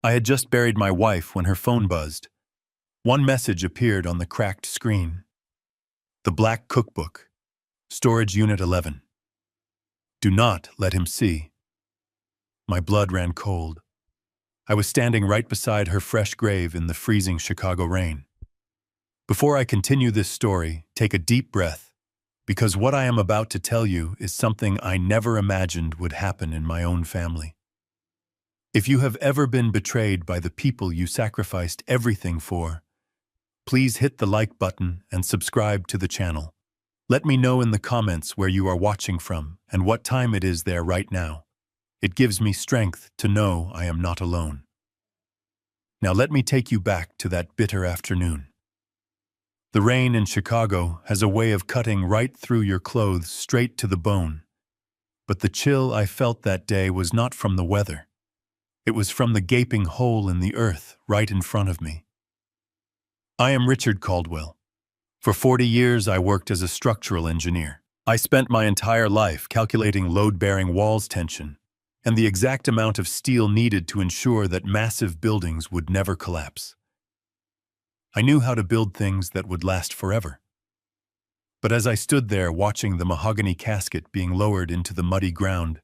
I had just buried my wife when her phone buzzed. One message appeared on the cracked screen. The Black Cookbook, Storage Unit 11. Do not let him see. My blood ran cold. I was standing right beside her fresh grave in the freezing Chicago rain. Before I continue this story, take a deep breath, because what I am about to tell you is something I never imagined would happen in my own family. If you have ever been betrayed by the people you sacrificed everything for, please hit the like button and subscribe to the channel. Let me know in the comments where you are watching from and what time it is there right now. It gives me strength to know I am not alone. Now let me take you back to that bitter afternoon. The rain in Chicago has a way of cutting right through your clothes straight to the bone. But the chill I felt that day was not from the weather. It was from the gaping hole in the earth right in front of me. I am Richard Caldwell. For 40 years I worked as a structural engineer. I spent my entire life calculating load-bearing walls tension and the exact amount of steel needed to ensure that massive buildings would never collapse. I knew how to build things that would last forever. But as I stood there watching the mahogany casket being lowered into the muddy ground,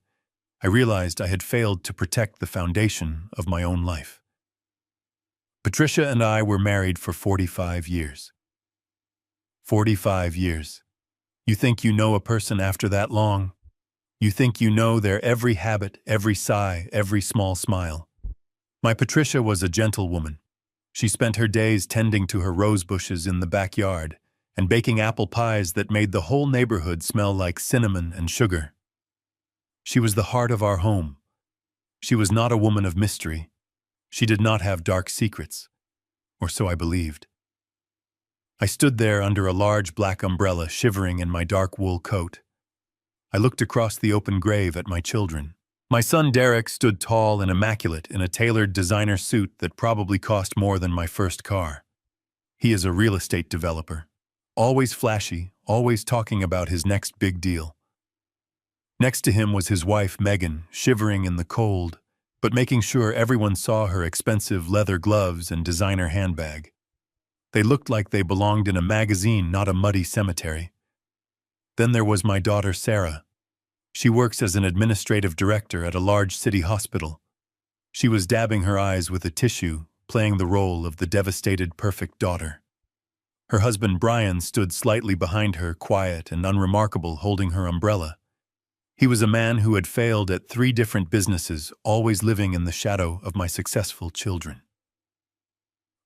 I realized I had failed to protect the foundation of my own life. Patricia and I were married for 45 years. 45 years. You think you know a person after that long? You think you know their every habit, every sigh, every small smile. My Patricia was a gentlewoman. She spent her days tending to her rose bushes in the backyard and baking apple pies that made the whole neighborhood smell like cinnamon and sugar. She was the heart of our home. She was not a woman of mystery. She did not have dark secrets, or so I believed. I stood there under a large black umbrella, shivering in my dark wool coat. I looked across the open grave at my children. My son Derek stood tall and immaculate in a tailored designer suit that probably cost more than my first car. He is a real estate developer. Always flashy, always talking about his next big deal. Next to him was his wife Megan, shivering in the cold, but making sure everyone saw her expensive leather gloves and designer handbag. They looked like they belonged in a magazine, not a muddy cemetery. Then there was my daughter Sarah. She works as an administrative director at a large city hospital. She was dabbing her eyes with a tissue, playing the role of the devastated perfect daughter. Her husband Brian stood slightly behind her, quiet and unremarkable, holding her umbrella. He was a man who had failed at 3 different businesses, always living in the shadow of my successful children.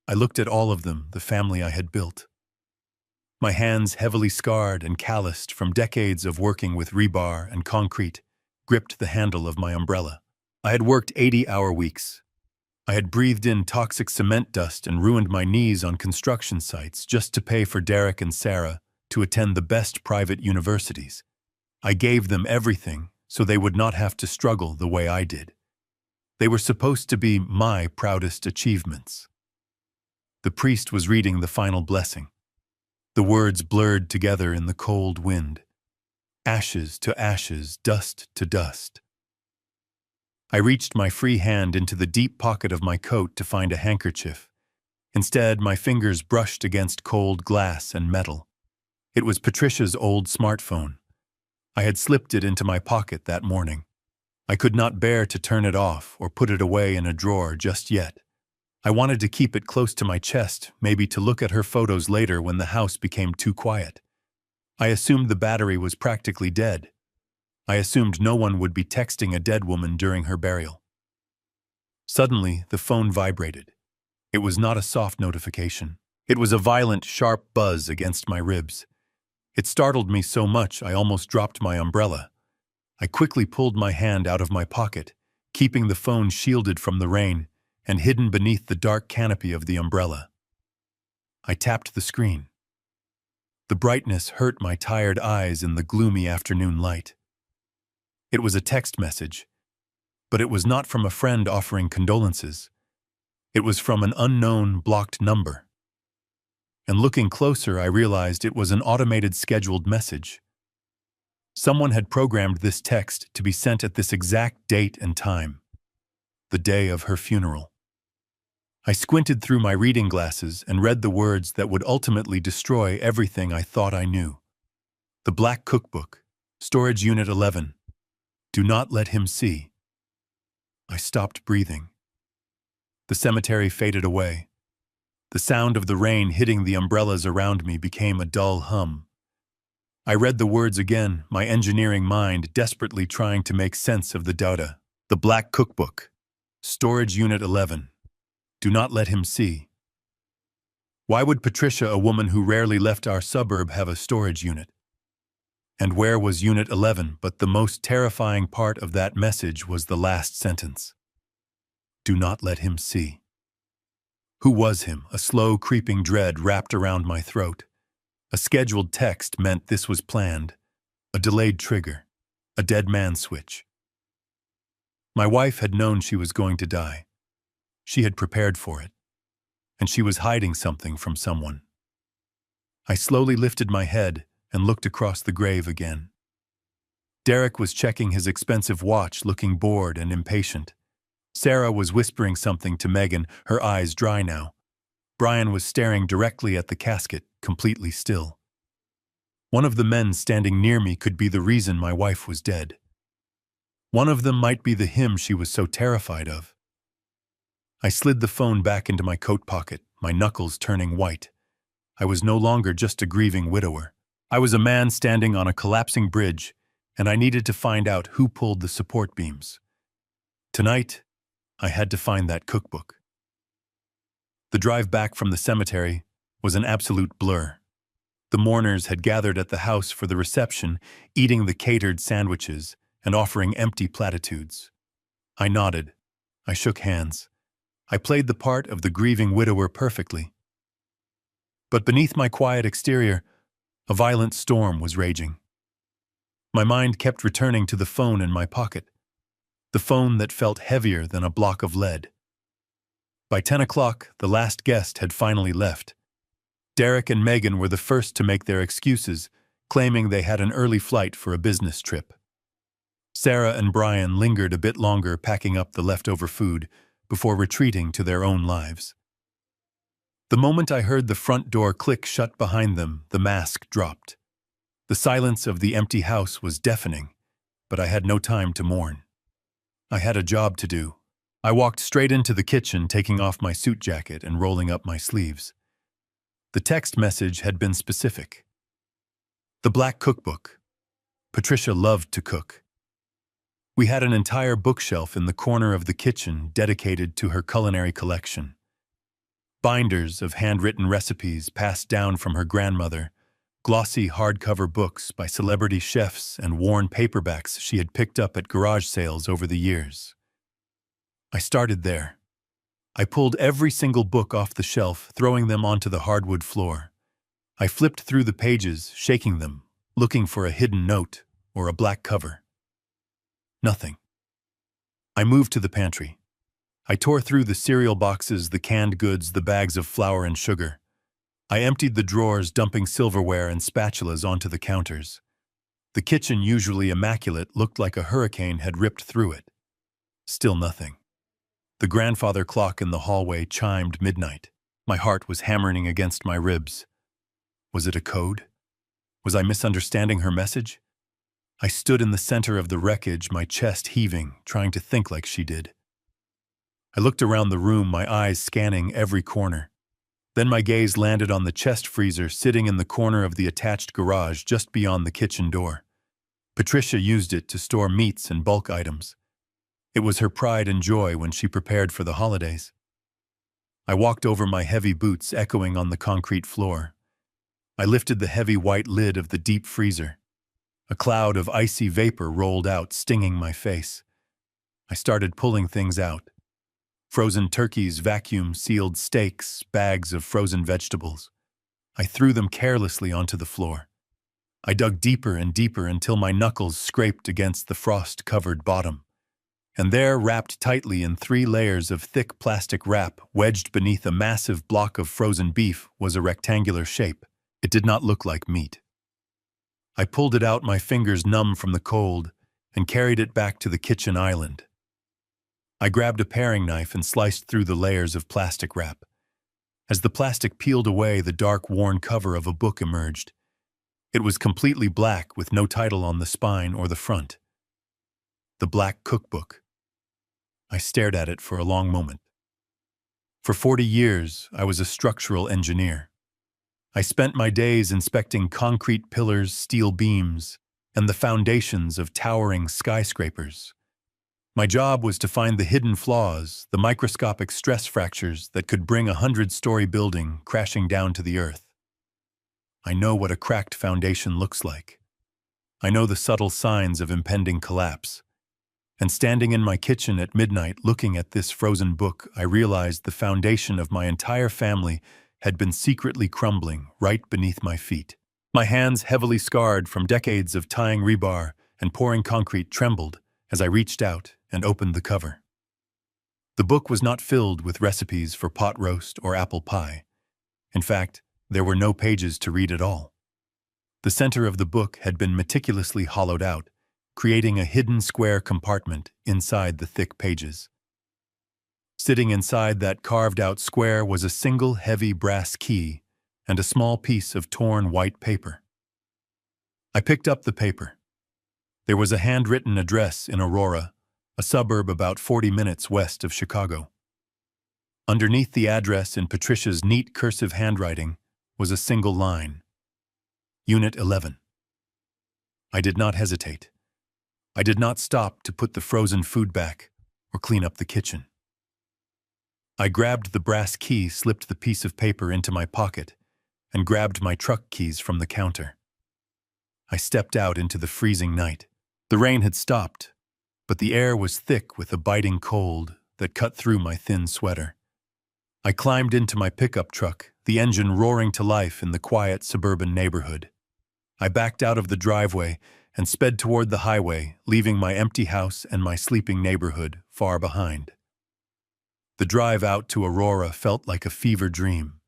I looked at all of them, the family I had built. My hands, heavily scarred and calloused from decades of working with rebar and concrete, gripped the handle of my umbrella. I had worked 80-hour weeks. I had breathed in toxic cement dust and ruined my knees on construction sites just to pay for Derek and Sarah to attend the best private universities. I gave them everything so they would not have to struggle the way I did. They were supposed to be my proudest achievements. The priest was reading the final blessing. The words blurred together in the cold wind. Ashes to ashes, dust to dust. I reached my free hand into the deep pocket of my coat to find a handkerchief. Instead, my fingers brushed against cold glass and metal. It was Patricia's old smartphone. I had slipped it into my pocket that morning. I could not bear to turn it off or put it away in a drawer just yet. I wanted to keep it close to my chest, maybe to look at her photos later when the house became too quiet. I assumed the battery was practically dead. I assumed no one would be texting a dead woman during her burial. Suddenly, the phone vibrated. It was not a soft notification. It was a violent, sharp buzz against my ribs. It startled me so much I almost dropped my umbrella. I quickly pulled my hand out of my pocket, keeping the phone shielded from the rain and hidden beneath the dark canopy of the umbrella. I tapped the screen. The brightness hurt my tired eyes in the gloomy afternoon light. It was a text message, but it was not from a friend offering condolences. It was from an unknown, blocked number. And looking closer, I realized it was an automated scheduled message. Someone had programmed this text to be sent at this exact date and time, the day of her funeral. I squinted through my reading glasses and read the words that would ultimately destroy everything I thought I knew. The Black Cookbook, Storage Unit 11. Do not let him see. I stopped breathing. The cemetery faded away. The sound of the rain hitting the umbrellas around me became a dull hum. I read the words again, my engineering mind desperately trying to make sense of the data. The Black Cookbook, Storage Unit 11. Do not let him see. Why would Patricia, a woman who rarely left our suburb, have a storage unit? And where was Unit 11? But the most terrifying part of that message was the last sentence. Do not let him see. Who was him? A slow, creeping dread wrapped around my throat. A scheduled text meant this was planned. A delayed trigger. A dead man switch. My wife had known she was going to die. She had prepared for it. And she was hiding something from someone. I slowly lifted my head and looked across the grave again. Derek was checking his expensive watch, looking bored and impatient. Sarah was whispering something to Megan, her eyes dry now. Brian was staring directly at the casket, completely still. One of the men standing near me could be the reason my wife was dead. One of them might be the him she was so terrified of. I slid the phone back into my coat pocket, my knuckles turning white. I was no longer just a grieving widower. I was a man standing on a collapsing bridge, and I needed to find out who pulled the support beams. Tonight, I had to find that cookbook. The drive back from the cemetery was an absolute blur. The mourners had gathered at the house for the reception, eating the catered sandwiches and offering empty platitudes. I nodded. I shook hands. I played the part of the grieving widower perfectly. But beneath my quiet exterior, a violent storm was raging. My mind kept returning to the phone in my pocket, the phone that felt heavier than a block of lead. By 10 o'clock, the last guest had finally left. Derek and Megan were the first to make their excuses, claiming they had an early flight for a business trip. Sarah and Brian lingered a bit longer, packing up the leftover food before retreating to their own lives. The moment I heard the front door click shut behind them, the mask dropped. The silence of the empty house was deafening, but I had no time to mourn. I had a job to do. I walked straight into the kitchen, taking off my suit jacket and rolling up my sleeves. The text message had been specific. The Black Cookbook. Patricia loved to cook. We had an entire bookshelf in the corner of the kitchen dedicated to her culinary collection. Binders of handwritten recipes passed down from her grandmother, glossy hardcover books by celebrity chefs, and worn paperbacks she had picked up at garage sales over the years. I started there. I pulled every single book off the shelf, throwing them onto the hardwood floor. I flipped through the pages, shaking them, looking for a hidden note or a black cover. Nothing. I moved to the pantry. I tore through the cereal boxes, the canned goods, the bags of flour and sugar. I emptied the drawers, dumping silverware and spatulas onto the counters. The kitchen, usually immaculate, looked like a hurricane had ripped through it. Still nothing. The grandfather clock in the hallway chimed midnight. My heart was hammering against my ribs. Was it a code? Was I misunderstanding her message? I stood in the center of the wreckage, my chest heaving, trying to think like she did. I looked around the room, my eyes scanning every corner. Then my gaze landed on the chest freezer sitting in the corner of the attached garage just beyond the kitchen door. Patricia used it to store meats and bulk items. It was her pride and joy when she prepared for the holidays. I walked over my heavy boots echoing on the concrete floor. I lifted the heavy white lid of the deep freezer. A cloud of icy vapor rolled out, stinging my face. I started pulling things out. Frozen turkeys, vacuum-sealed steaks, bags of frozen vegetables. I threw them carelessly onto the floor. I dug deeper and deeper until my knuckles scraped against the frost-covered bottom. And there, wrapped tightly in 3 layers of thick plastic wrap, wedged beneath a massive block of frozen beef, was a rectangular shape. It did not look like meat. I pulled it out, my fingers numb from the cold, and carried it back to the kitchen island. I grabbed a paring knife and sliced through the layers of plastic wrap. As the plastic peeled away, the dark, worn cover of a book emerged. It was completely black with no title on the spine or the front. The Black Cookbook. I stared at it for a long moment. For 40 years, I was a structural engineer. I spent my days inspecting concrete pillars, steel beams, and the foundations of towering skyscrapers. My job was to find the hidden flaws, the microscopic stress fractures that could bring a 100-story building crashing down to the earth. I know what a cracked foundation looks like. I know the subtle signs of impending collapse. And standing in my kitchen at midnight looking at this frozen book, I realized the foundation of my entire family had been secretly crumbling right beneath my feet. My hands, heavily scarred from decades of tying rebar and pouring concrete, trembled as I reached out and opened the cover. The book was not filled with recipes for pot roast or apple pie. In fact, there were no pages to read at all. The center of the book had been meticulously hollowed out, creating a hidden square compartment inside the thick pages. Sitting inside that carved-out square was a single heavy brass key and a small piece of torn white paper. I picked up the paper. There was a handwritten address in Aurora, a suburb about 40 minutes west of Chicago. Underneath the address in Patricia's neat cursive handwriting was a single line: Unit 11. I did not hesitate. I did not stop to put the frozen food back or clean up the kitchen. I grabbed the brass key, slipped the piece of paper into my pocket, and grabbed my truck keys from the counter. I stepped out into the freezing night. The rain had stopped, but the air was thick with a biting cold that cut through my thin sweater. I climbed into my pickup truck, the engine roaring to life in the quiet suburban neighborhood. I backed out of the driveway and sped toward the highway, leaving my empty house and my sleeping neighborhood far behind. The drive out to Aurora felt like a fever dream.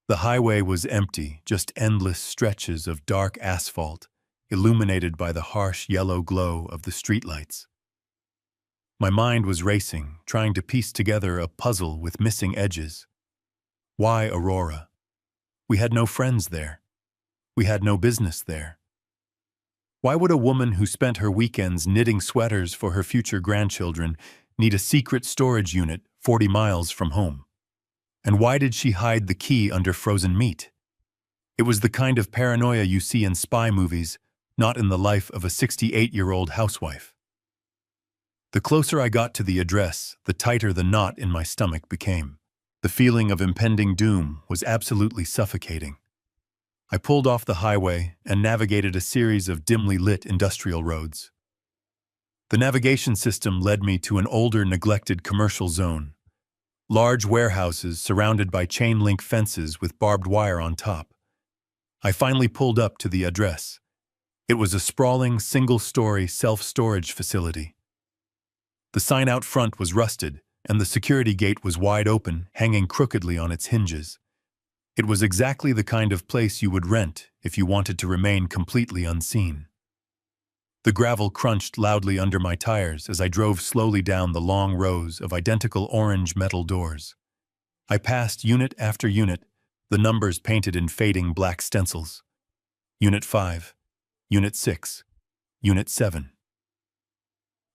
The highway was empty, just endless stretches of dark asphalt, illuminated by the harsh yellow glow of the streetlights. My mind was racing, trying to piece together a puzzle with missing edges. Why Aurora? We had no friends there. We had no business there. Why would a woman who spent her weekends knitting sweaters for her future grandchildren need a secret storage unit 40 miles from home? And why did she hide the key under frozen meat? It was the kind of paranoia you see in spy movies, not in the life of a 68-year-old housewife. The closer I got to the address, the tighter the knot in my stomach became. The feeling of impending doom was absolutely suffocating. I pulled off the highway and navigated a series of dimly lit industrial roads. The navigation system led me to an older, neglected commercial zone. Large warehouses surrounded by chain-link fences with barbed wire on top. I finally pulled up to the address. It was a sprawling, single-story self-storage facility. The sign out front was rusted, and the security gate was wide open, hanging crookedly on its hinges. It was exactly the kind of place you would rent if you wanted to remain completely unseen. The gravel crunched loudly under my tires as I drove slowly down the long rows of identical orange metal doors. I passed unit after unit, the numbers painted in fading black stencils. Unit 5, Unit 6, Unit 7.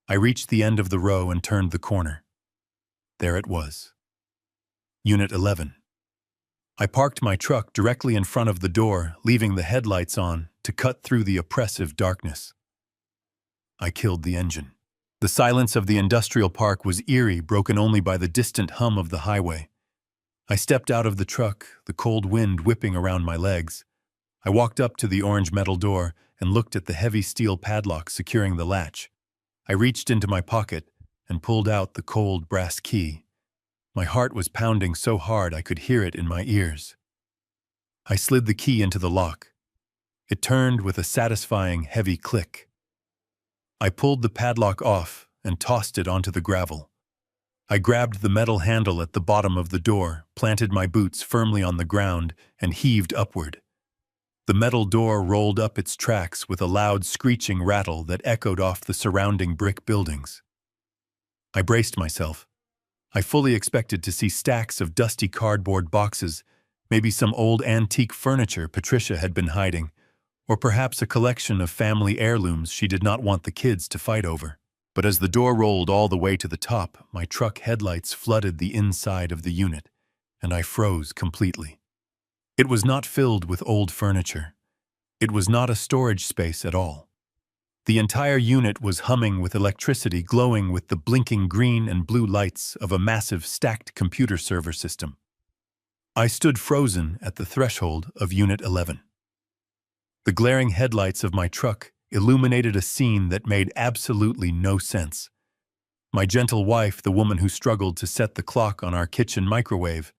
I reached the end of the row and turned the corner. There it was. Unit 11. I parked my truck directly in front of the door, leaving the headlights on to cut through the oppressive darkness. I killed the engine. The silence of the industrial park was eerie, broken only by the distant hum of the highway. I stepped out of the truck, the cold wind whipping around my legs. I walked up to the orange metal door and looked at the heavy steel padlock securing the latch. I reached into my pocket and pulled out the cold brass key. My heart was pounding so hard I could hear it in my ears. I slid the key into the lock. It turned with a satisfying, heavy click. I pulled the padlock off and tossed it onto the gravel. I grabbed the metal handle at the bottom of the door, planted my boots firmly on the ground, and heaved upward. The metal door rolled up its tracks with a loud screeching rattle that echoed off the surrounding brick buildings. I braced myself. I fully expected to see stacks of dusty cardboard boxes, maybe some old antique furniture Patricia had been hiding, or perhaps a collection of family heirlooms she did not want the kids to fight over. But as the door rolled all the way to the top, my truck headlights flooded the inside of the unit, and I froze completely. It was not filled with old furniture. It was not a storage space at all. The entire unit was humming with electricity, glowing with the blinking green and blue lights of a massive stacked computer server system. I stood frozen at the threshold of Unit 11. The glaring headlights of my truck illuminated a scene that made absolutely no sense. My gentle wife, the woman who struggled to set the clock on our kitchen microwave,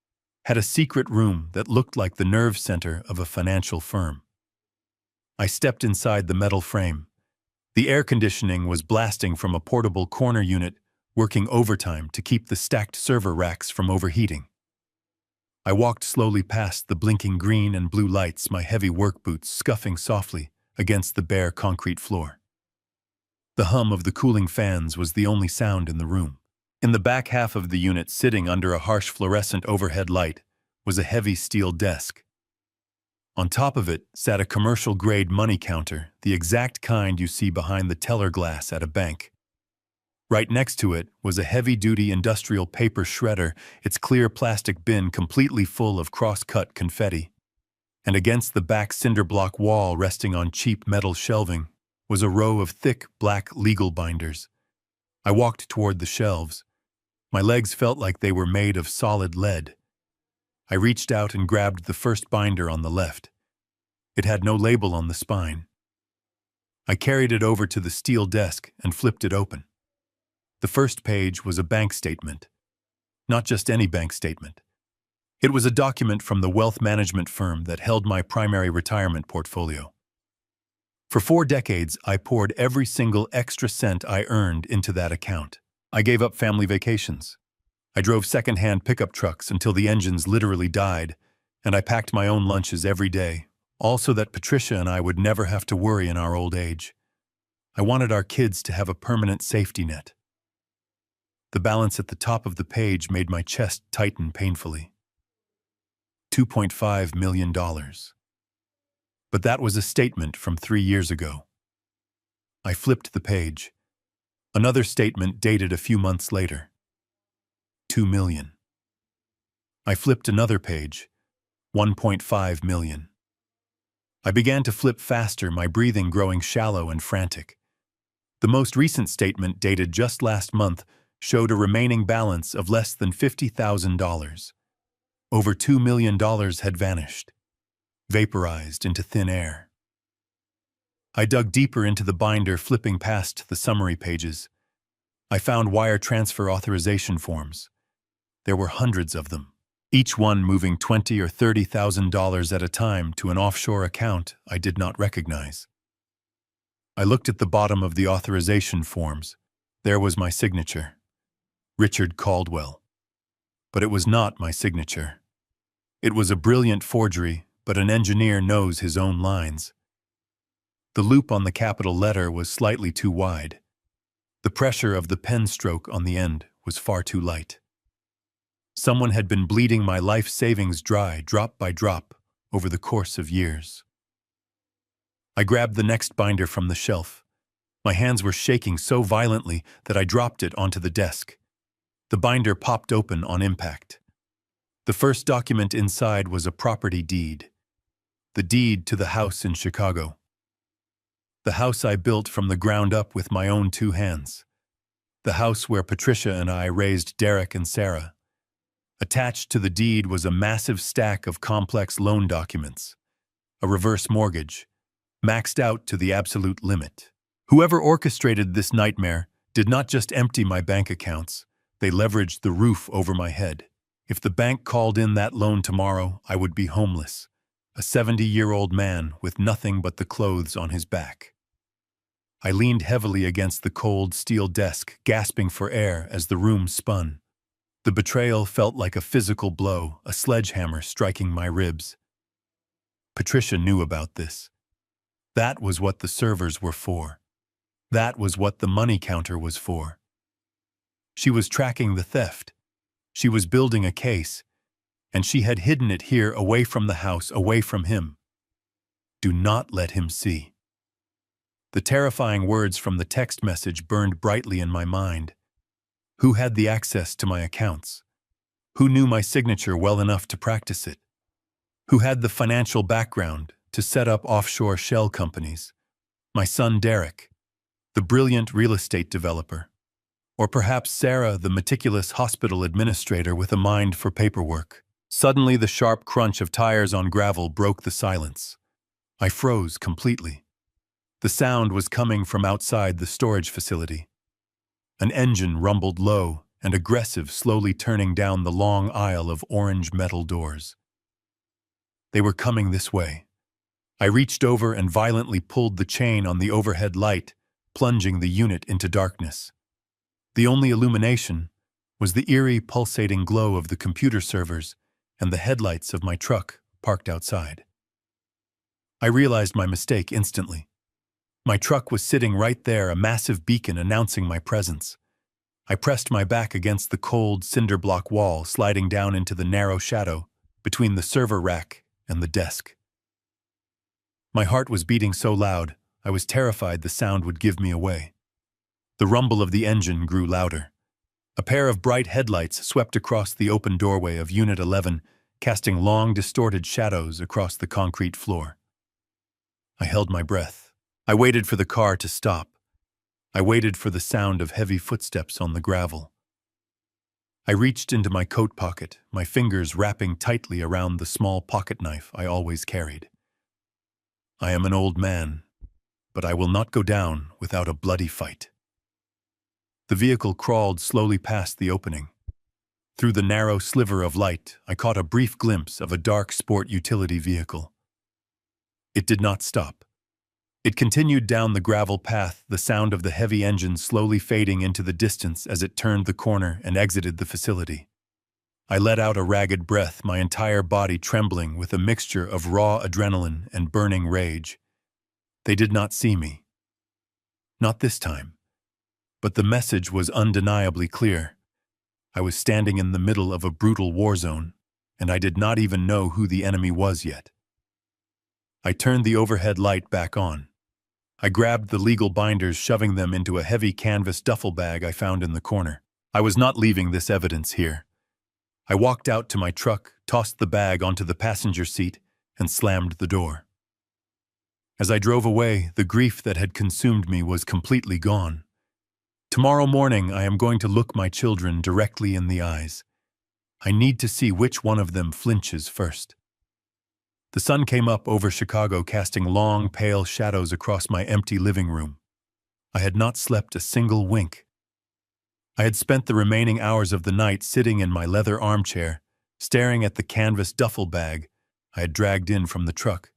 had a secret room that looked like the nerve center of a financial firm. I stepped inside the metal frame. The air conditioning was blasting from a portable corner unit, working overtime to keep the stacked server racks from overheating. I walked slowly past the blinking green and blue lights, my heavy work boots scuffing softly against the bare concrete floor. The hum of the cooling fans was the only sound in the room. In the back half of the unit, sitting under a harsh fluorescent overhead light, was a heavy steel desk. On top of it sat a commercial-grade money counter, the exact kind you see behind the teller glass at a bank. Right next to it was a heavy-duty industrial paper shredder, its clear plastic bin completely full of cross-cut confetti. And against the back cinder-block wall, resting on cheap metal shelving, was a row of thick black legal binders. I walked toward the shelves. My legs felt like they were made of solid lead. I reached out and grabbed the first binder on the left. It had no label on the spine. I carried it over to the steel desk and flipped it open. The first page was a bank statement. Not just any bank statement. It was a document from the wealth management firm that held my primary retirement portfolio. For 4 decades, I poured every single extra cent I earned into that account. I gave up family vacations. I drove second-hand pickup trucks until the engines literally died, and I packed my own lunches every day, all so that Patricia and I would never have to worry in our old age. I wanted our kids to have a permanent safety net. The balance at the top of the page made my chest tighten painfully. $2.5 million. But that was a statement from 3 years ago. I flipped the page. Another statement dated a few months later. 2 million. I flipped another page. 1.5 million. I began to flip faster, my breathing growing shallow and frantic. The most recent statement, dated just last month, showed a remaining balance of less than $50,000. Over $2 million had vanished, vaporized into thin air. I dug deeper into the binder, flipping past the summary pages. I found wire transfer authorization forms. There were hundreds of them, each one moving $20,000 or $30,000 at a time to an offshore account I did not recognize. I looked at the bottom of the authorization forms. There was my signature. Richard Caldwell. But it was not my signature. It was a brilliant forgery, but an engineer knows his own lines. The loop on the capital letter was slightly too wide. The pressure of the pen stroke on the end was far too light. Someone had been bleeding my life savings dry, drop by drop, over the course of years. I grabbed the next binder from the shelf. My hands were shaking so violently that I dropped it onto the desk. The binder popped open on impact. The first document inside was a property deed. The deed to the house in Chicago. The house I built from the ground up with my own 2 hands. The house where Patricia and I raised Derek and Sarah. Attached to the deed was a massive stack of complex loan documents. A reverse mortgage, maxed out to the absolute limit. Whoever orchestrated this nightmare did not just empty my bank accounts, they leveraged the roof over my head. If the bank called in that loan tomorrow, I would be homeless, a 70-year-old man with nothing but the clothes on his back. I leaned heavily against the cold steel desk, gasping for air as the room spun. The betrayal felt like a physical blow, a sledgehammer striking my ribs. Patricia knew about this. That was what the servers were for. That was what the money counter was for. She was tracking the theft. She was building a case, and she had hidden it here away from the house, away from him. Do not let him see. The terrifying words from the text message burned brightly in my mind. Who had the access to my accounts? Who knew my signature well enough to practice it? Who had the financial background to set up offshore shell companies? My son Derek, the brilliant real estate developer. Or perhaps Sarah, the meticulous hospital administrator with a mind for paperwork. Suddenly, the sharp crunch of tires on gravel broke the silence. I froze completely. The sound was coming from outside the storage facility. An engine rumbled low and aggressive, slowly turning down the long aisle of orange metal doors. They were coming this way. I reached over and violently pulled the chain on the overhead light, plunging the unit into darkness. The only illumination was the eerie, pulsating glow of the computer servers and the headlights of my truck parked outside. I realized my mistake instantly. My truck was sitting right there, a massive beacon announcing my presence. I pressed my back against the cold, cinder block wall, sliding down into the narrow shadow between the server rack and the desk. My heart was beating so loud, I was terrified the sound would give me away. The rumble of the engine grew louder. A pair of bright headlights swept across the open doorway of Unit 11, casting long, distorted shadows across the concrete floor. I held my breath. I waited for the car to stop. I waited for the sound of heavy footsteps on the gravel. I reached into my coat pocket, my fingers wrapping tightly around the small pocket knife I always carried. I am an old man, but I will not go down without a bloody fight. The vehicle crawled slowly past the opening. Through the narrow sliver of light, I caught a brief glimpse of a dark sport utility vehicle. It did not stop. It continued down the gravel path, the sound of the heavy engine slowly fading into the distance as it turned the corner and exited the facility. I let out a ragged breath, my entire body trembling with a mixture of raw adrenaline and burning rage. They did not see me. Not this time. But the message was undeniably clear. I was standing in the middle of a brutal war zone, and I did not even know who the enemy was yet. I turned the overhead light back on. I grabbed the legal binders, shoving them into a heavy canvas duffel bag I found in the corner. I was not leaving this evidence here. I walked out to my truck, tossed the bag onto the passenger seat, and slammed the door. As I drove away, the grief that had consumed me was completely gone. Tomorrow morning, I am going to look my children directly in the eyes. I need to see which one of them flinches first. The sun came up over Chicago, casting long, pale shadows across my empty living room. I had not slept a single wink. I had spent the remaining hours of the night sitting in my leather armchair, staring at the canvas duffel bag I had dragged in from the truck.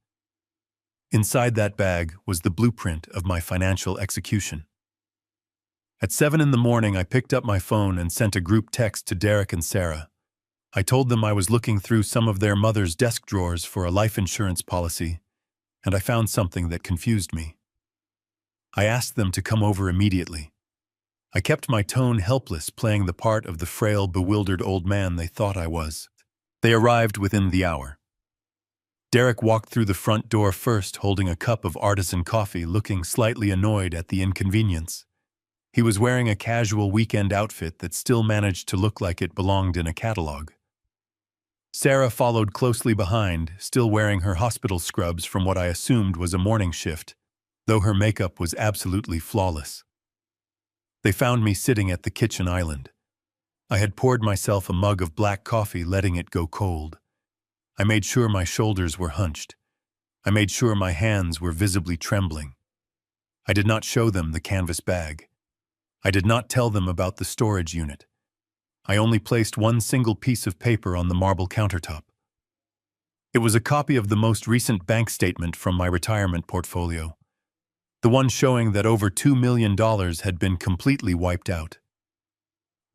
Inside that bag was the blueprint of my financial execution. At 7 in the morning, I picked up my phone and sent a group text to Derek and Sarah. I told them I was looking through some of their mother's desk drawers for a life insurance policy, and I found something that confused me. I asked them to come over immediately. I kept my tone helpless, playing the part of the frail, bewildered old man they thought I was. They arrived within the hour. Derek walked through the front door first, holding a cup of artisan coffee, looking slightly annoyed at the inconvenience. He was wearing a casual weekend outfit that still managed to look like it belonged in a catalog. Sarah followed closely behind, still wearing her hospital scrubs from what I assumed was a morning shift, though her makeup was absolutely flawless. They found me sitting at the kitchen island. I had poured myself a mug of black coffee, letting it go cold. I made sure my shoulders were hunched. I made sure my hands were visibly trembling. I did not show them the canvas bag. I did not tell them about the storage unit. I only placed one single piece of paper on the marble countertop. It was a copy of the most recent bank statement from my retirement portfolio, the one showing that over $2 million had been completely wiped out.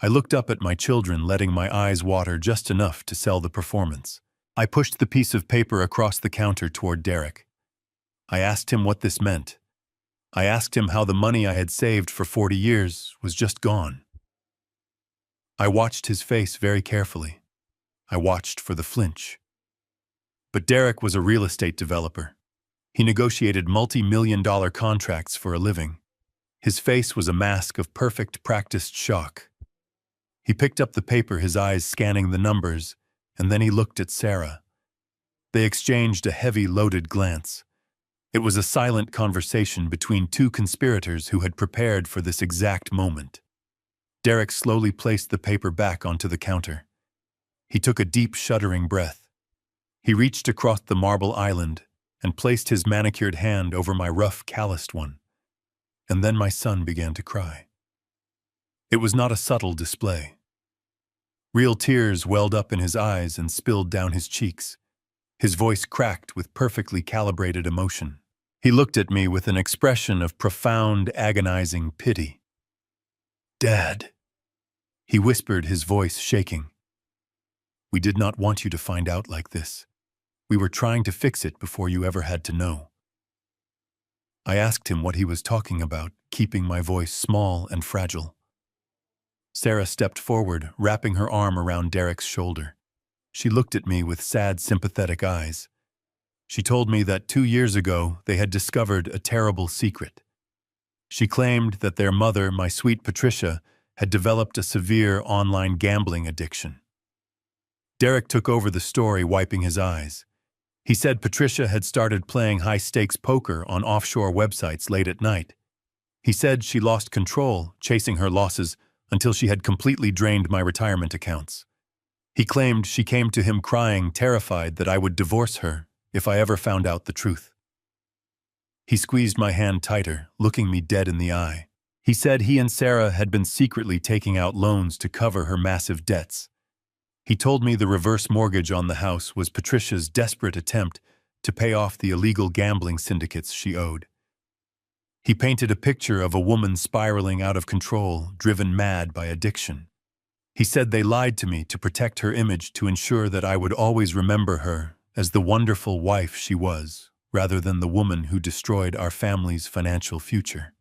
I looked up at my children, letting my eyes water just enough to sell the performance. I pushed the piece of paper across the counter toward Derek. I asked him what this meant. I asked him how the money I had saved for 40 years was just gone. I watched his face very carefully. I watched for the flinch. But Derek was a real estate developer. He negotiated multi-million-dollar contracts for a living. His face was a mask of perfect practiced shock. He picked up the paper, his eyes scanning the numbers, and then he looked at Sarah. They exchanged a heavy, loaded glance. It was a silent conversation between two conspirators who had prepared for this exact moment. Derek slowly placed the paper back onto the counter. He took a deep, shuddering breath. He reached across the marble island and placed his manicured hand over my rough, calloused one. And then my son began to cry. It was not a subtle display. Real tears welled up in his eyes and spilled down his cheeks. His voice cracked with perfectly calibrated emotion. He looked at me with an expression of profound, agonizing pity. "Dad," he whispered, his voice shaking. "We did not want you to find out like this. We were trying to fix it before you ever had to know." I asked him what he was talking about, keeping my voice small and fragile. Sarah stepped forward, wrapping her arm around Derek's shoulder. She looked at me with sad, sympathetic eyes. She told me that 2 years ago they had discovered a terrible secret. She claimed that their mother, my sweet Patricia, had developed a severe online gambling addiction. Derek took over the story, wiping his eyes. He said Patricia had started playing high-stakes poker on offshore websites late at night. He said she lost control, chasing her losses, until she had completely drained my retirement accounts. He claimed she came to him crying, terrified that I would divorce her if I ever found out the truth. He squeezed my hand tighter, looking me dead in the eye. He said he and Sarah had been secretly taking out loans to cover her massive debts. He told me the reverse mortgage on the house was Patricia's desperate attempt to pay off the illegal gambling syndicates she owed. He painted a picture of a woman spiraling out of control, driven mad by addiction. He said they lied to me to protect her image, to ensure that I would always remember her as the wonderful wife she was, rather than the woman who destroyed our family's financial future.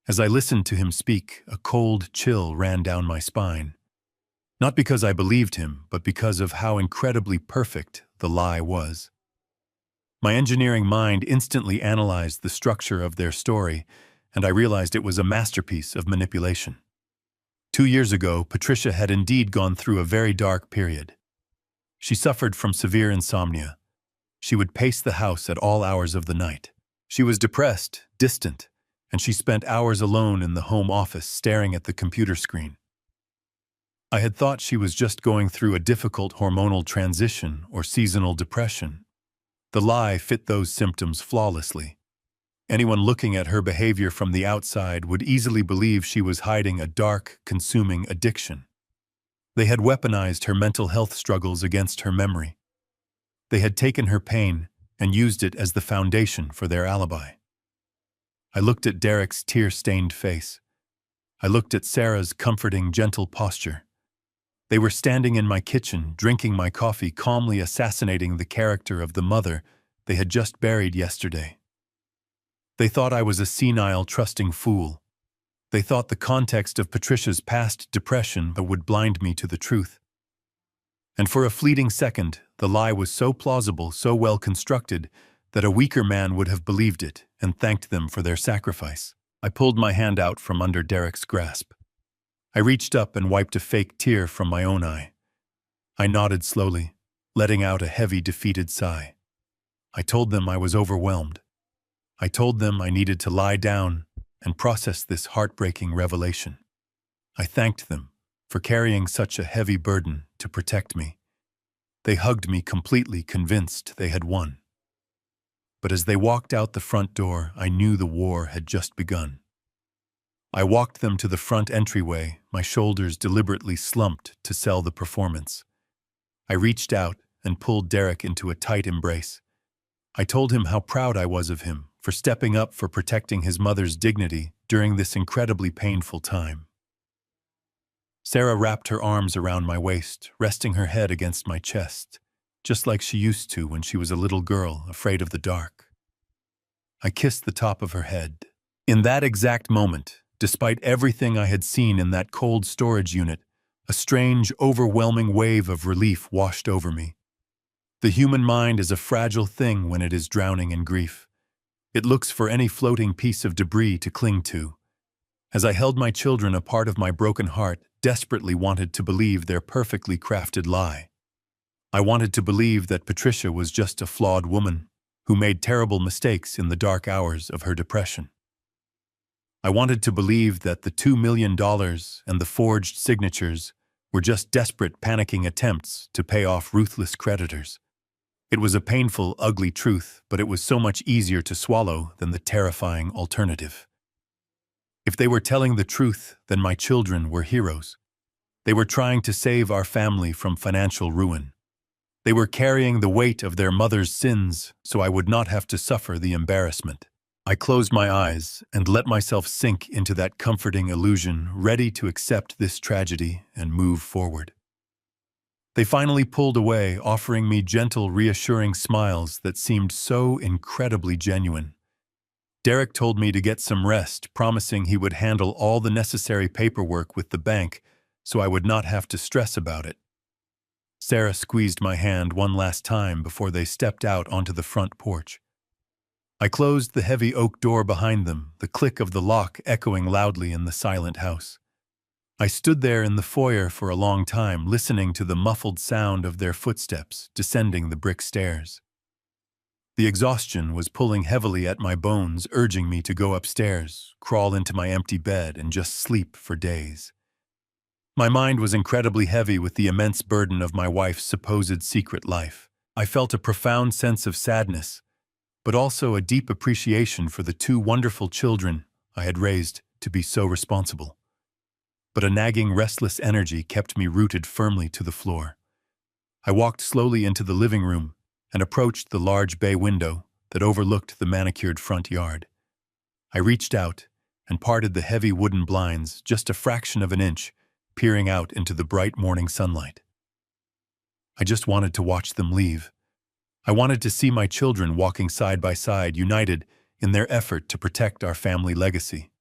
As I listened to him speak, a cold chill ran down my spine. Not because I believed him, but because of how incredibly perfect the lie was. My engineering mind instantly analyzed the structure of their story, and I realized it was a masterpiece of manipulation. 2 years ago, Patricia had indeed gone through a very dark period. She suffered from severe insomnia. She would pace the house at all hours of the night. She was depressed, distant, and she spent hours alone in the home office staring at the computer screen. I had thought she was just going through a difficult hormonal transition or seasonal depression. The lie fit those symptoms flawlessly. Anyone looking at her behavior from the outside would easily believe she was hiding a dark, consuming addiction. They had weaponized her mental health struggles against her memory. They had taken her pain and used it as the foundation for their alibi. I looked at Derek's tear-stained face. I looked at Sarah's comforting, gentle posture. They were standing in my kitchen, drinking my coffee, calmly assassinating the character of the mother they had just buried yesterday. They thought I was a senile, trusting fool. They thought the context of Patricia's past depression would blind me to the truth. And for a fleeting second, the lie was so plausible, so well constructed, that a weaker man would have believed it and thanked them for their sacrifice. I pulled my hand out from under Derek's grasp. I reached up and wiped a fake tear from my own eye. I nodded slowly, letting out a heavy, defeated sigh. I told them I was overwhelmed. I told them I needed to lie down and process this heartbreaking revelation. I thanked them for carrying such a heavy burden to protect me. They hugged me, completely convinced they had won. But as they walked out the front door, I knew the war had just begun. I walked them to the front entryway, my shoulders deliberately slumped to sell the performance. I reached out and pulled Derek into a tight embrace. I told him how proud I was of him for stepping up, for protecting his mother's dignity during this incredibly painful time. Sarah wrapped her arms around my waist, resting her head against my chest, just like she used to when she was a little girl afraid of the dark. I kissed the top of her head. In that exact moment, despite everything I had seen in that cold storage unit, A strange, overwhelming wave of relief washed over me. The human mind is a fragile thing when it is drowning in grief. It looks for any floating piece of debris to cling to. As I held my children, a part of my broken heart desperately wanted to believe their perfectly crafted lie. I wanted to believe that Patricia was just a flawed woman who made terrible mistakes in the dark hours of her depression. I wanted to believe that the $2 million and the forged signatures were just desperate, panicking attempts to pay off ruthless creditors. It was a painful, ugly truth, but it was so much easier to swallow than the terrifying alternative. If they were telling the truth, then my children were heroes. They were trying to save our family from financial ruin. They were carrying the weight of their mother's sins so I would not have to suffer the embarrassment. I closed my eyes and let myself sink into that comforting illusion, ready to accept this tragedy and move forward. They finally pulled away, offering me gentle, reassuring smiles that seemed so incredibly genuine. Derek told me to get some rest, promising he would handle all the necessary paperwork with the bank so I would not have to stress about it. Sarah squeezed my hand one last time before they stepped out onto the front porch. I closed the heavy oak door behind them, the click of the lock echoing loudly in the silent house. I stood there in the foyer for a long time, listening to the muffled sound of their footsteps descending the brick stairs. The exhaustion was pulling heavily at my bones, urging me to go upstairs, crawl into my empty bed, and just sleep for days. My mind was incredibly heavy with the immense burden of my wife's supposed secret life. I felt a profound sense of sadness, but also a deep appreciation for the two wonderful children I had raised to be so responsible. But a nagging, restless energy kept me rooted firmly to the floor. I walked slowly into the living room and approached the large bay window that overlooked the manicured front yard. I reached out and parted the heavy wooden blinds just a fraction of an inch, peering out into the bright morning sunlight. I just wanted to watch them leave. I wanted to see my children walking side by side, united in their effort to protect our family legacy.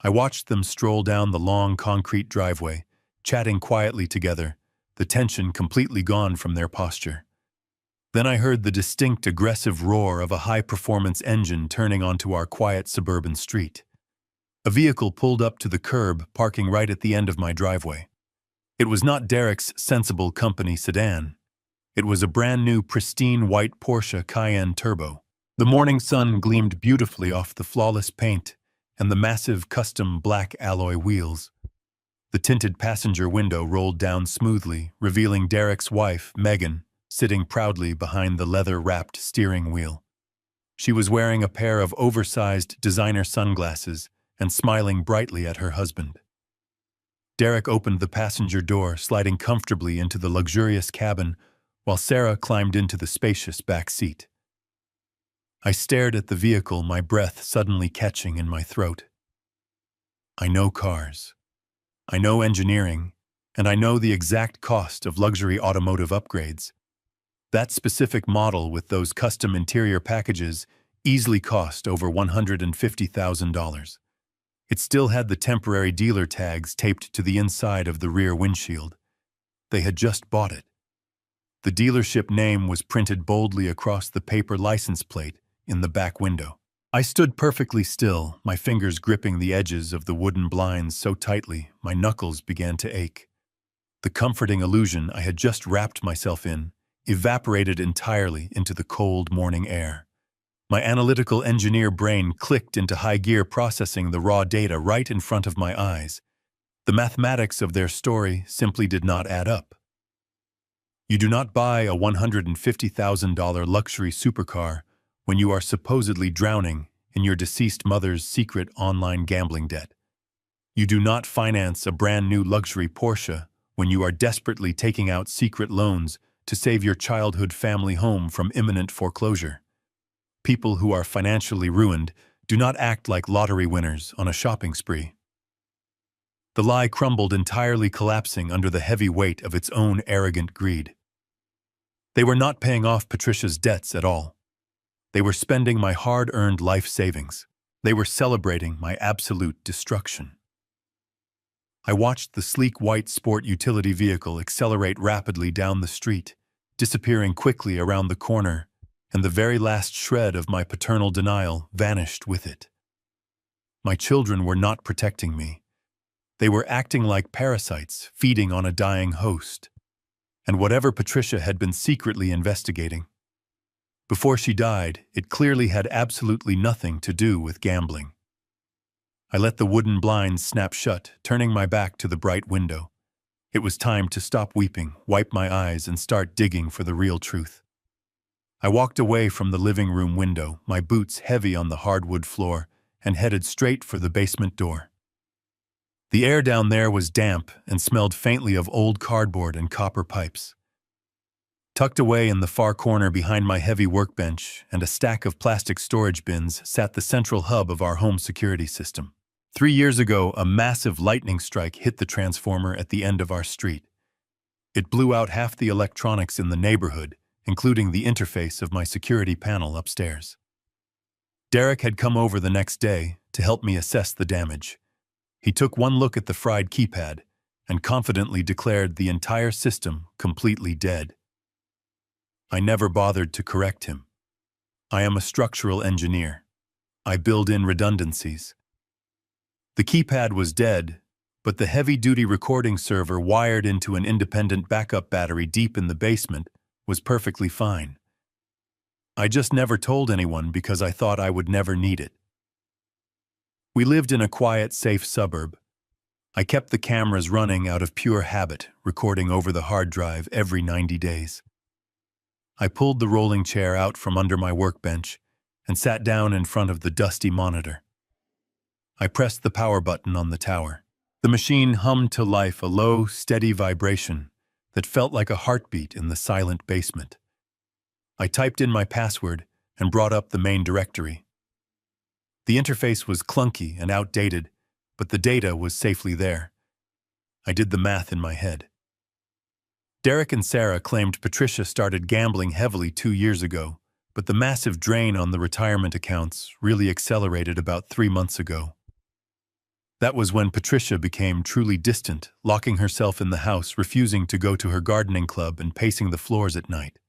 I watched them stroll down the long concrete driveway, chatting quietly together, the tension completely gone from their posture. Then I heard the distinct, aggressive roar of a high-performance engine turning onto our quiet suburban street. A vehicle pulled up to the curb, parking right at the end of my driveway. It was not Derek's sensible company sedan. It was a brand-new, pristine white Porsche Cayenne Turbo. The morning sun gleamed beautifully off the flawless paint and the massive custom black alloy wheels. The tinted passenger window rolled down smoothly, revealing Derek's wife, Megan, sitting proudly behind the leather-wrapped steering wheel. She was wearing a pair of oversized designer sunglasses and smiling brightly at her husband. Derek opened the passenger door, sliding comfortably into the luxurious cabin, while Sarah climbed into the spacious back seat. I stared at the vehicle, my breath suddenly catching in my throat. I know cars. I know engineering, and I know the exact cost of luxury automotive upgrades. That specific model with those custom interior packages easily cost over $150,000. It still had the temporary dealer tags taped to the inside of the rear windshield. They had just bought it. The dealership name was printed boldly across the paper license plate in the back window. I stood perfectly still, my fingers gripping the edges of the wooden blinds so tightly my knuckles began to ache. The comforting illusion I had just wrapped myself in evaporated entirely into the cold morning air. My analytical engineer brain clicked into high gear, processing the raw data right in front of my eyes. The mathematics of their story simply did not add up. You do not buy a $150,000 luxury supercar when you are supposedly drowning in your deceased mother's secret online gambling debt. You do not finance a brand new luxury Porsche when you are desperately taking out secret loans to save your childhood family home from imminent foreclosure. People who are financially ruined do not act like lottery winners on a shopping spree. The lie crumbled, entirely collapsing under the heavy weight of its own arrogant greed. They were not paying off Patricia's debts at all. They were spending my hard-earned life savings. They were celebrating my absolute destruction. I watched the sleek white sport utility vehicle accelerate rapidly down the street, disappearing quickly around the corner, and the very last shred of my paternal denial vanished with it. My children were not protecting me. They were acting like parasites, feeding on a dying host. And whatever Patricia had been secretly investigating, before she died, it clearly had absolutely nothing to do with gambling. I let the wooden blinds snap shut, turning my back to the bright window. It was time to stop weeping, wipe my eyes, and start digging for the real truth. I walked away from the living room window, my boots heavy on the hardwood floor, and headed straight for the basement door. The air down there was damp and smelled faintly of old cardboard and copper pipes. Tucked away in the far corner behind my heavy workbench and a stack of plastic storage bins sat the central hub of our home security system. 3 years ago, a massive lightning strike hit the transformer at the end of our street. It blew out half the electronics in the neighborhood, including the interface of my security panel upstairs. Derek had come over the next day to help me assess the damage. He took one look at the fried keypad and confidently declared the entire system completely dead. I never bothered to correct him. I am a structural engineer. I build in redundancies. The keypad was dead, but the heavy-duty recording server wired into an independent backup battery deep in the basement was perfectly fine. I just never told anyone because I thought I would never need it. We lived in a quiet, safe suburb. I kept the cameras running out of pure habit, recording over the hard drive every 90 days. I pulled the rolling chair out from under my workbench and sat down in front of the dusty monitor. I pressed the power button on the tower. The machine hummed to life, a low, steady vibration that felt like a heartbeat in the silent basement. I typed in my password and brought up the main directory. The interface was clunky and outdated, but the data was safely there. I did the math in my head. Derek and Sarah claimed Patricia started gambling heavily 2 years ago, but the massive drain on the retirement accounts really accelerated about 3 months ago. That was when Patricia became truly distant, locking herself in the house, refusing to go to her gardening club and pacing the floors at night.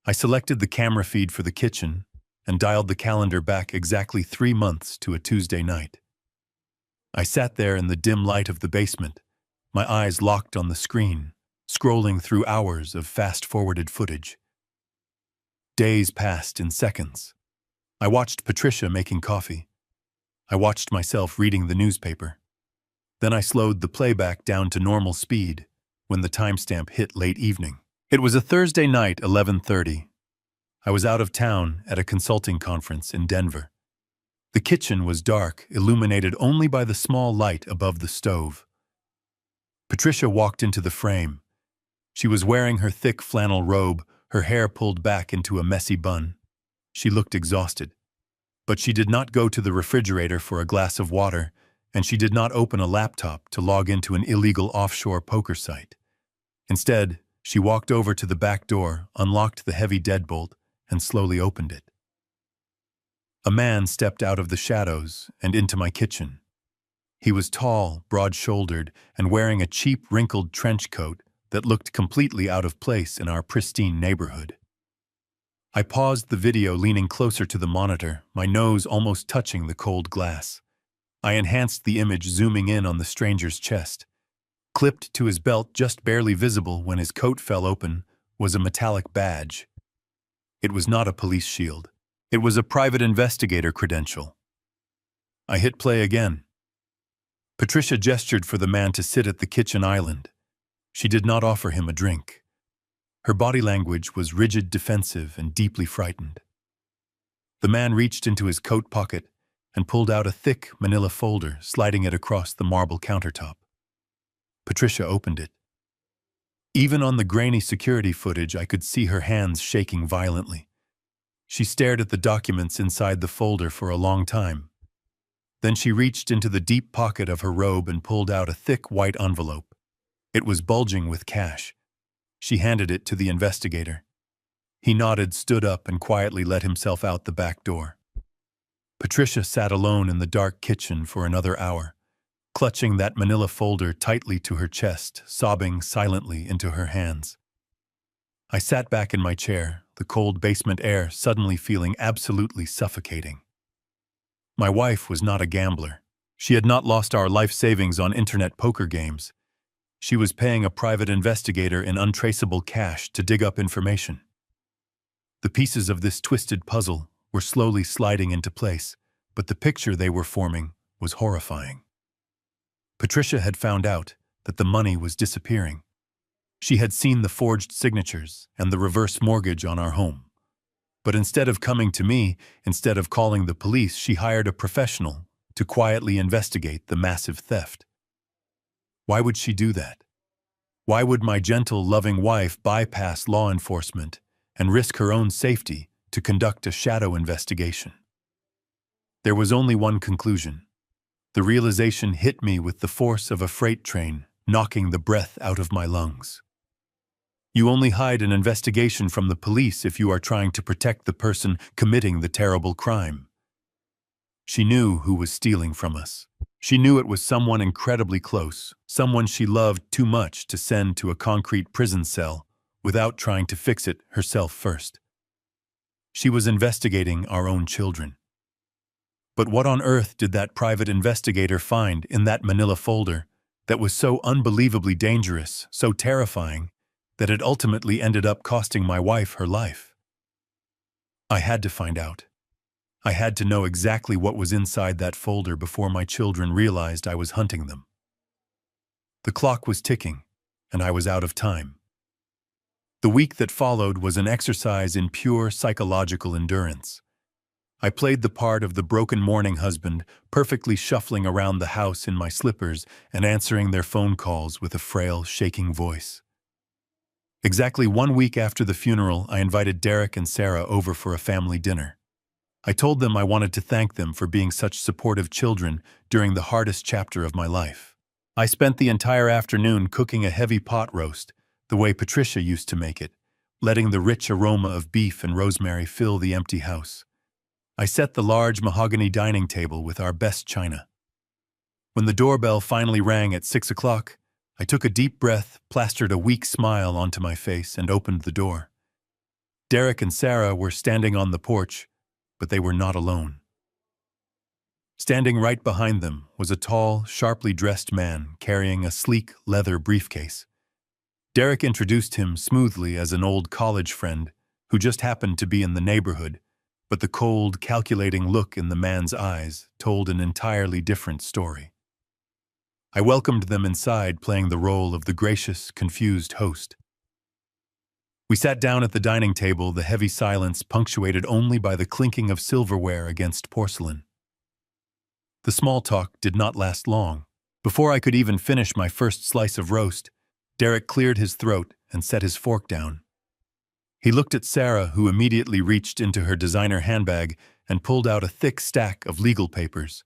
I selected the camera feed for the kitchen and dialed the calendar back exactly 3 months to a Tuesday night. I sat there in the dim light of the basement, my eyes locked on the screen, scrolling through hours of fast-forwarded footage. Days passed in seconds. I watched Patricia making coffee. I watched myself reading the newspaper. Then I slowed the playback down to normal speed when the timestamp hit late evening. It was a Thursday night, 11:30. I was out of town at a consulting conference in Denver. The kitchen was dark, illuminated only by the small light above the stove. Patricia walked into the frame. She was wearing her thick flannel robe, her hair pulled back into a messy bun. She looked exhausted. But she did not go to the refrigerator for a glass of water, and she did not open a laptop to log into an illegal offshore poker site. Instead, she walked over to the back door, unlocked the heavy deadbolt, and slowly opened it. A man stepped out of the shadows and into my kitchen. He was tall, broad-shouldered, and wearing a cheap, wrinkled trench coat that looked completely out of place in our pristine neighborhood. I paused the video, leaning closer to the monitor, my nose almost touching the cold glass. I enhanced the image, zooming in on the stranger's chest. Clipped to his belt, just barely visible when his coat fell open, was a metallic badge. It was not a police shield. It was a private investigator credential. I hit play again. Patricia gestured for the man to sit at the kitchen island. She did not offer him a drink. Her body language was rigid, defensive, and deeply frightened. The man reached into his coat pocket and pulled out a thick manila folder, sliding it across the marble countertop. Patricia opened it. Even on the grainy security footage, I could see her hands shaking violently. She stared at the documents inside the folder for a long time. Then she reached into the deep pocket of her robe and pulled out a thick white envelope. It was bulging with cash. She handed it to the investigator. He nodded, stood up, and quietly let himself out the back door. Patricia sat alone in the dark kitchen for another hour, clutching that manila folder tightly to her chest, sobbing silently into her hands. I sat back in my chair, the cold basement air suddenly feeling absolutely suffocating. My wife was not a gambler. She had not lost our life savings on internet poker games. She was paying a private investigator in untraceable cash to dig up information. The pieces of this twisted puzzle were slowly sliding into place, but the picture they were forming was horrifying. Patricia had found out that the money was disappearing. She had seen the forged signatures and the reverse mortgage on our home. But instead of coming to me, instead of calling the police, she hired a professional to quietly investigate the massive theft. Why would she do that? Why would my gentle, loving wife bypass law enforcement and risk her own safety to conduct a shadow investigation? There was only one conclusion. The realization hit me with the force of a freight train, knocking the breath out of my lungs. You only hide an investigation from the police if you are trying to protect the person committing the terrible crime. She knew who was stealing from us. She knew it was someone incredibly close, someone she loved too much to send to a concrete prison cell without trying to fix it herself first. She was investigating our own children. But what on earth did that private investigator find in that manila folder that was so unbelievably dangerous, so terrifying, that it ultimately ended up costing my wife her life? I had to find out. I had to know exactly what was inside that folder before my children realized I was hunting them. The clock was ticking, and I was out of time. The week that followed was an exercise in pure psychological endurance. I played the part of the broken mourning husband, perfectly shuffling around the house in my slippers and answering their phone calls with a frail, shaking voice. Exactly 1 week after the funeral, I invited Derek and Sarah over for a family dinner. I told them I wanted to thank them for being such supportive children during the hardest chapter of my life. I spent the entire afternoon cooking a heavy pot roast, the way Patricia used to make it, letting the rich aroma of beef and rosemary fill the empty house. I set the large mahogany dining table with our best china. When the doorbell finally rang at 6 o'clock, I took a deep breath, plastered a weak smile onto my face, and opened the door. Derek and Sarah were standing on the porch, but they were not alone. Standing right behind them was a tall, sharply dressed man carrying a sleek leather briefcase. Derek introduced him smoothly as an old college friend who just happened to be in the neighborhood, but the cold, calculating look in the man's eyes told an entirely different story. I welcomed them inside, playing the role of the gracious, confused host. We sat down at the dining table, the heavy silence punctuated only by the clinking of silverware against porcelain. The small talk did not last long. Before I could even finish my first slice of roast, Derek cleared his throat and set his fork down. He looked at Sarah, who immediately reached into her designer handbag and pulled out a thick stack of legal papers.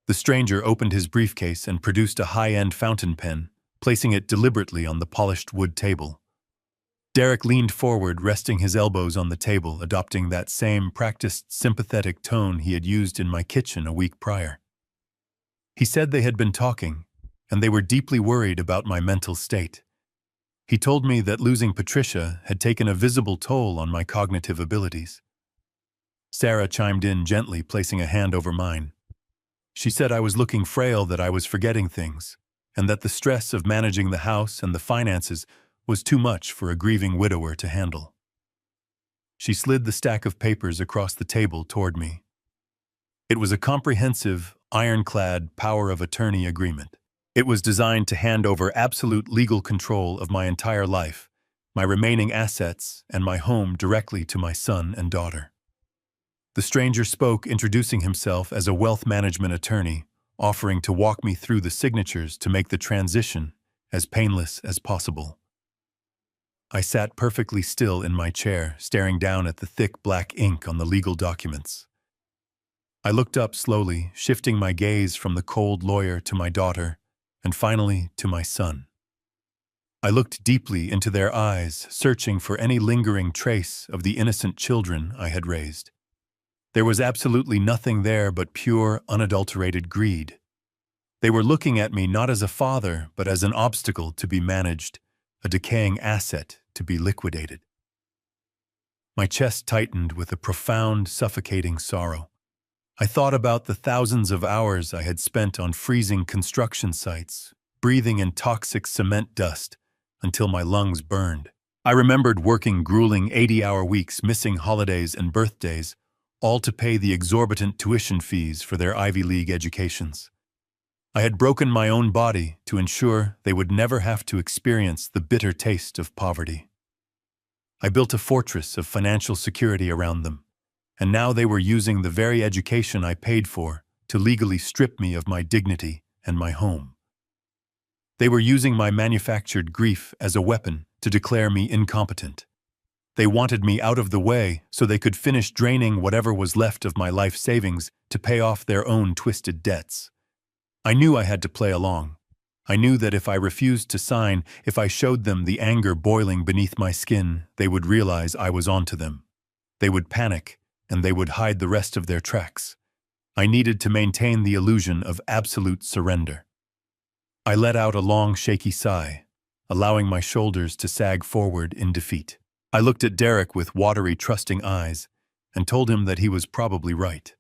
The stranger opened his briefcase and produced a high-end fountain pen, placing it deliberately on the polished wood table. Derek leaned forward, resting his elbows on the table, adopting that same practiced, sympathetic tone he had used in my kitchen a week prior. He said they had been talking, and they were deeply worried about my mental state. He told me that losing Patricia had taken a visible toll on my cognitive abilities. Sarah chimed in gently, placing a hand over mine. She said I was looking frail, that I was forgetting things, and that the stress of managing the house and the finances was too much for a grieving widower to handle. She slid the stack of papers across the table toward me. It was a comprehensive, ironclad power of attorney agreement. It was designed to hand over absolute legal control of my entire life, my remaining assets, and my home directly to my son and daughter. The stranger spoke, introducing himself as a wealth management attorney, offering to walk me through the signatures to make the transition as painless as possible. I sat perfectly still in my chair, staring down at the thick black ink on the legal documents. I looked up slowly, shifting my gaze from the cold lawyer to my daughter, and finally to my son. I looked deeply into their eyes, searching for any lingering trace of the innocent children I had raised. There was absolutely nothing there but pure, unadulterated greed. They were looking at me not as a father, but as an obstacle to be managed, a decaying asset to be liquidated. My chest tightened with a profound, suffocating sorrow. I thought about the thousands of hours I had spent on freezing construction sites, breathing in toxic cement dust until my lungs burned. I remembered working grueling 80-hour weeks, missing holidays and birthdays, all to pay the exorbitant tuition fees for their Ivy League educations. I had broken my own body to ensure they would never have to experience the bitter taste of poverty. I built a fortress of financial security around them, and now they were using the very education I paid for to legally strip me of my dignity and my home. They were using my manufactured grief as a weapon to declare me incompetent. They wanted me out of the way so they could finish draining whatever was left of my life savings to pay off their own twisted debts. I knew I had to play along. I knew that if I refused to sign, if I showed them the anger boiling beneath my skin, they would realize I was onto them. They would panic, and they would hide the rest of their tracks. I needed to maintain the illusion of absolute surrender. I let out a long, shaky sigh, allowing my shoulders to sag forward in defeat. I looked at Derek with watery, trusting eyes and told him that he was probably right.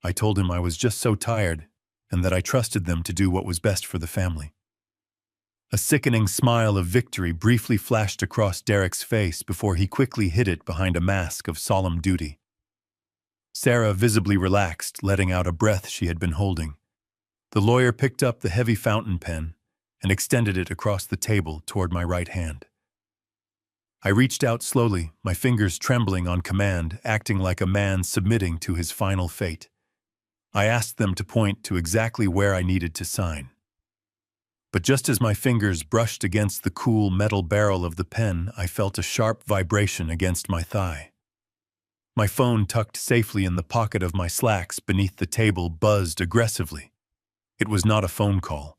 I told him I was just so tired and that I trusted them to do what was best for the family. A sickening smile of victory briefly flashed across Derek's face before he quickly hid it behind a mask of solemn duty. Sarah visibly relaxed, letting out a breath she had been holding. The lawyer picked up the heavy fountain pen and extended it across the table toward my right hand. I reached out slowly, my fingers trembling on command, acting like a man submitting to his final fate. I asked them to point to exactly where I needed to sign. But just as my fingers brushed against the cool metal barrel of the pen, I felt a sharp vibration against my thigh. My phone, tucked safely in the pocket of my slacks beneath the table, buzzed aggressively. It was not a phone call.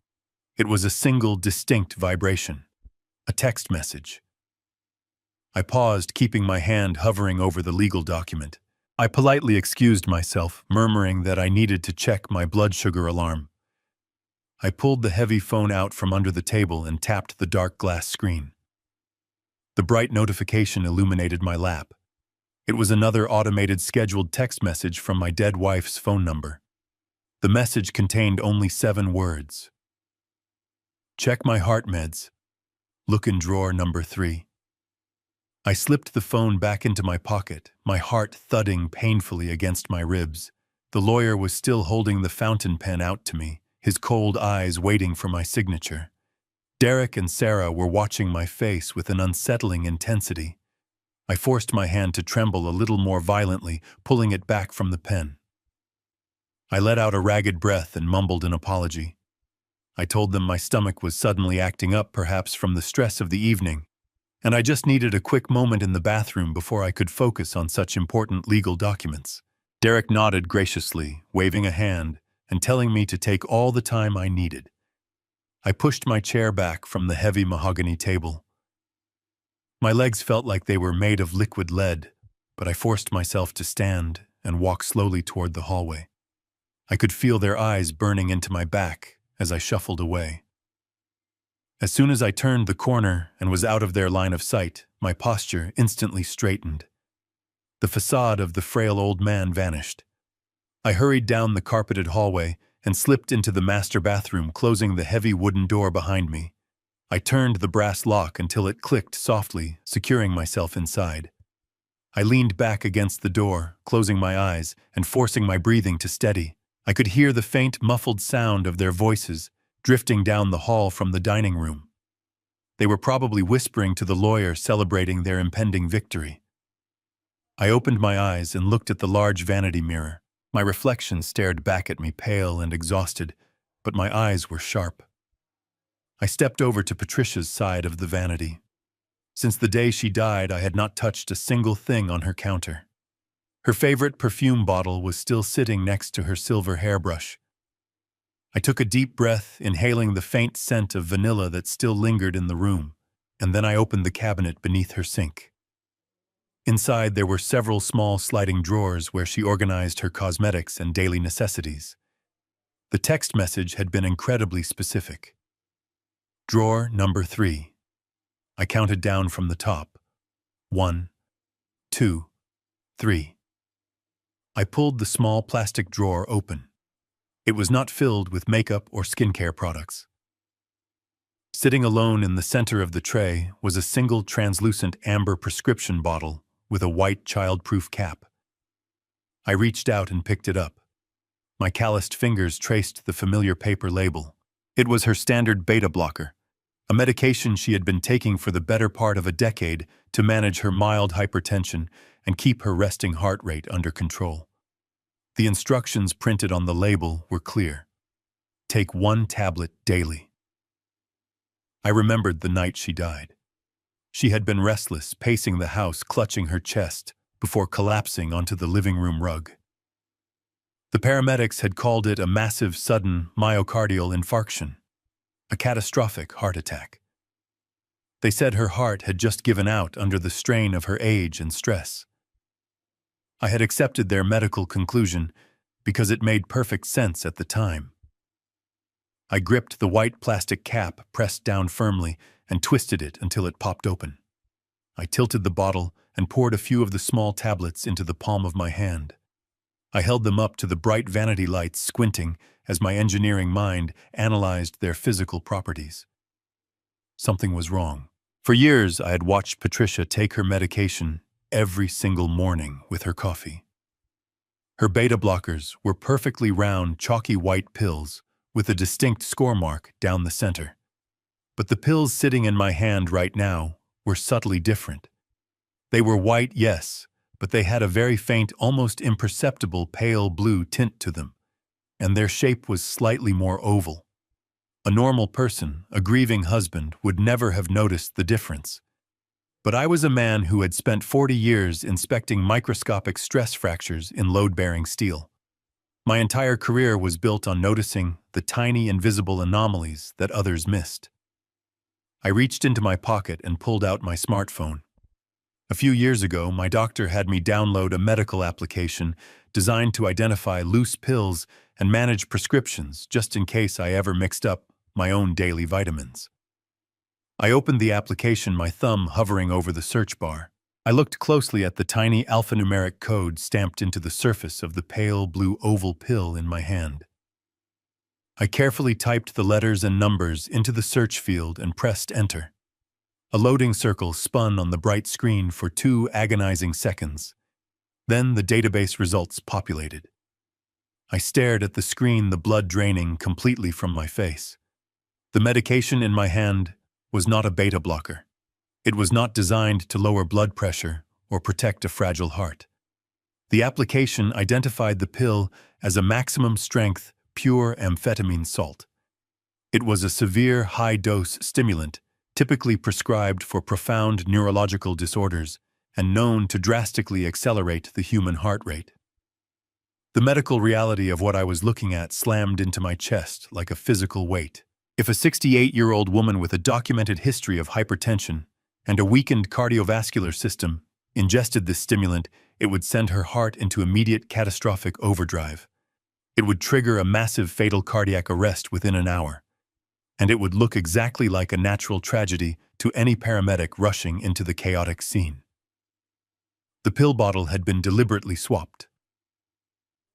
It was a single, distinct vibration. A text message. I paused, keeping my hand hovering over the legal document. I politely excused myself, murmuring that I needed to check my blood sugar alarm. I pulled the heavy phone out from under the table and tapped the dark glass screen. The bright notification illuminated my lap. It was another automated scheduled text message from my dead wife's phone number. The message contained only 7 words. Check my heart meds. Look in drawer number 3. I slipped the phone back into my pocket, my heart thudding painfully against my ribs. The lawyer was still holding the fountain pen out to me, his cold eyes waiting for my signature. Derek and Sarah were watching my face with an unsettling intensity. I forced my hand to tremble a little more violently, pulling it back from the pen. I let out a ragged breath and mumbled an apology. I told them my stomach was suddenly acting up, perhaps from the stress of the evening, and I just needed a quick moment in the bathroom before I could focus on such important legal documents. Derek nodded graciously, waving a hand and telling me to take all the time I needed. I pushed my chair back from the heavy mahogany table. My legs felt like they were made of liquid lead, but I forced myself to stand and walk slowly toward the hallway. I could feel their eyes burning into my back as I shuffled away. As soon as I turned the corner and was out of their line of sight, my posture instantly straightened. The facade of the frail old man vanished. I hurried down the carpeted hallway and slipped into the master bathroom, closing the heavy wooden door behind me. I turned the brass lock until it clicked softly, securing myself inside. I leaned back against the door, closing my eyes and forcing my breathing to steady. I could hear the faint, muffled sound of their voices drifting down the hall from the dining room. They were probably whispering to the lawyer, celebrating their impending victory. I opened my eyes and looked at the large vanity mirror. My reflection stared back at me, pale and exhausted, but my eyes were sharp. I stepped over to Patricia's side of the vanity. Since the day she died, I had not touched a single thing on her counter. Her favorite perfume bottle was still sitting next to her silver hairbrush. I took a deep breath, inhaling the faint scent of vanilla that still lingered in the room, and then I opened the cabinet beneath her sink. Inside, there were several small sliding drawers where she organized her cosmetics and daily necessities. The text message had been incredibly specific. Drawer number 3. I counted down from the top. 1, 2, 3. I pulled the small plastic drawer open. It was not filled with makeup or skincare products. Sitting alone in the center of the tray was a single translucent amber prescription bottle with a white child-proof cap. I reached out and picked it up. My calloused fingers traced the familiar paper label. It was her standard beta blocker, a medication she had been taking for the better part of a decade to manage her mild hypertension and keep her resting heart rate under control. The instructions printed on the label were clear. Take 1 tablet daily. I remembered the night she died. She had been restless, pacing the house, clutching her chest, before collapsing onto the living room rug. The paramedics had called it a massive, sudden myocardial infarction, a catastrophic heart attack. They said her heart had just given out under the strain of her age and stress. I had accepted their medical conclusion because it made perfect sense at the time. I gripped the white plastic cap pressed down firmly and twisted it until it popped open. I tilted the bottle and poured a few of the small tablets into the palm of my hand. I held them up to the bright vanity lights, squinting as my engineering mind analyzed their physical properties. Something was wrong. For years, I had watched Patricia take her medication every single morning with her coffee. Her beta blockers were perfectly round, chalky white pills with a distinct score mark down the center. But the pills sitting in my hand right now were subtly different. They were white, yes, but they had a very faint, almost imperceptible pale blue tint to them, and their shape was slightly more oval. A normal person, a grieving husband, would never have noticed the difference. But I was a man who had spent 40 years inspecting microscopic stress fractures in load-bearing steel. My entire career was built on noticing the tiny invisible anomalies that others missed. I reached into my pocket and pulled out my smartphone. A few years ago, my doctor had me download a medical application designed to identify loose pills and manage prescriptions just in case I ever mixed up my own daily vitamins. I opened the application, my thumb hovering over the search bar. I looked closely at the tiny alphanumeric code stamped into the surface of the pale blue oval pill in my hand. I carefully typed the letters and numbers into the search field and pressed enter. A loading circle spun on the bright screen for 2 agonizing seconds. Then the database results populated. I stared at the screen, the blood draining completely from my face. The medication in my hand was not a beta blocker. It was not designed to lower blood pressure or protect a fragile heart. The application identified the pill as a maximum-strength, pure amphetamine salt. It was a severe, high-dose stimulant, typically prescribed for profound neurological disorders and known to drastically accelerate the human heart rate. The medical reality of what I was looking at slammed into my chest like a physical weight. If a 68-year-old woman with a documented history of hypertension and a weakened cardiovascular system ingested this stimulant, it would send her heart into immediate catastrophic overdrive. It would trigger a massive fatal cardiac arrest within an hour, and it would look exactly like a natural tragedy to any paramedic rushing into the chaotic scene. The pill bottle had been deliberately swapped.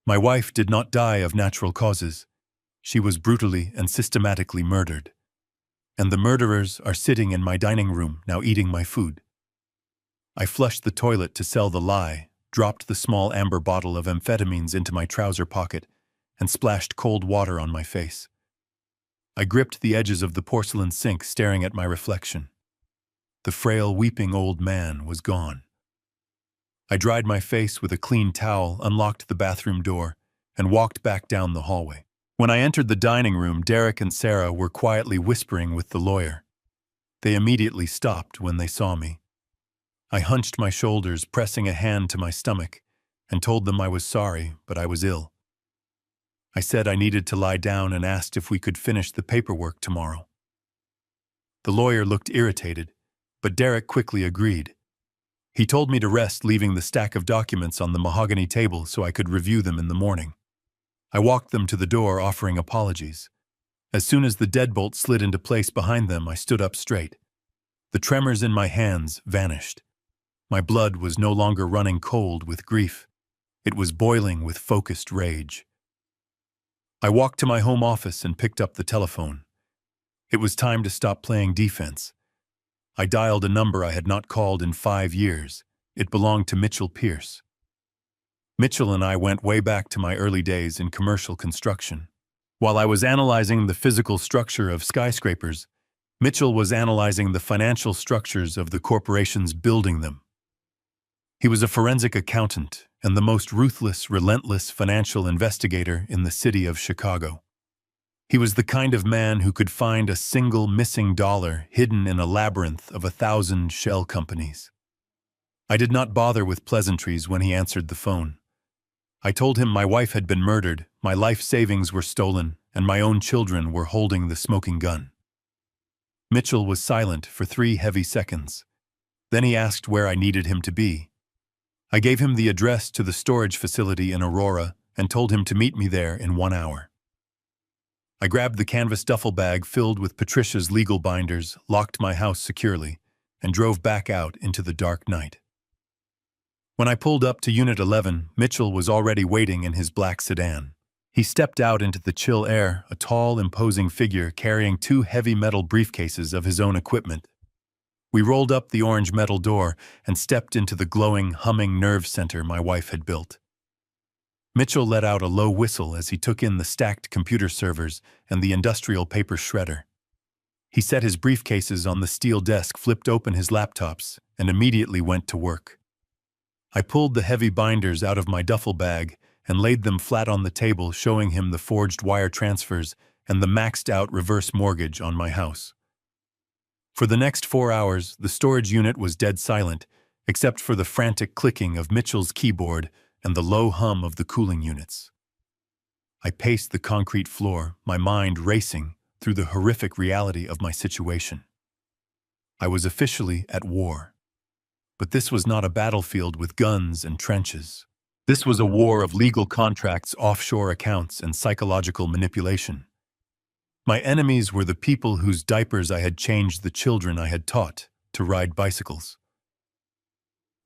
My wife did not die of natural causes. She was brutally and systematically murdered. And the murderers are sitting in my dining room now eating my food. I flushed the toilet to sell the lie, dropped the small amber bottle of amphetamines into my trouser pocket, and splashed cold water on my face. I gripped the edges of the porcelain sink, staring at my reflection. The frail, weeping old man was gone. I dried my face with a clean towel, unlocked the bathroom door, and walked back down the hallway. When I entered the dining room, Derek and Sarah were quietly whispering with the lawyer. They immediately stopped when they saw me. I hunched my shoulders, pressing a hand to my stomach, and told them I was sorry, but I was ill. I said I needed to lie down and asked if we could finish the paperwork tomorrow. The lawyer looked irritated, but Derek quickly agreed. He told me to rest, leaving the stack of documents on the mahogany table so I could review them in the morning. I walked them to the door, offering apologies. As soon as the deadbolt slid into place behind them, I stood up straight. The tremors in my hands vanished. My blood was no longer running cold with grief. It was boiling with focused rage. I walked to my home office and picked up the telephone. It was time to stop playing defense. I dialed a number I had not called in 5 years. It belonged to Mitchell Pierce. Mitchell and I went way back to my early days in commercial construction. While I was analyzing the physical structure of skyscrapers, Mitchell was analyzing the financial structures of the corporations building them. He was a forensic accountant and the most ruthless, relentless financial investigator in the city of Chicago. He was the kind of man who could find a single missing dollar hidden in a labyrinth of 1,000 shell companies. I did not bother with pleasantries when he answered the phone. I told him my wife had been murdered, my life savings were stolen, and my own children were holding the smoking gun. Mitchell was silent for 3 heavy seconds. Then he asked where I needed him to be. I gave him the address to the storage facility in Aurora and told him to meet me there in 1 hour. I grabbed the canvas duffel bag filled with Patricia's legal binders, locked my house securely, and drove back out into the dark night. When I pulled up to Unit 11, Mitchell was already waiting in his black sedan. He stepped out into the chill air, a tall, imposing figure carrying 2 heavy metal briefcases of his own equipment. We rolled up the orange metal door and stepped into the glowing, humming nerve center my wife had built. Mitchell let out a low whistle as he took in the stacked computer servers and the industrial paper shredder. He set his briefcases on the steel desk, flipped open his laptops, and immediately went to work. I pulled the heavy binders out of my duffel bag and laid them flat on the table, showing him the forged wire transfers and the maxed-out reverse mortgage on my house. For the next 4 hours, the storage unit was dead silent, except for the frantic clicking of Mitchell's keyboard and the low hum of the cooling units. I paced the concrete floor, my mind racing through the horrific reality of my situation. I was officially at war. But this was not a battlefield with guns and trenches. This was a war of legal contracts, offshore accounts, and psychological manipulation. My enemies were the people whose diapers I had changed the children I had taught to ride bicycles.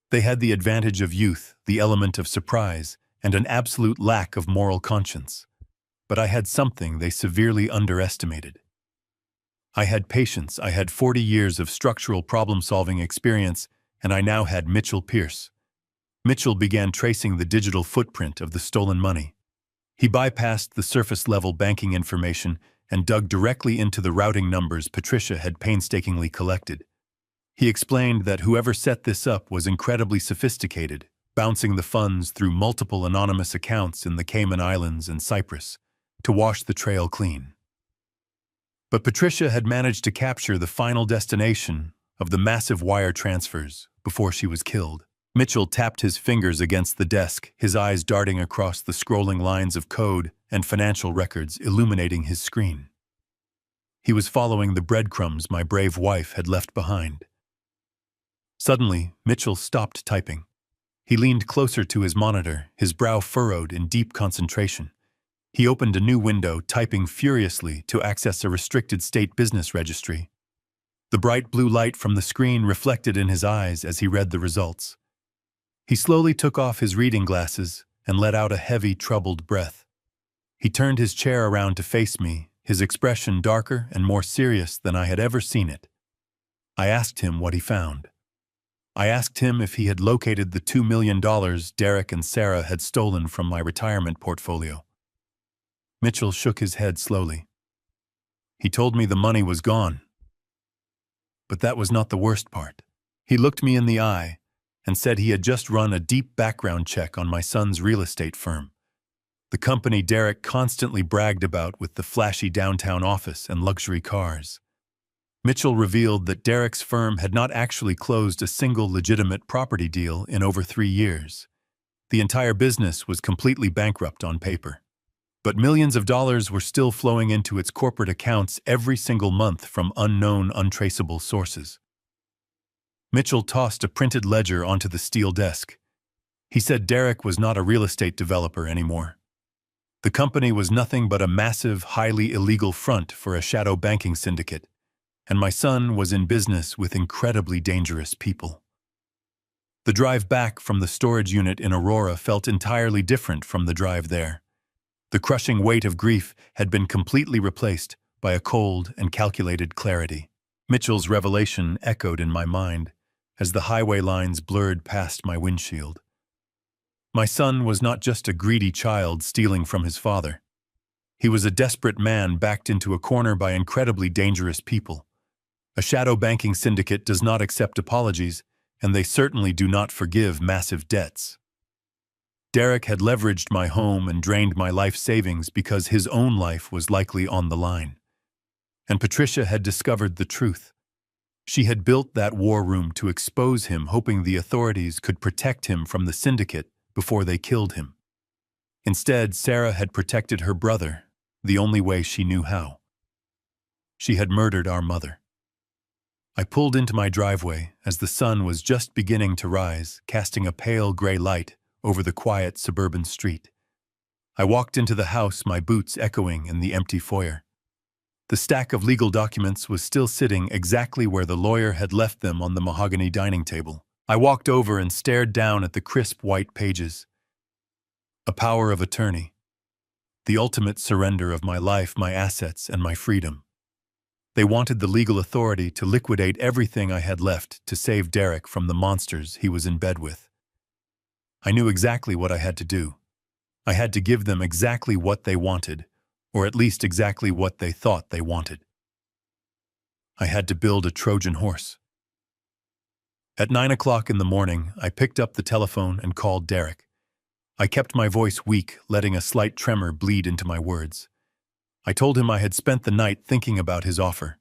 They had the advantage of youth, the element of surprise, and an absolute lack of moral conscience. But I had something they severely underestimated. I had patience, I had 40 years of structural problem-solving experience, and I now had Mitchell Pierce. Mitchell began tracing the digital footprint of the stolen money. He bypassed the surface-level banking information and dug directly into the routing numbers Patricia had painstakingly collected. He explained that whoever set this up was incredibly sophisticated, bouncing the funds through multiple anonymous accounts in the Cayman Islands and Cyprus to wash the trail clean. But Patricia had managed to capture the final destination of the massive wire transfers before she was killed. Mitchell tapped his fingers against the desk, his eyes darting across the scrolling lines of code and financial records illuminating his screen. He was following the breadcrumbs my brave wife had left behind. Suddenly, Mitchell stopped typing. He leaned closer to his monitor, his brow furrowed in deep concentration. He opened a new window, typing furiously to access a restricted state business registry. The bright blue light from the screen reflected in his eyes as he read the results. He slowly took off his reading glasses and let out a heavy, troubled breath. He turned his chair around to face me, his expression darker and more serious than I had ever seen it. I asked him what he found. I asked him if he had located the $2 million Derek and Sarah had stolen from my retirement portfolio. Mitchell shook his head slowly. He told me the money was gone. But that was not the worst part. He looked me in the eye and said he had just run a deep background check on my son's real estate firm, the company Derek constantly bragged about with the flashy downtown office and luxury cars. Mitchell revealed that Derek's firm had not actually closed a single legitimate property deal in over 3 years. The entire business was completely bankrupt on paper. But millions of dollars were still flowing into its corporate accounts every single month from unknown, untraceable sources. Mitchell tossed a printed ledger onto the steel desk. He said Derek was not a real estate developer anymore. The company was nothing but a massive, highly illegal front for a shadow banking syndicate, and my son was in business with incredibly dangerous people. The drive back from the storage unit in Aurora felt entirely different from the drive there. The crushing weight of grief had been completely replaced by a cold and calculated clarity. Mitchell's revelation echoed in my mind as the highway lines blurred past my windshield. My son was not just a greedy child stealing from his father. He was a desperate man backed into a corner by incredibly dangerous people. A shadow banking syndicate does not accept apologies, and they certainly do not forgive massive debts. Derek had leveraged my home and drained my life savings because his own life was likely on the line. And Patricia had discovered the truth. She had built that war room to expose him, hoping the authorities could protect him from the syndicate before they killed him. Instead, Sarah had protected her brother, the only way she knew how. She had murdered our mother. I pulled into my driveway as the sun was just beginning to rise, casting a pale gray light over the quiet suburban street. I walked into the house, my boots echoing in the empty foyer. The stack of legal documents was still sitting exactly where the lawyer had left them on the mahogany dining table. I walked over and stared down at the crisp white pages. A power of attorney. The ultimate surrender of my life, my assets, and my freedom. They wanted the legal authority to liquidate everything I had left to save Derek from the monsters he was in bed with. I knew exactly what I had to do. I had to give them exactly what they wanted, or at least exactly what they thought they wanted. I had to build a Trojan horse. At 9 o'clock in the morning, I picked up the telephone and called Derek. I kept my voice weak, letting a slight tremor bleed into my words. I told him I had spent the night thinking about his offer.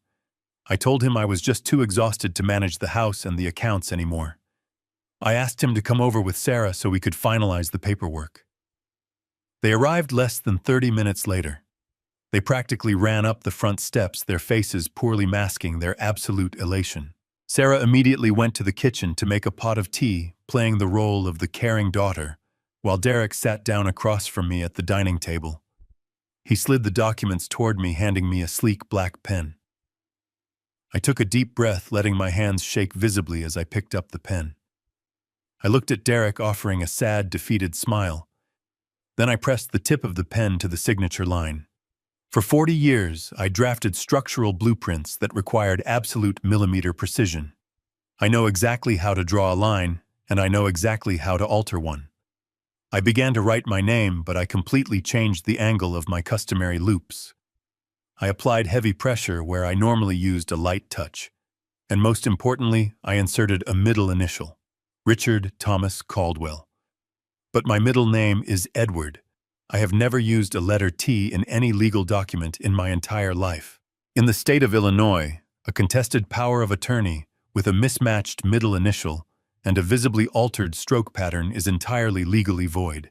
I told him I was just too exhausted to manage the house and the accounts anymore. I asked him to come over with Sarah so we could finalize the paperwork. They arrived less than 30 minutes later. They practically ran up the front steps, their faces poorly masking their absolute elation. Sarah immediately went to the kitchen to make a pot of tea, playing the role of the caring daughter, while Derek sat down across from me at the dining table. He slid the documents toward me, handing me a sleek black pen. I took a deep breath, letting my hands shake visibly as I picked up the pen. I looked at Derek, offering a sad, defeated smile. Then I pressed the tip of the pen to the signature line. For 40 years, I drafted structural blueprints that required absolute millimeter precision. I know exactly how to draw a line, and I know exactly how to alter one. I began to write my name, but I completely changed the angle of my customary loops. I applied heavy pressure where I normally used a light touch. And most importantly, I inserted a middle initial, Richard Thomas Caldwell. But my middle name is Edward. I have never used a letter T in any legal document in my entire life. In the state of Illinois, a contested power of attorney with a mismatched middle initial and a visibly altered stroke pattern is entirely legally void.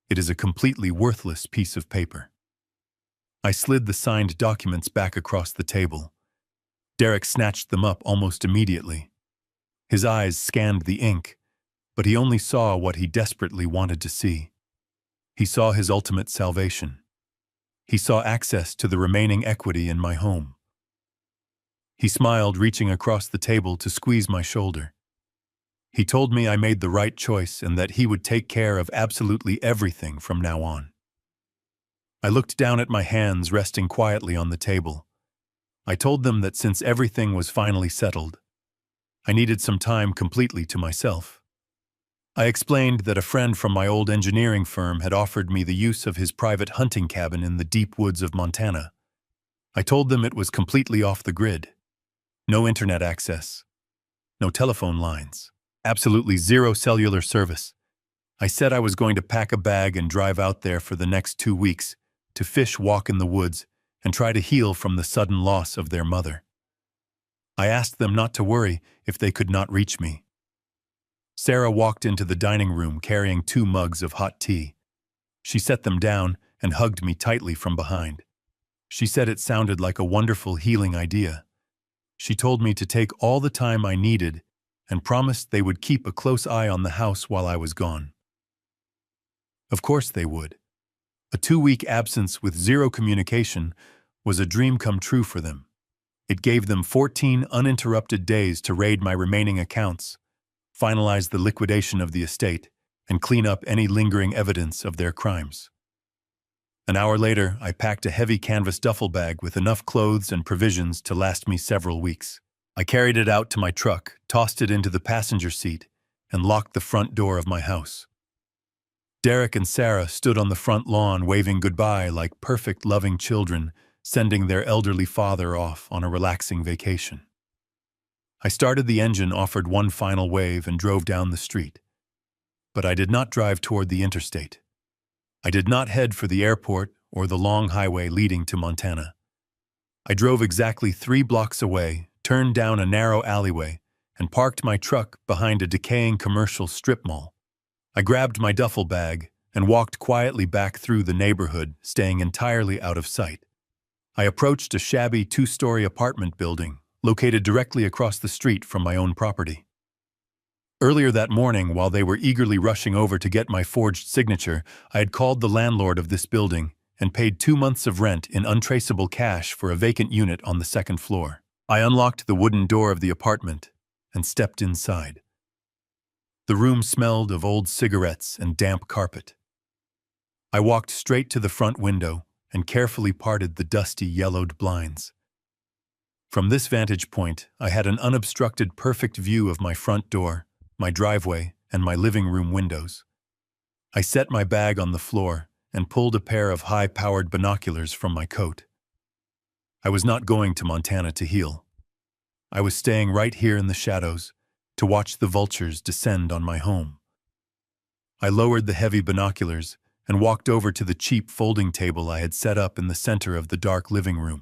It is a completely worthless piece of paper. I slid the signed documents back across the table. Derek snatched them up almost immediately. His eyes scanned the ink, but he only saw what he desperately wanted to see. He saw his ultimate salvation. He saw access to the remaining equity in my home. He smiled, reaching across the table to squeeze my shoulder. He told me I made the right choice and that he would take care of absolutely everything from now on. I looked down at my hands resting quietly on the table. I told them that since everything was finally settled, I needed some time completely to myself. I explained that a friend from my old engineering firm had offered me the use of his private hunting cabin in the deep woods of Montana. I told them it was completely off the grid. No internet access. No telephone lines. Absolutely zero cellular service. I said I was going to pack a bag and drive out there for the next 2 weeks to fish, walk in the woods, and try to heal from the sudden loss of their mother. I asked them not to worry if they could not reach me. Sarah walked into the dining room carrying 2 mugs of hot tea. She set them down and hugged me tightly from behind. She said it sounded like a wonderful healing idea. She told me to take all the time I needed and promised they would keep a close eye on the house while I was gone. Of course they would. A 2-week absence with zero communication was a dream come true for them. It gave them 14 uninterrupted days to raid my remaining accounts, finalize the liquidation of the estate, and clean up any lingering evidence of their crimes. An hour later, I packed a heavy canvas duffel bag with enough clothes and provisions to last me several weeks. I carried it out to my truck, tossed it into the passenger seat, and locked the front door of my house. Derek and Sarah stood on the front lawn waving goodbye like perfect, loving children, sending their elderly father off on a relaxing vacation. I started the engine, offered one final wave, and drove down the street. But I did not drive toward the interstate. I did not head for the airport or the long highway leading to Montana. I drove exactly 3 blocks away, turned down a narrow alleyway, and parked my truck behind a decaying commercial strip mall. I grabbed my duffel bag and walked quietly back through the neighborhood, staying entirely out of sight. I approached a shabby 2-story apartment building located directly across the street from my own property. Earlier that morning, while they were eagerly rushing over to get my forged signature, I had called the landlord of this building and paid 2 months of rent in untraceable cash for a vacant unit on the 2nd floor. I unlocked the wooden door of the apartment and stepped inside. The room smelled of old cigarettes and damp carpet. I walked straight to the front window and carefully parted the dusty, yellowed blinds. From this vantage point, I had an unobstructed, perfect view of my front door, my driveway, and my living room windows. I set my bag on the floor and pulled a pair of high-powered binoculars from my coat. I was not going to Montana to heal. I was staying right here in the shadows to watch the vultures descend on my home. I lowered the heavy binoculars and walked over to the cheap folding table I had set up in the center of the dark living room.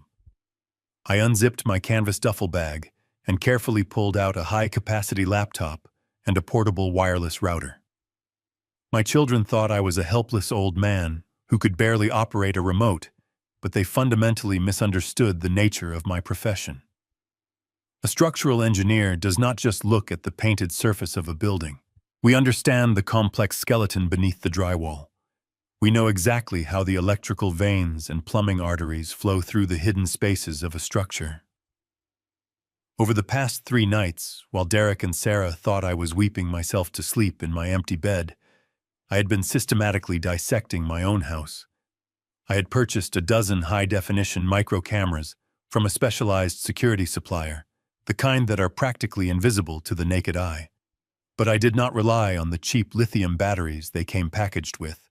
I unzipped my canvas duffel bag and carefully pulled out a high-capacity laptop and a portable wireless router. My children thought I was a helpless old man who could barely operate a remote, but they fundamentally misunderstood the nature of my profession. A structural engineer does not just look at the painted surface of a building. We understand the complex skeleton beneath the drywall. We know exactly how the electrical veins and plumbing arteries flow through the hidden spaces of a structure. Over the past 3 nights, while Derek and Sarah thought I was weeping myself to sleep in my empty bed, I had been systematically dissecting my own house. I had purchased a dozen high-definition micro cameras from a specialized security supplier, the kind that are practically invisible to the naked eye. But I did not rely on the cheap lithium batteries they came packaged with.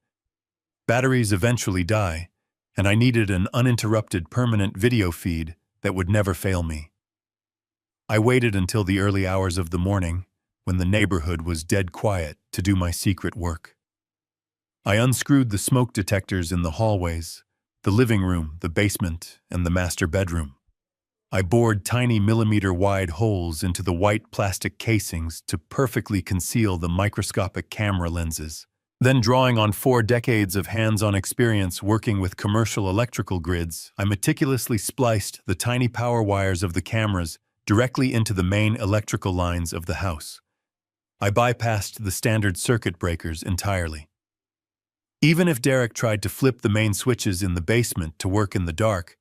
Batteries eventually die, and I needed an uninterrupted permanent video feed that would never fail me. I waited until the early hours of the morning, when the neighborhood was dead quiet, to do my secret work. I unscrewed the smoke detectors in the hallways, the living room, the basement, and the master bedroom. I bored tiny millimeter-wide holes into the white plastic casings to perfectly conceal the microscopic camera lenses. Then, drawing on 4 decades of hands-on experience working with commercial electrical grids, I meticulously spliced the tiny power wires of the cameras directly into the main electrical lines of the house. I bypassed the standard circuit breakers entirely. Even if Derek tried to flip the main switches in the basement to work in the dark,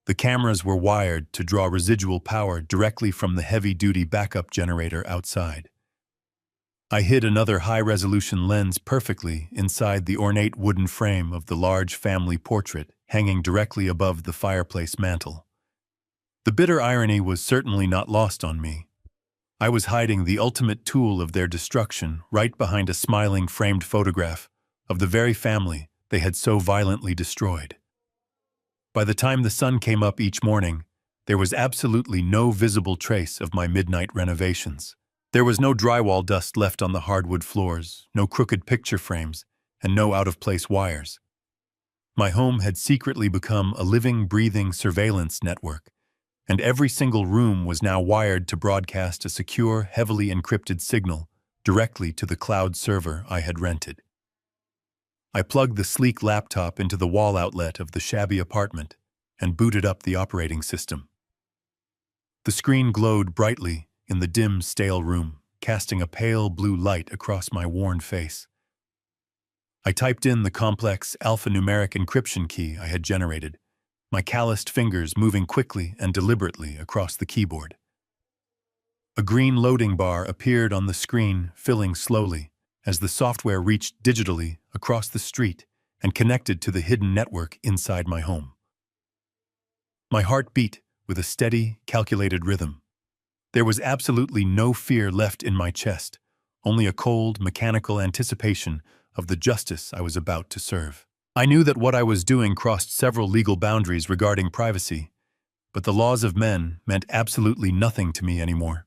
the cameras were wired to draw residual power directly from the heavy-duty backup generator outside. I hid another high-resolution lens perfectly inside the ornate wooden frame of the large family portrait hanging directly above the fireplace mantel. The bitter irony was certainly not lost on me. I was hiding the ultimate tool of their destruction right behind a smiling framed photograph of the very family they had so violently destroyed. By the time the sun came up each morning, there was absolutely no visible trace of my midnight renovations. There was no drywall dust left on the hardwood floors, no crooked picture frames, and no out-of-place wires. My home had secretly become a living, breathing surveillance network, and every single room was now wired to broadcast a secure, heavily encrypted signal directly to the cloud server I had rented. I plugged the sleek laptop into the wall outlet of the shabby apartment and booted up the operating system. The screen glowed brightly in the dim, stale room, casting a pale blue light across my worn face. I typed in the complex alphanumeric encryption key I had generated, my calloused fingers moving quickly and deliberately across the keyboard. A green loading bar appeared on the screen, filling slowly, as the software reached digitally across the street and connected to the hidden network inside my home. My heart beat with a steady, calculated rhythm. There was absolutely no fear left in my chest, only a cold, mechanical anticipation of the justice I was about to serve. I knew that what I was doing crossed several legal boundaries regarding privacy, but the laws of men meant absolutely nothing to me anymore.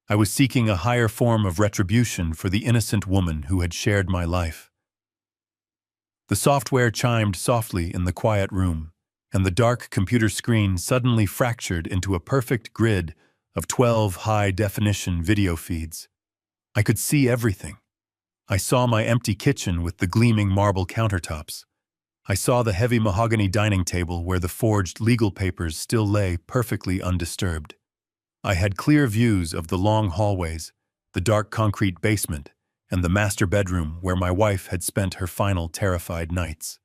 I was seeking a higher form of retribution for the innocent woman who had shared my life. The software chimed softly in the quiet room, and the dark computer screen suddenly fractured into a perfect grid of 12 high-definition video feeds. I could see everything. I saw my empty kitchen with the gleaming marble countertops. I saw the heavy mahogany dining table where the forged legal papers still lay perfectly undisturbed. I had clear views of the long hallways, the dark concrete basement, and the master bedroom where my wife had spent her final terrified nights.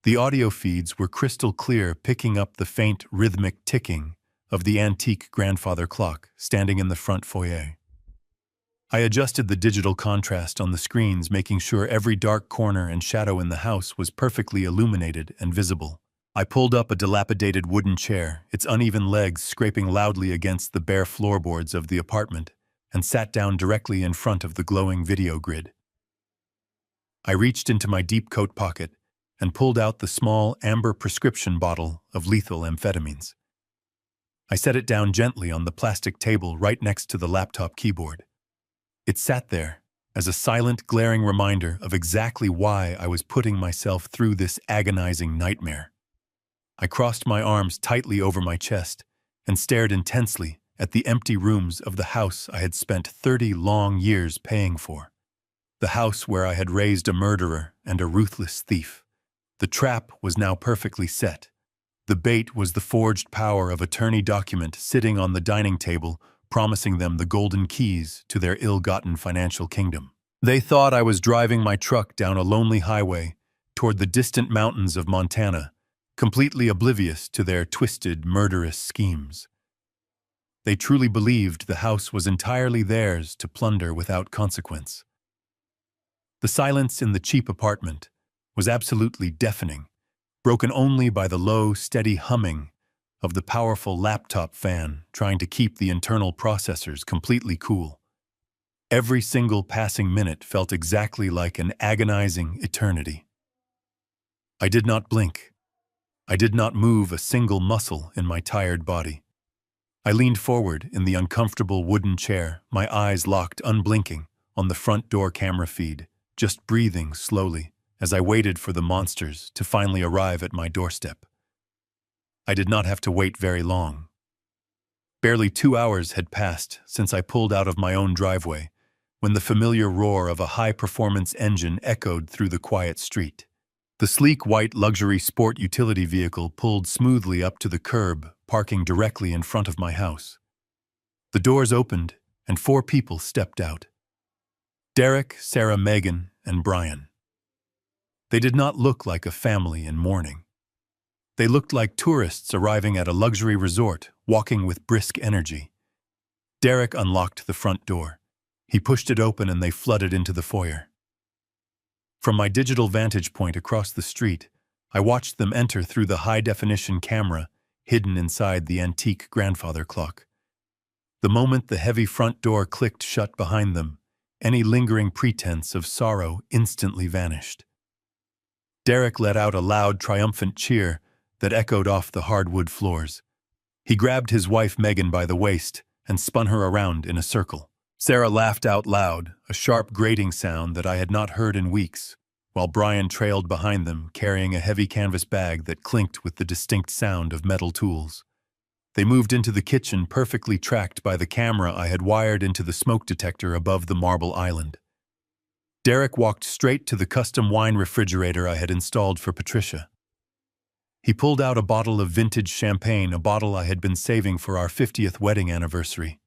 The audio feeds were crystal clear, picking up the faint rhythmic ticking of the antique grandfather clock standing in the front foyer. I adjusted the digital contrast on the screens, making sure every dark corner and shadow in the house was perfectly illuminated and visible. I pulled up a dilapidated wooden chair, its uneven legs scraping loudly against the bare floorboards of the apartment, and sat down directly in front of the glowing video grid. I reached into my deep coat pocket and pulled out the small amber prescription bottle of lethal amphetamines. I set it down gently on the plastic table right next to the laptop keyboard. It sat there as a silent, glaring reminder of exactly why I was putting myself through this agonizing nightmare. I crossed my arms tightly over my chest and stared intensely at the empty rooms of the house I had spent 30 long years paying for. The house where I had raised a murderer and a ruthless thief. The trap was now perfectly set. The bait was the forged power of attorney document sitting on the dining table, promising them the golden keys to their ill-gotten financial kingdom. They thought I was driving my truck down a lonely highway toward the distant mountains of Montana, completely oblivious to their twisted, murderous schemes. They truly believed the house was entirely theirs to plunder without consequence. The silence in the cheap apartment was absolutely deafening, broken only by the low, steady humming of the powerful laptop fan trying to keep the internal processors completely cool. Every single passing minute felt exactly like an agonizing eternity. I did not blink. I did not move a single muscle in my tired body. I leaned forward in the uncomfortable wooden chair, my eyes locked unblinking on the front door camera feed, just breathing slowly as I waited for the monsters to finally arrive at my doorstep. I did not have to wait very long. Barely 2 hours had passed since I pulled out of my own driveway when the familiar roar of a high-performance engine echoed through the quiet street. The sleek white luxury sport utility vehicle pulled smoothly up to the curb, parking directly in front of my house. The doors opened, and 4 people stepped out. Derek, Sarah, Megan, and Brian. They did not look like a family in mourning. They looked like tourists arriving at a luxury resort, walking with brisk energy. Derek unlocked the front door. He pushed it open and they flooded into the foyer. From my digital vantage point across the street, I watched them enter through the high-definition camera hidden inside the antique grandfather clock. The moment the heavy front door clicked shut behind them, any lingering pretense of sorrow instantly vanished. Derek let out a loud, triumphant cheer that echoed off the hardwood floors. He grabbed his wife Megan by the waist and spun her around in a circle. Sarah laughed out loud, a sharp grating sound that I had not heard in weeks, while Brian trailed behind them, carrying a heavy canvas bag that clinked with the distinct sound of metal tools. They moved into the kitchen, perfectly tracked by the camera I had wired into the smoke detector above the marble island. Derek walked straight to the custom wine refrigerator I had installed for Patricia. He pulled out a bottle of vintage champagne, a bottle I had been saving for our 50th wedding anniversary.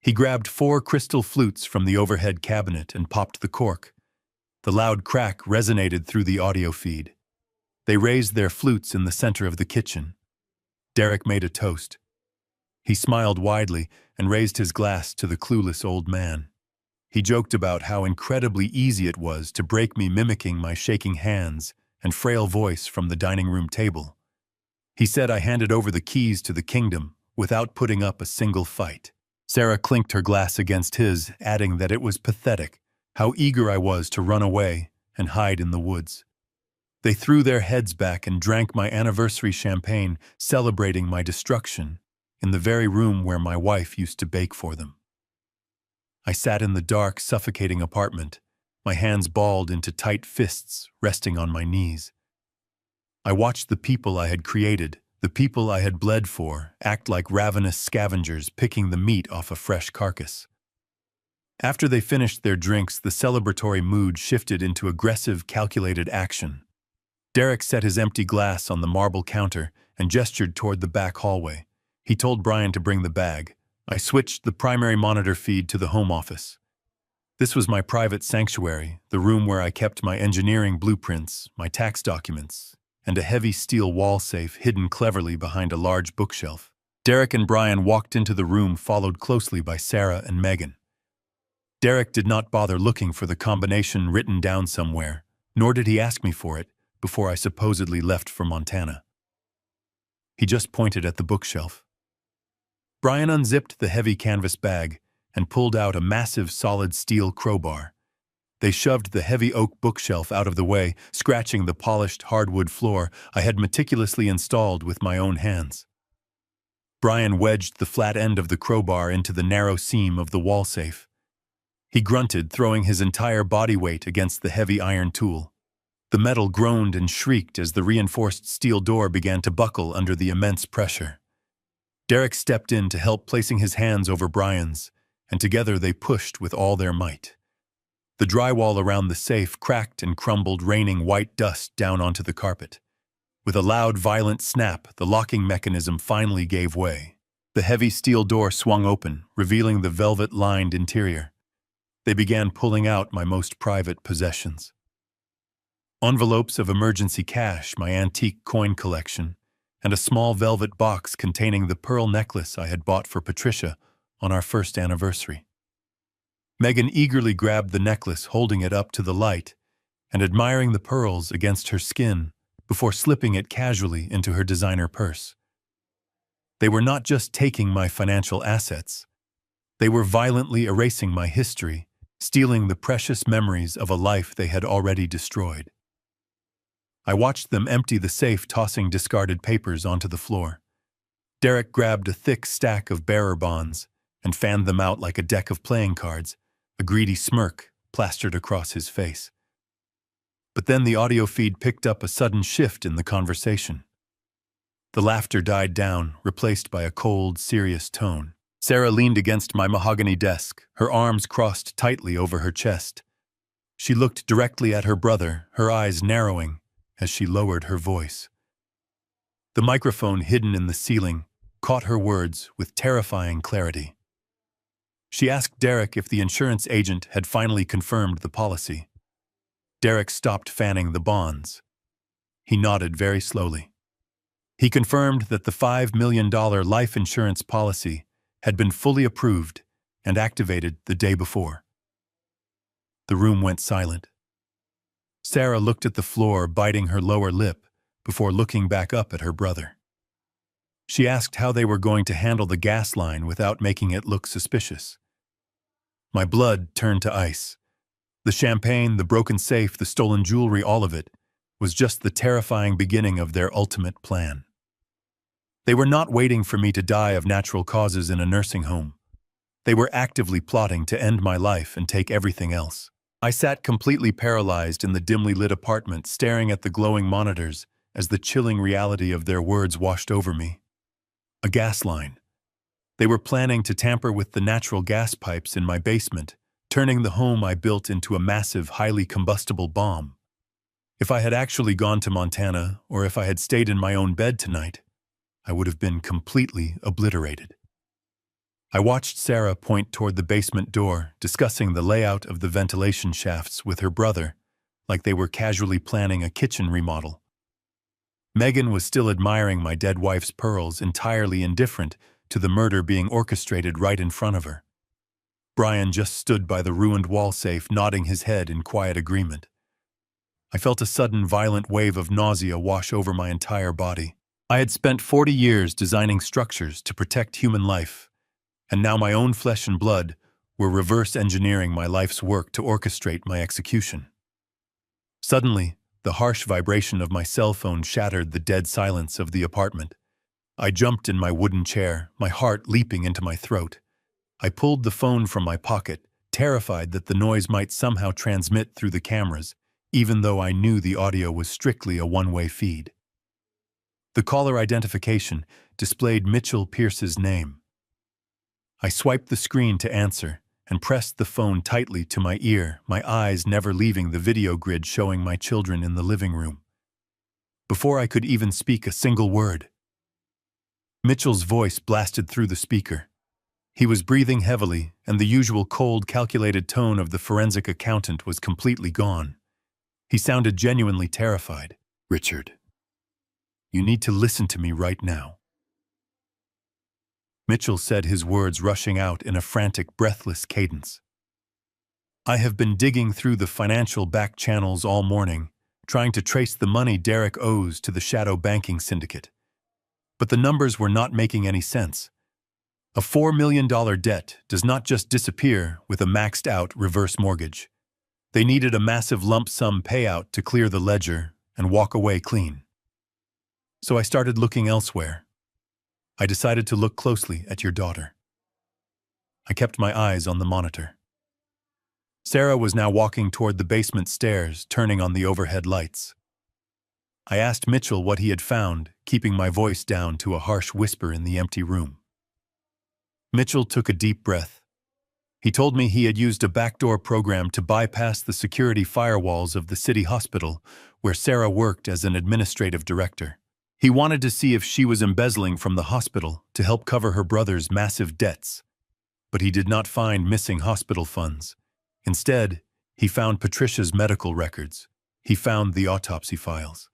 He grabbed 4 crystal flutes from the overhead cabinet and popped the cork. The loud crack resonated through the audio feed. They raised their flutes in the center of the kitchen. Derek made a toast. He smiled widely and raised his glass to the clueless old man. He joked about how incredibly easy it was to break me, mimicking my shaking hands and frail voice from the dining room table. He said I handed over the keys to the kingdom without putting up a single fight. Sarah clinked her glass against his, adding that it was pathetic how eager I was to run away and hide in the woods. They threw their heads back and drank my anniversary champagne, celebrating my destruction, in the very room where my wife used to bake for them. I sat in the dark, suffocating apartment, my hands balled into tight fists resting on my knees. I watched the people I had created, the people I had bled for, act like ravenous scavengers picking the meat off a fresh carcass. After they finished their drinks, the celebratory mood shifted into aggressive, calculated action. Derek set his empty glass on the marble counter and gestured toward the back hallway. He told Brian to bring the bag. I switched the primary monitor feed to the home office. This was my private sanctuary, the room where I kept my engineering blueprints, my tax documents, and a heavy steel wall safe hidden cleverly behind a large bookshelf. Derek and Brian walked into the room, followed closely by Sarah and Megan. Derek did not bother looking for the combination written down somewhere, nor did he ask me for it before I supposedly left for Montana. He just pointed at the bookshelf. Brian unzipped the heavy canvas bag and pulled out a massive solid steel crowbar. They shoved the heavy oak bookshelf out of the way, scratching the polished hardwood floor I had meticulously installed with my own hands. Brian wedged the flat end of the crowbar into the narrow seam of the wall safe. He grunted, throwing his entire body weight against the heavy iron tool. The metal groaned and shrieked as the reinforced steel door began to buckle under the immense pressure. Derek stepped in to help, placing his hands over Brian's, and together they pushed with all their might. The drywall around the safe cracked and crumbled, raining white dust down onto the carpet. With a loud, violent snap, the locking mechanism finally gave way. The heavy steel door swung open, revealing the velvet-lined interior. They began pulling out my most private possessions. Envelopes of emergency cash, my antique coin collection, and a small velvet box containing the pearl necklace I had bought for Patricia on our first anniversary. Megan eagerly grabbed the necklace, holding it up to the light and admiring the pearls against her skin before slipping it casually into her designer purse. They were not just taking my financial assets. They were violently erasing my history, stealing the precious memories of a life they had already destroyed. I watched them empty the safe, tossing discarded papers onto the floor. Derek grabbed a thick stack of bearer bonds and fanned them out like a deck of playing cards, a greedy smirk plastered across his face. But then the audio feed picked up a sudden shift in the conversation. The laughter died down, replaced by a cold, serious tone. Sarah leaned against my mahogany desk, her arms crossed tightly over her chest. She looked directly at her brother, her eyes narrowing as she lowered her voice. The microphone hidden in the ceiling caught her words with terrifying clarity. She asked Derek if the insurance agent had finally confirmed the policy. Derek stopped fanning the bonds. He nodded very slowly. He confirmed that the $5 million life insurance policy had been fully approved and activated the day before. The room went silent. Sarah looked at the floor, biting her lower lip before looking back up at her brother. She asked how they were going to handle the gas line without making it look suspicious. My blood turned to ice. The champagne, the broken safe, the stolen jewelry, all of it was just the terrifying beginning of their ultimate plan. They were not waiting for me to die of natural causes in a nursing home. They were actively plotting to end my life and take everything else. I sat completely paralyzed in the dimly lit apartment, staring at the glowing monitors as the chilling reality of their words washed over me. A gas line. They were planning to tamper with the natural gas pipes in my basement, turning the home I built into a massive, highly combustible bomb. If I had actually gone to Montana, or if I had stayed in my own bed tonight, I would have been completely obliterated. I watched Sarah point toward the basement door, discussing the layout of the ventilation shafts with her brother, like they were casually planning a kitchen remodel. Megan was still admiring my dead wife's pearls, entirely indifferent to the murder being orchestrated right in front of her. Brian just stood by the ruined wall safe, nodding his head in quiet agreement. I felt a sudden violent wave of nausea wash over my entire body. I had spent 40 years designing structures to protect human life, and now my own flesh and blood were reverse engineering my life's work to orchestrate my execution. Suddenly, the harsh vibration of my cell phone shattered the dead silence of the apartment. I jumped in my wooden chair, my heart leaping into my throat. I pulled the phone from my pocket, terrified that the noise might somehow transmit through the cameras, even though I knew the audio was strictly a one-way feed. The caller identification displayed Mitchell Pierce's name. I swiped the screen to answer and pressed the phone tightly to my ear, my eyes never leaving the video grid showing my children in the living room. Before I could even speak a single word, Mitchell's voice blasted through the speaker. He was breathing heavily, and the usual cold, calculated tone of the forensic accountant was completely gone. He sounded genuinely terrified. "Richard, you need to listen to me right now." Mitchell said, his words rushing out in a frantic, breathless cadence. "I have been digging through the financial back channels all morning, trying to trace the money Derek owes to the shadow banking syndicate. But the numbers were not making any sense. A $4 million debt does not just disappear with a maxed-out reverse mortgage. They needed a massive lump sum payout to clear the ledger and walk away clean. So I started looking elsewhere. I decided to look closely at your daughter." I kept my eyes on the monitor. Sarah was now walking toward the basement stairs, turning on the overhead lights. I asked Mitchell what he had found, keeping my voice down to a harsh whisper in the empty room. Mitchell took a deep breath. He told me he had used a backdoor program to bypass the security firewalls of the city hospital, where Sarah worked as an administrative director. He wanted to see if she was embezzling from the hospital to help cover her brother's massive debts. But he did not find missing hospital funds. Instead, he found Patricia's medical records. He found the autopsy files.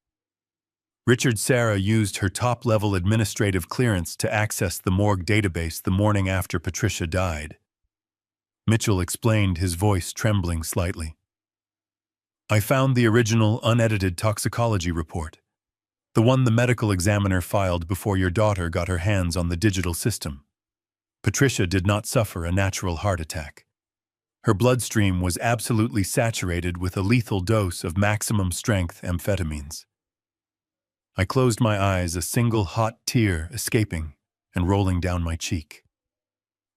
Richard, Sarah used her top-level administrative clearance to access the morgue database the morning after Patricia died. Mitchell explained, his voice trembling slightly. "I found the original unedited toxicology report. The one the medical examiner filed before your daughter got her hands on the digital system. Patricia did not suffer a natural heart attack. Her bloodstream was absolutely saturated with a lethal dose of maximum-strength amphetamines." I closed my eyes, a single hot tear escaping and rolling down my cheek.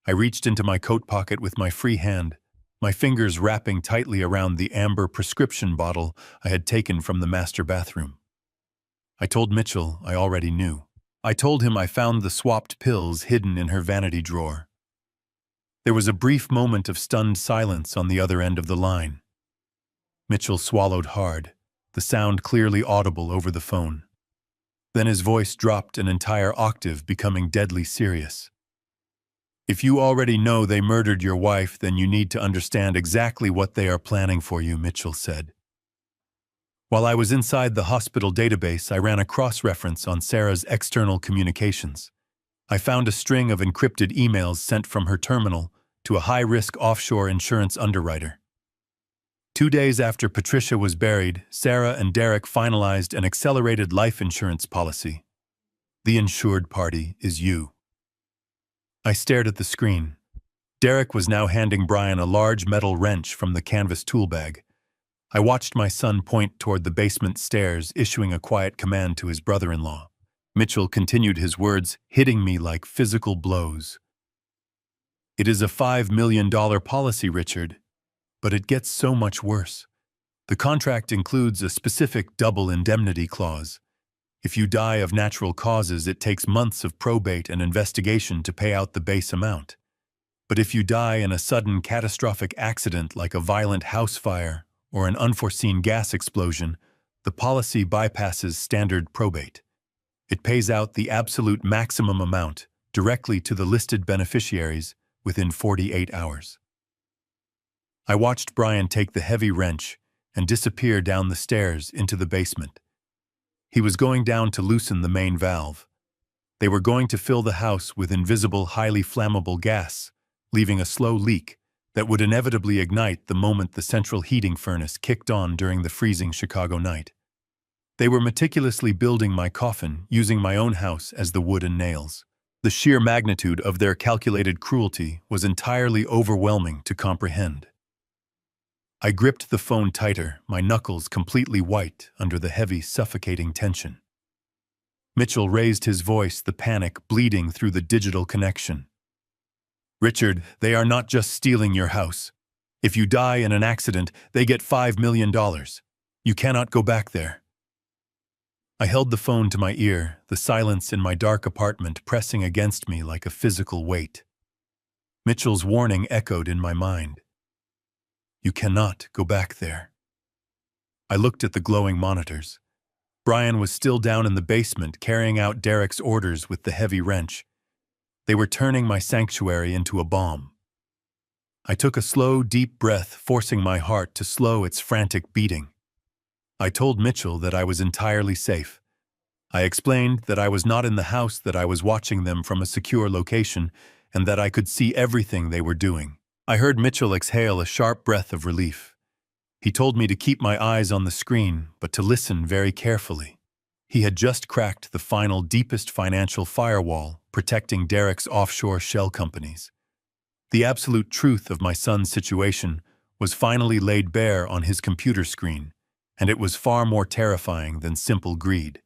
I reached into my coat pocket with my free hand, my fingers wrapping tightly around the amber prescription bottle I had taken from the master bathroom. I told Mitchell I already knew. I told him I found the swapped pills hidden in her vanity drawer. There was a brief moment of stunned silence on the other end of the line. Mitchell swallowed hard, the sound clearly audible over the phone. Then his voice dropped an entire octave, becoming deadly serious. "If you already know they murdered your wife, then you need to understand exactly what they are planning for you," Mitchell said. While I was inside the hospital database, I ran a cross-reference on Sarah's external communications. I found a string of encrypted emails sent from her terminal to a high-risk offshore insurance underwriter. 2 days after Patricia was buried, Sarah and Derek finalized an accelerated life insurance policy. The insured party is you. I stared at the screen. Derek was now handing Brian a large metal wrench from the canvas tool bag. I watched my son point toward the basement stairs, issuing a quiet command to his brother-in-law. Mitchell continued his words, hitting me like physical blows. "It is a $5 million policy, Richard, but it gets so much worse. The contract includes a specific double indemnity clause. If you die of natural causes, it takes months of probate and investigation to pay out the base amount. But if you die in a sudden catastrophic accident like a violent house fire or an unforeseen gas explosion, the policy bypasses standard probate. It pays out the absolute maximum amount directly to the listed beneficiaries within 48 hours. I watched Brian take the heavy wrench and disappear down the stairs into the basement. He was going down to loosen the main valve. They were going to fill the house with invisible, highly flammable gas, leaving a slow leak that would inevitably ignite the moment the central heating furnace kicked on during the freezing Chicago night. They were meticulously building my coffin, using my own house as the wood and nails. The sheer magnitude of their calculated cruelty was entirely overwhelming to comprehend. I gripped the phone tighter, my knuckles completely white under the heavy, suffocating tension. Mitchell raised his voice, the panic bleeding through the digital connection. "Richard, they are not just stealing your house. If you die in an accident, they get $5 million. You cannot go back there." I held the phone to my ear, the silence in my dark apartment pressing against me like a physical weight. Mitchell's warning echoed in my mind. "You cannot go back there." I looked at the glowing monitors. Brian was still down in the basement carrying out Derek's orders with the heavy wrench. They were turning my sanctuary into a bomb. I took a slow, deep breath, forcing my heart to slow its frantic beating. I told Mitchell that I was entirely safe. I explained that I was not in the house, that I was watching them from a secure location, and that I could see everything they were doing. I heard Mitchell exhale a sharp breath of relief. He told me to keep my eyes on the screen, but to listen very carefully. He had just cracked the final, deepest financial firewall, protecting Derek's offshore shell companies. The absolute truth of my son's situation was finally laid bare on his computer screen, and it was far more terrifying than simple greed.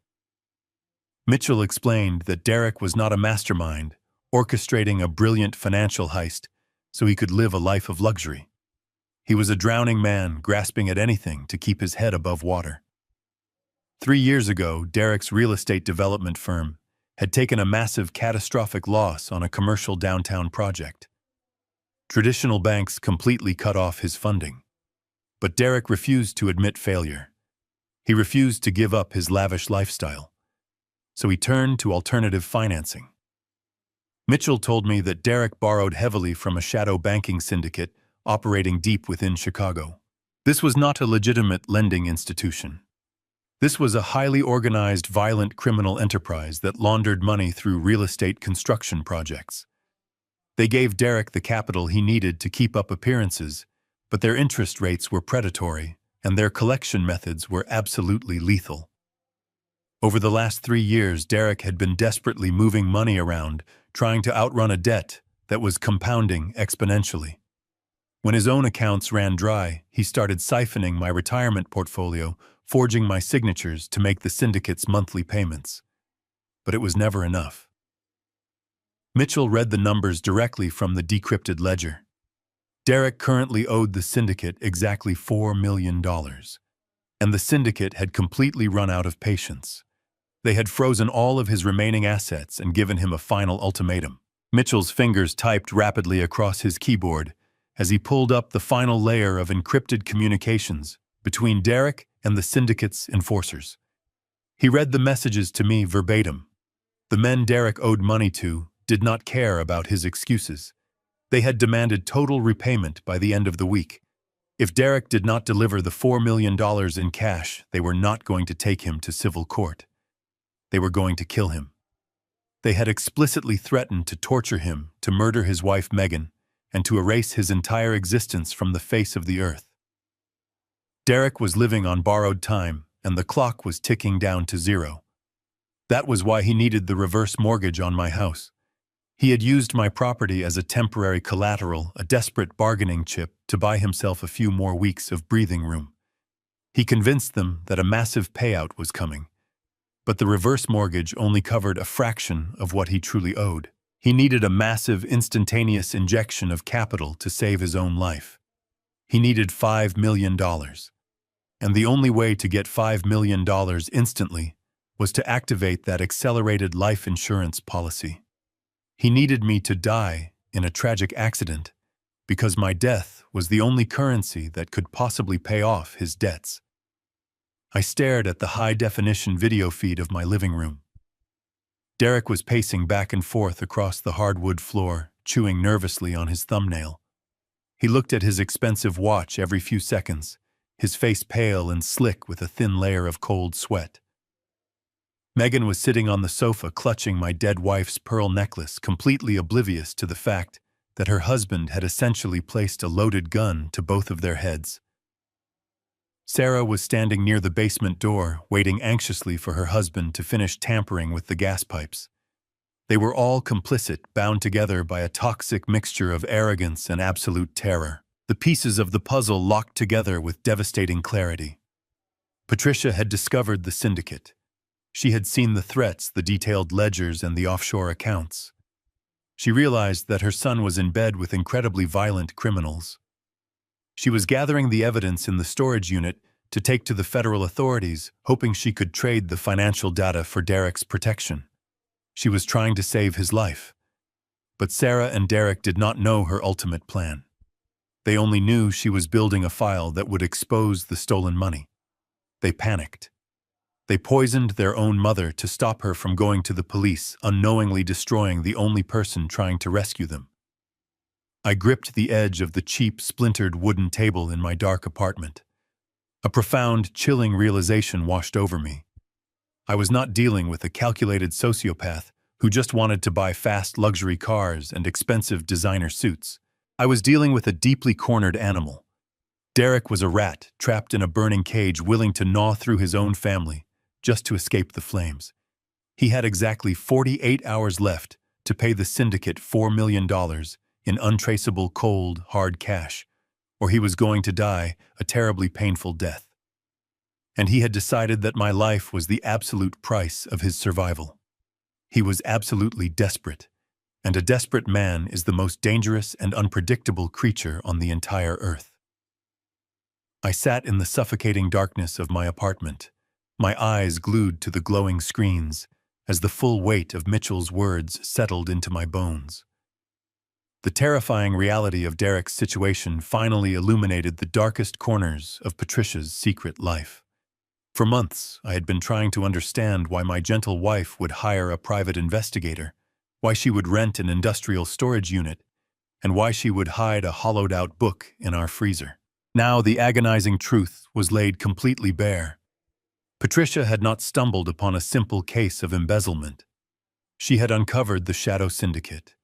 Mitchell explained that Derek was not a mastermind, orchestrating a brilliant financial heist so he could live a life of luxury. He was a drowning man grasping at anything to keep his head above water. 3 years ago, Derek's real estate development firm had taken a massive, catastrophic loss on a commercial downtown project. Traditional banks completely cut off his funding. But Derek refused to admit failure. He refused to give up his lavish lifestyle. So he turned to alternative financing. Mitchell told me that Derek borrowed heavily from a shadow banking syndicate operating deep within Chicago. This was not a legitimate lending institution. This was a highly organized, violent criminal enterprise that laundered money through real estate construction projects. They gave Derek the capital he needed to keep up appearances, but their interest rates were predatory, and their collection methods were absolutely lethal. Over the last 3 years, Derek had been desperately moving money around, trying to outrun a debt that was compounding exponentially. When his own accounts ran dry, he started siphoning my retirement portfolio, forging my signatures to make the syndicate's monthly payments. But it was never enough. Mitchell read the numbers directly from the decrypted ledger. Derek currently owed the syndicate exactly $4 million, and the syndicate had completely run out of patience. They had frozen all of his remaining assets and given him a final ultimatum. Mitchell's fingers typed rapidly across his keyboard as he pulled up the final layer of encrypted communications between Derek and the syndicate's enforcers. He read the messages to me verbatim. The men Derek owed money to did not care about his excuses. They had demanded total repayment by the end of the week. If Derek did not deliver the $4 million in cash, they were not going to take him to civil court. They were going to kill him. They had explicitly threatened to torture him, to murder his wife Megan, and to erase his entire existence from the face of the earth. Derek was living on borrowed time, and the clock was ticking down to zero. That was why he needed the reverse mortgage on my house. He had used my property as a temporary collateral, a desperate bargaining chip to buy himself a few more weeks of breathing room. He convinced them that a massive payout was coming, but the reverse mortgage only covered a fraction of what he truly owed. He needed a massive, instantaneous injection of capital to save his own life. He needed $5 million. And the only way to get $5 million instantly was to activate that accelerated life insurance policy. He needed me to die in a tragic accident because my death was the only currency that could possibly pay off his debts. I stared at the high-definition video feed of my living room. Derek was pacing back and forth across the hardwood floor, chewing nervously on his thumbnail. He looked at his expensive watch every few seconds, his face pale and slick with a thin layer of cold sweat. Megan was sitting on the sofa clutching my dead wife's pearl necklace, completely oblivious to the fact that her husband had essentially placed a loaded gun to both of their heads. Sarah was standing near the basement door, waiting anxiously for her husband to finish tampering with the gas pipes. They were all complicit, bound together by a toxic mixture of arrogance and absolute terror. The pieces of the puzzle locked together with devastating clarity. Patricia had discovered the syndicate. She had seen the threats, the detailed ledgers, and the offshore accounts. She realized that her son was in bed with incredibly violent criminals. She was gathering the evidence in the storage unit to take to the federal authorities, hoping she could trade the financial data for Derek's protection. She was trying to save his life. But Sarah and Derek did not know her ultimate plan. They only knew she was building a file that would expose the stolen money. They panicked. They poisoned their own mother to stop her from going to the police, unknowingly destroying the only person trying to rescue them. I gripped the edge of the cheap, splintered wooden table in my dark apartment. A profound, chilling realization washed over me. I was not dealing with a calculated sociopath who just wanted to buy fast luxury cars and expensive designer suits. I was dealing with a deeply cornered animal. Derek was a rat trapped in a burning cage, willing to gnaw through his own family just to escape the flames. He had exactly 48 hours left to pay the syndicate $4 million in untraceable, cold, hard cash, or he was going to die a terribly painful death. And he had decided that my life was the absolute price of his survival. He was absolutely desperate, and a desperate man is the most dangerous and unpredictable creature on the entire earth. I sat in the suffocating darkness of my apartment, my eyes glued to the glowing screens, as the full weight of Mitchell's words settled into my bones. The terrifying reality of Derek's situation finally illuminated the darkest corners of Patricia's secret life. For months, I had been trying to understand why my gentle wife would hire a private investigator, why she would rent an industrial storage unit, and why she would hide a hollowed-out book in our freezer. Now the agonizing truth was laid completely bare. Patricia had not stumbled upon a simple case of embezzlement. She had uncovered the shadow syndicate.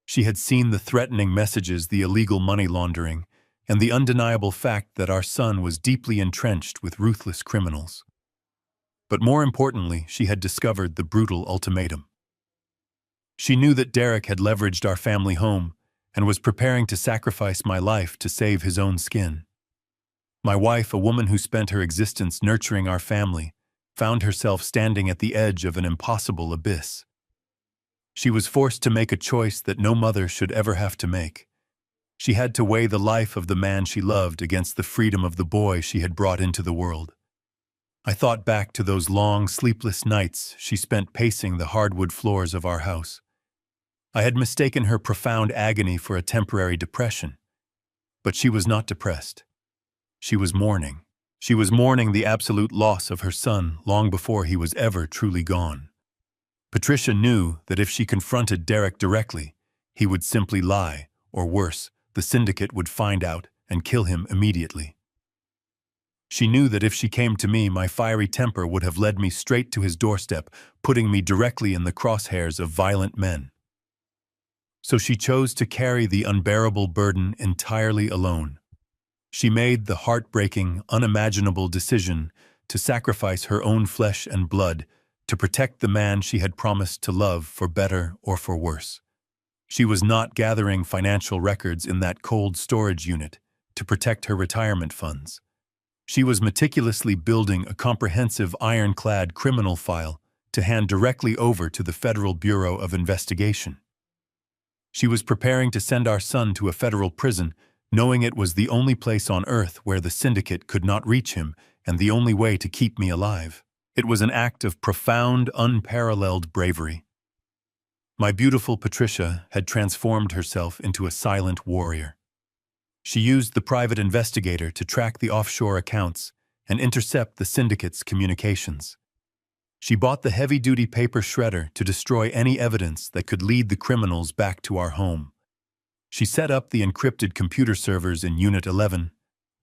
She had seen the threatening messages, the illegal money laundering, and the undeniable fact that our son was deeply entrenched with ruthless criminals. But more importantly, she had discovered the brutal ultimatum. She knew that Derek had leveraged our family home and was preparing to sacrifice my life to save his own skin. My wife, a woman who spent her existence nurturing our family, found herself standing at the edge of an impossible abyss. She was forced to make a choice that no mother should ever have to make. She had to weigh the life of the man she loved against the freedom of the boy she had brought into the world. I thought back to those long, sleepless nights she spent pacing the hardwood floors of our house. I had mistaken her profound agony for a temporary depression. But she was not depressed. She was mourning. She was mourning the absolute loss of her son long before he was ever truly gone. Patricia knew that if she confronted Derek directly, he would simply lie, or worse, the syndicate would find out and kill him immediately. She knew that if she came to me, my fiery temper would have led me straight to his doorstep, putting me directly in the crosshairs of violent men. So she chose to carry the unbearable burden entirely alone. She made the heartbreaking, unimaginable decision to sacrifice her own flesh and blood to protect the man she had promised to love, for better or for worse. She was not gathering financial records in that cold storage unit to protect her retirement funds. She was meticulously building a comprehensive ironclad criminal file to hand directly over to the Federal Bureau of Investigation. She was preparing to send our son to a federal prison, knowing it was the only place on earth where the syndicate could not reach him and the only way to keep me alive. It was an act of profound, unparalleled bravery. My beautiful Patricia had transformed herself into a silent warrior. She used the private investigator to track the offshore accounts and intercept the syndicate's communications. She bought the heavy-duty paper shredder to destroy any evidence that could lead the criminals back to our home. She set up the encrypted computer servers in Unit 11,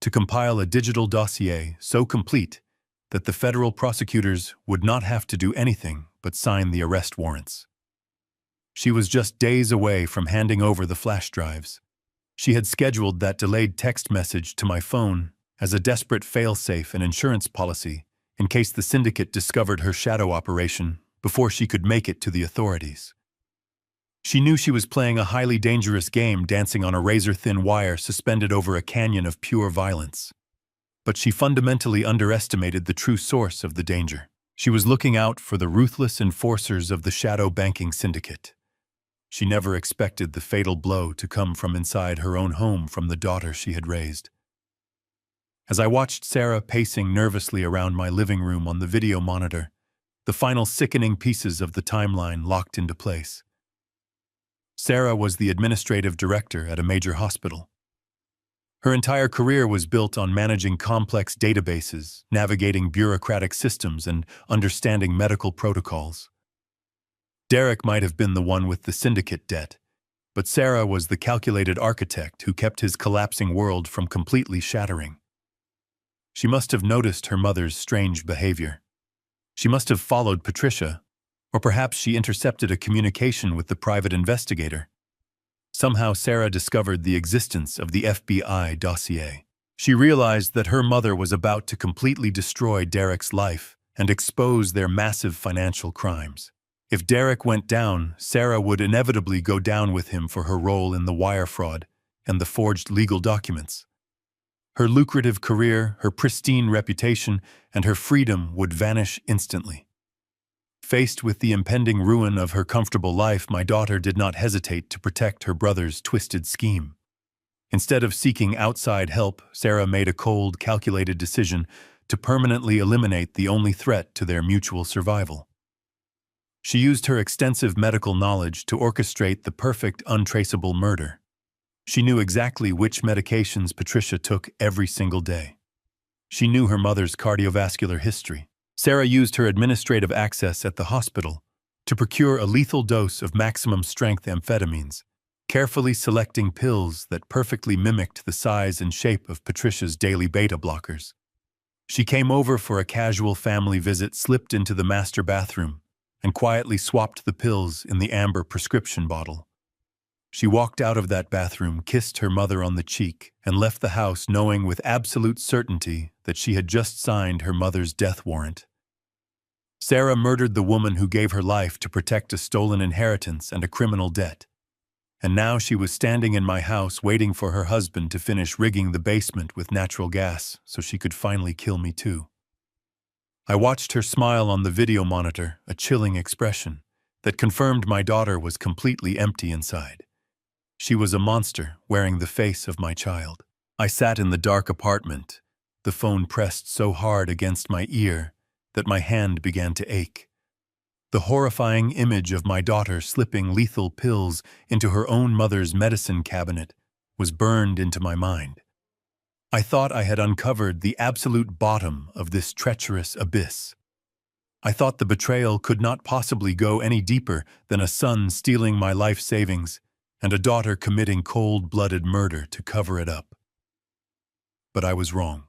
to compile a digital dossier so complete that the federal prosecutors would not have to do anything but sign the arrest warrants. She was just days away from handing over the flash drives. She had scheduled that delayed text message to my phone as a desperate fail-safe and insurance policy in case the syndicate discovered her shadow operation before she could make it to the authorities. She knew she was playing a highly dangerous game, dancing on a razor-thin wire suspended over a canyon of pure violence. But she fundamentally underestimated the true source of the danger. She was looking out for the ruthless enforcers of the shadow banking syndicate. She never expected the fatal blow to come from inside her own home from the daughter she had raised. As I watched Sarah pacing nervously around my living room on the video monitor, the final sickening pieces of the timeline locked into place. Sarah was the administrative director at a major hospital. Her entire career was built on managing complex databases, navigating bureaucratic systems, and understanding medical protocols. Derek might have been the one with the syndicate debt, but Sarah was the calculated architect who kept his collapsing world from completely shattering. She must have noticed her mother's strange behavior. She must have followed Patricia, or perhaps she intercepted a communication with the private investigator. Somehow Sarah discovered the existence of the FBI dossier. She realized that her mother was about to completely destroy Derek's life and expose their massive financial crimes. If Derek went down, Sarah would inevitably go down with him for her role in the wire fraud and the forged legal documents. Her lucrative career, her pristine reputation, and her freedom would vanish instantly. Faced with the impending ruin of her comfortable life, my daughter did not hesitate to protect her brother's twisted scheme. Instead of seeking outside help, Sarah made a cold, calculated decision to permanently eliminate the only threat to their mutual survival. She used her extensive medical knowledge to orchestrate the perfect, untraceable murder. She knew exactly which medications Patricia took every single day. She knew her mother's cardiovascular history. Sarah used her administrative access at the hospital to procure a lethal dose of maximum-strength amphetamines, carefully selecting pills that perfectly mimicked the size and shape of Patricia's daily beta blockers. She came over for a casual family visit, slipped into the master bathroom, and quietly swapped the pills in the amber prescription bottle. She walked out of that bathroom, kissed her mother on the cheek, and left the house knowing with absolute certainty that she had just signed her mother's death warrant. Sarah murdered the woman who gave her life to protect a stolen inheritance and a criminal debt. And now she was standing in my house waiting for her husband to finish rigging the basement with natural gas so she could finally kill me too. I watched her smile on the video monitor, a chilling expression that confirmed my daughter was completely empty inside. She was a monster wearing the face of my child. I sat in the dark apartment, the phone pressed so hard against my ear that my hand began to ache. The horrifying image of my daughter slipping lethal pills into her own mother's medicine cabinet was burned into my mind. I thought I had uncovered the absolute bottom of this treacherous abyss. I thought the betrayal could not possibly go any deeper than a son stealing my life savings and a daughter committing cold-blooded murder to cover it up. But I was wrong.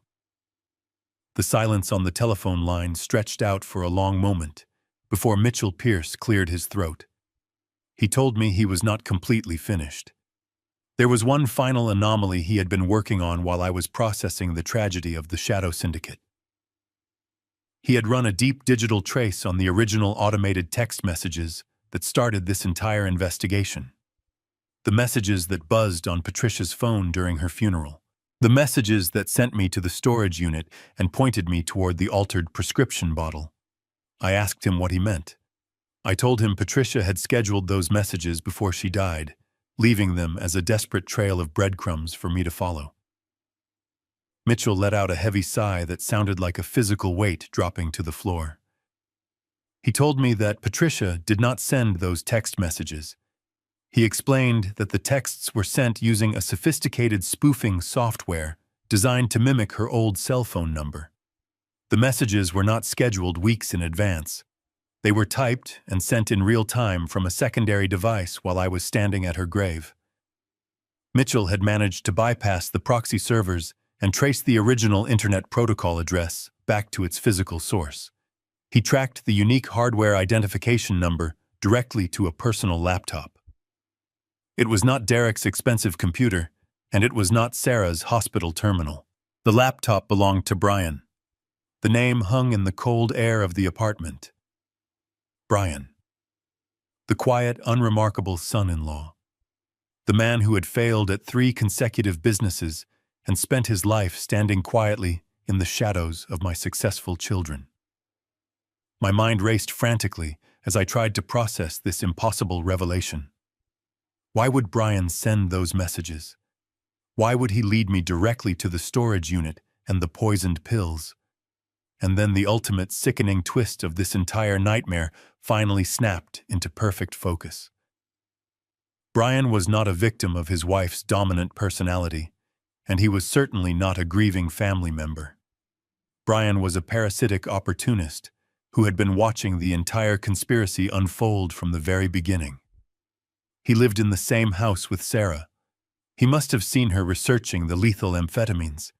The silence on the telephone line stretched out for a long moment before Mitchell Pierce cleared his throat. He told me he was not completely finished. There was one final anomaly he had been working on while I was processing the tragedy of the Shadow Syndicate. He had run a deep digital trace on the original automated text messages that started this entire investigation. The messages that buzzed on Patricia's phone during her funeral. The messages that sent me to the storage unit and pointed me toward the altered prescription bottle. I asked him what he meant. I told him Patricia had scheduled those messages before she died, leaving them as a desperate trail of breadcrumbs for me to follow. Mitchell let out a heavy sigh that sounded like a physical weight dropping to the floor. He told me that Patricia did not send those text messages. He explained that the texts were sent using a sophisticated spoofing software designed to mimic her old cell phone number. The messages were not scheduled weeks in advance. They were typed and sent in real time from a secondary device while I was standing at her grave. Mitchell had managed to bypass the proxy servers and traced the original Internet Protocol address back to its physical source. He tracked the unique hardware identification number directly to a personal laptop. It was not Derek's expensive computer, and it was not Sarah's hospital terminal. The laptop belonged to Brian. The name hung in the cold air of the apartment. Brian. The quiet, unremarkable son-in-law. The man who had failed at 3 consecutive businesses and spent his life standing quietly in the shadows of my successful children. My mind raced frantically as I tried to process this impossible revelation. Why would Brian send those messages? Why would he lead me directly to the storage unit and the poisoned pills? And then the ultimate sickening twist of this entire nightmare finally snapped into perfect focus. Brian was not a victim of his wife's dominant personality, and he was certainly not a grieving family member. Brian was a parasitic opportunist who had been watching the entire conspiracy unfold from the very beginning. He lived in the same house with Sarah. He must have seen her researching the lethal amphetamines.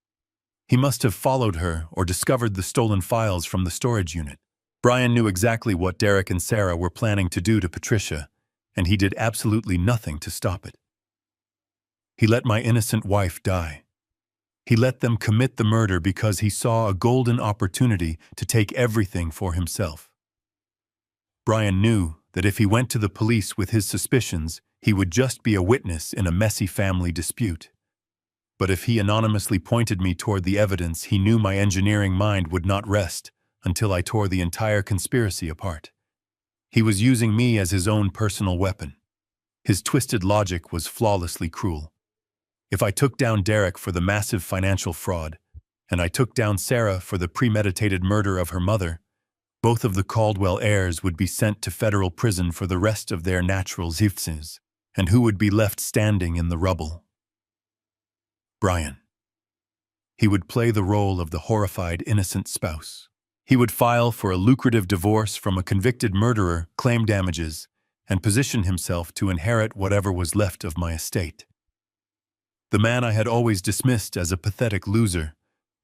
He must have followed her or discovered the stolen files from the storage unit. Brian knew exactly what Derek and Sarah were planning to do to Patricia, and he did absolutely nothing to stop it. He let my innocent wife die. He let them commit the murder because he saw a golden opportunity to take everything for himself. Brian knew that if he went to the police with his suspicions, he would just be a witness in a messy family dispute. But if he anonymously pointed me toward the evidence, he knew my engineering mind would not rest until I tore the entire conspiracy apart. He was using me as his own personal weapon. His twisted logic was flawlessly cruel. If I took down Derek for the massive financial fraud, and I took down Sarah for the premeditated murder of her mother, both of the Caldwell heirs would be sent to federal prison for the rest of their natural lives, and who would be left standing in the rubble? Brian. He would play the role of the horrified innocent spouse. He would file for a lucrative divorce from a convicted murderer, claim damages, and position himself to inherit whatever was left of my estate. The man I had always dismissed as a pathetic loser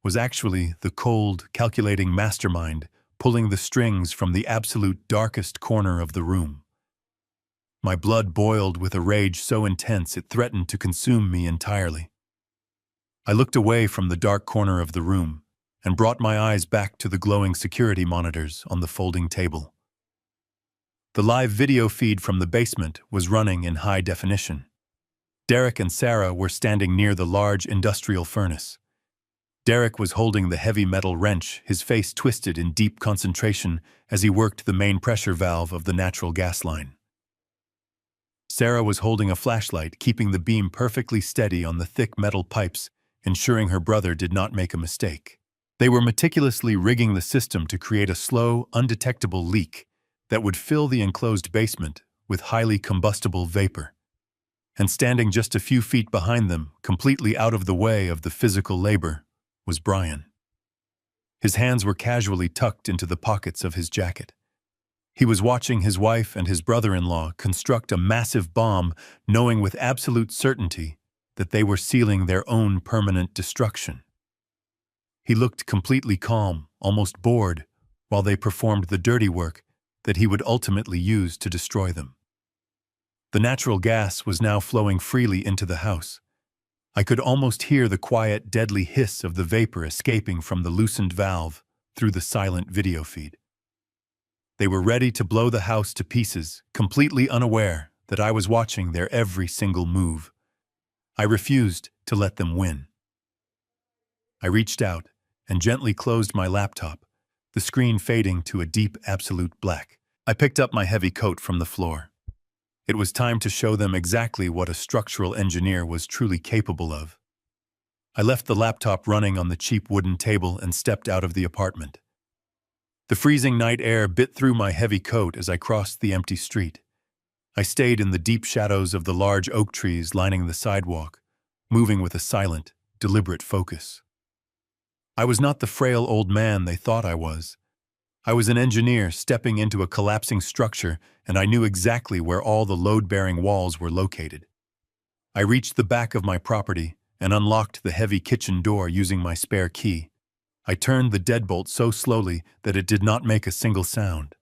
was actually the cold, calculating mastermind pulling the strings from the absolute darkest corner of the room. My blood boiled with a rage so intense it threatened to consume me entirely. I looked away from the dark corner of the room and brought my eyes back to the glowing security monitors on the folding table. The live video feed from the basement was running in high definition. Derek and Sarah were standing near the large industrial furnace. Derek was holding the heavy metal wrench, his face twisted in deep concentration as he worked the main pressure valve of the natural gas line. Sarah was holding a flashlight, keeping the beam perfectly steady on the thick metal pipes, ensuring her brother did not make a mistake. They were meticulously rigging the system to create a slow, undetectable leak that would fill the enclosed basement with highly combustible vapor. And standing just a few feet behind them, completely out of the way of the physical labor, was Brian. His hands were casually tucked into the pockets of his jacket. He was watching his wife and his brother-in-law construct a massive bomb, knowing with absolute certainty that they were sealing their own permanent destruction. He looked completely calm, almost bored, while they performed the dirty work that he would ultimately use to destroy them. The natural gas was now flowing freely into the house. I could almost hear the quiet, deadly hiss of the vapor escaping from the loosened valve through the silent video feed. They were ready to blow the house to pieces, completely unaware that I was watching their every single move. I refused to let them win. I reached out and gently closed my laptop, the screen fading to a deep, absolute black. I picked up my heavy coat from the floor. It was time to show them exactly what a structural engineer was truly capable of. I left the laptop running on the cheap wooden table and stepped out of the apartment. The freezing night air bit through my heavy coat as I crossed the empty street. I stayed in the deep shadows of the large oak trees lining the sidewalk, moving with a silent, deliberate focus. I was not the frail old man they thought I was. I was an engineer stepping into a collapsing structure, and I knew exactly where all the load-bearing walls were located. I reached the back of my property and unlocked the heavy kitchen door using my spare key. I turned the deadbolt so slowly that it did not make a single sound.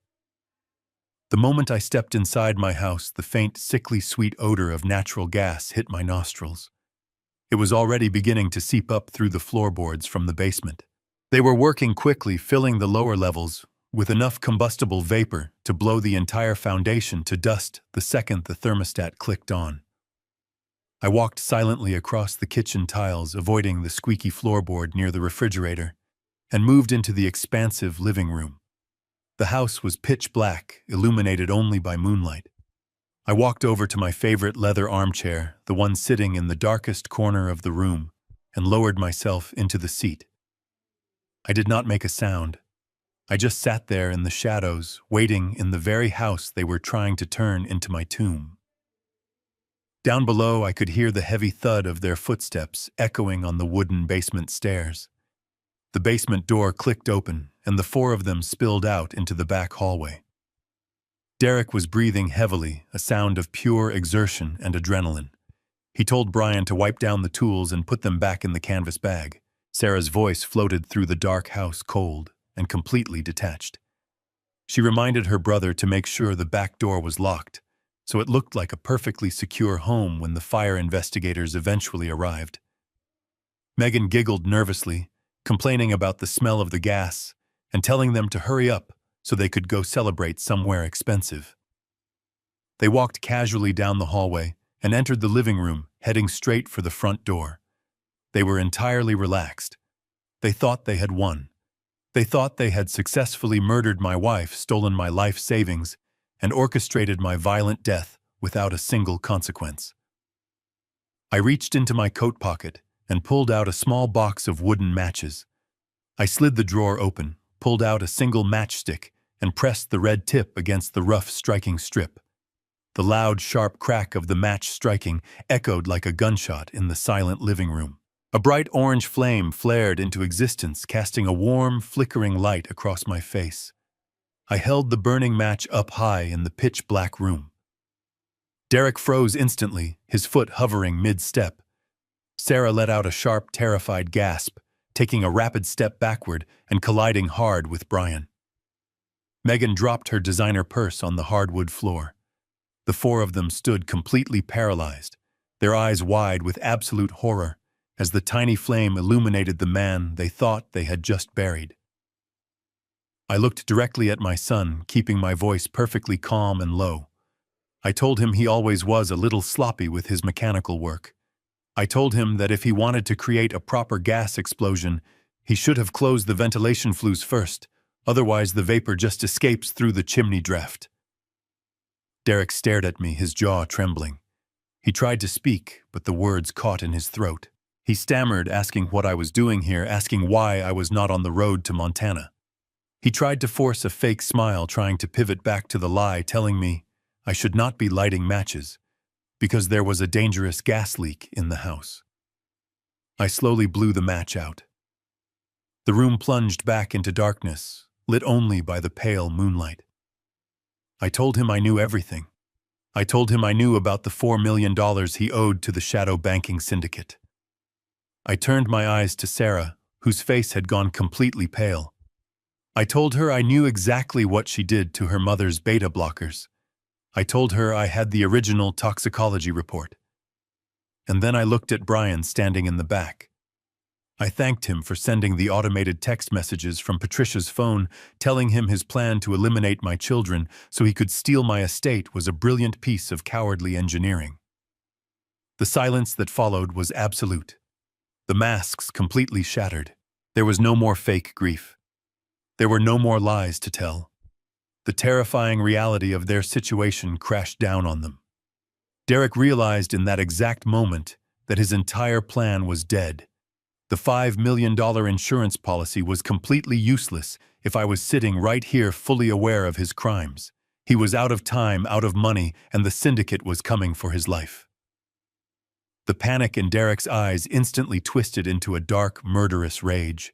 The moment I stepped inside my house, the faint, sickly sweet odor of natural gas hit my nostrils. It was already beginning to seep up through the floorboards from the basement. They were working quickly, filling the lower levels with enough combustible vapor to blow the entire foundation to dust the second the thermostat clicked on. I walked silently across the kitchen tiles, avoiding the squeaky floorboard near the refrigerator, and moved into the expansive living room. The house was pitch black, illuminated only by moonlight. I walked over to my favorite leather armchair, the one sitting in the darkest corner of the room, and lowered myself into the seat. I did not make a sound. I just sat there in the shadows, waiting in the very house they were trying to turn into my tomb. Down below, I could hear the heavy thud of their footsteps echoing on the wooden basement stairs. The basement door clicked open, and the four of them spilled out into the back hallway. Derek was breathing heavily, a sound of pure exertion and adrenaline. He told Brian to wipe down the tools and put them back in the canvas bag. Sarah's voice floated through the dark house, cold and completely detached. She reminded her brother to make sure the back door was locked, so it looked like a perfectly secure home when the fire investigators eventually arrived. Megan giggled nervously, complaining about the smell of the gas and telling them to hurry up so they could go celebrate somewhere expensive. They walked casually down the hallway and entered the living room, heading straight for the front door. They were entirely relaxed. They thought they had won. They thought they had successfully murdered my wife, stolen my life savings, and orchestrated my violent death without a single consequence. I reached into my coat pocket and pulled out a small box of wooden matches. I slid the drawer open, pulled out a single matchstick, and pressed the red tip against the rough striking strip. The loud, sharp crack of the match striking echoed like a gunshot in the silent living room. A bright orange flame flared into existence, casting a warm, flickering light across my face. I held the burning match up high in the pitch-black room. Derek froze instantly, his foot hovering mid-step. Sarah let out a sharp, terrified gasp, taking a rapid step backward and colliding hard with Brian. Megan dropped her designer purse on the hardwood floor. The four of them stood completely paralyzed, their eyes wide with absolute horror, as the tiny flame illuminated the man they thought they had just buried. I looked directly at my son, keeping my voice perfectly calm and low. I told him he always was a little sloppy with his mechanical work. I told him that if he wanted to create a proper gas explosion, he should have closed the ventilation flues first, otherwise the vapor just escapes through the chimney draft. Derek stared at me, his jaw trembling. He tried to speak, but the words caught in his throat. He stammered, asking what I was doing here, asking why I was not on the road to Montana. He tried to force a fake smile, trying to pivot back to the lie, telling me I should not be lighting matches, because there was a dangerous gas leak in the house. I slowly blew the match out. The room plunged back into darkness, lit only by the pale moonlight. I told him I knew everything. I told him I knew about the $4 million he owed to the shadow banking syndicate. I turned my eyes to Sarah, whose face had gone completely pale. I told her I knew exactly what she did to her mother's beta blockers. I told her I had the original toxicology report. And then I looked at Brian standing in the back. I thanked him for sending the automated text messages from Patricia's phone, telling him his plan to eliminate my children so he could steal my estate was a brilliant piece of cowardly engineering. The silence that followed was absolute. The masks completely shattered. There was no more fake grief. There were no more lies to tell. The terrifying reality of their situation crashed down on them. Derek realized in that exact moment that his entire plan was dead. The $5 million insurance policy was completely useless if I was sitting right here fully aware of his crimes. He was out of time, out of money, and the syndicate was coming for his life. The panic in Derek's eyes instantly twisted into a dark, murderous rage.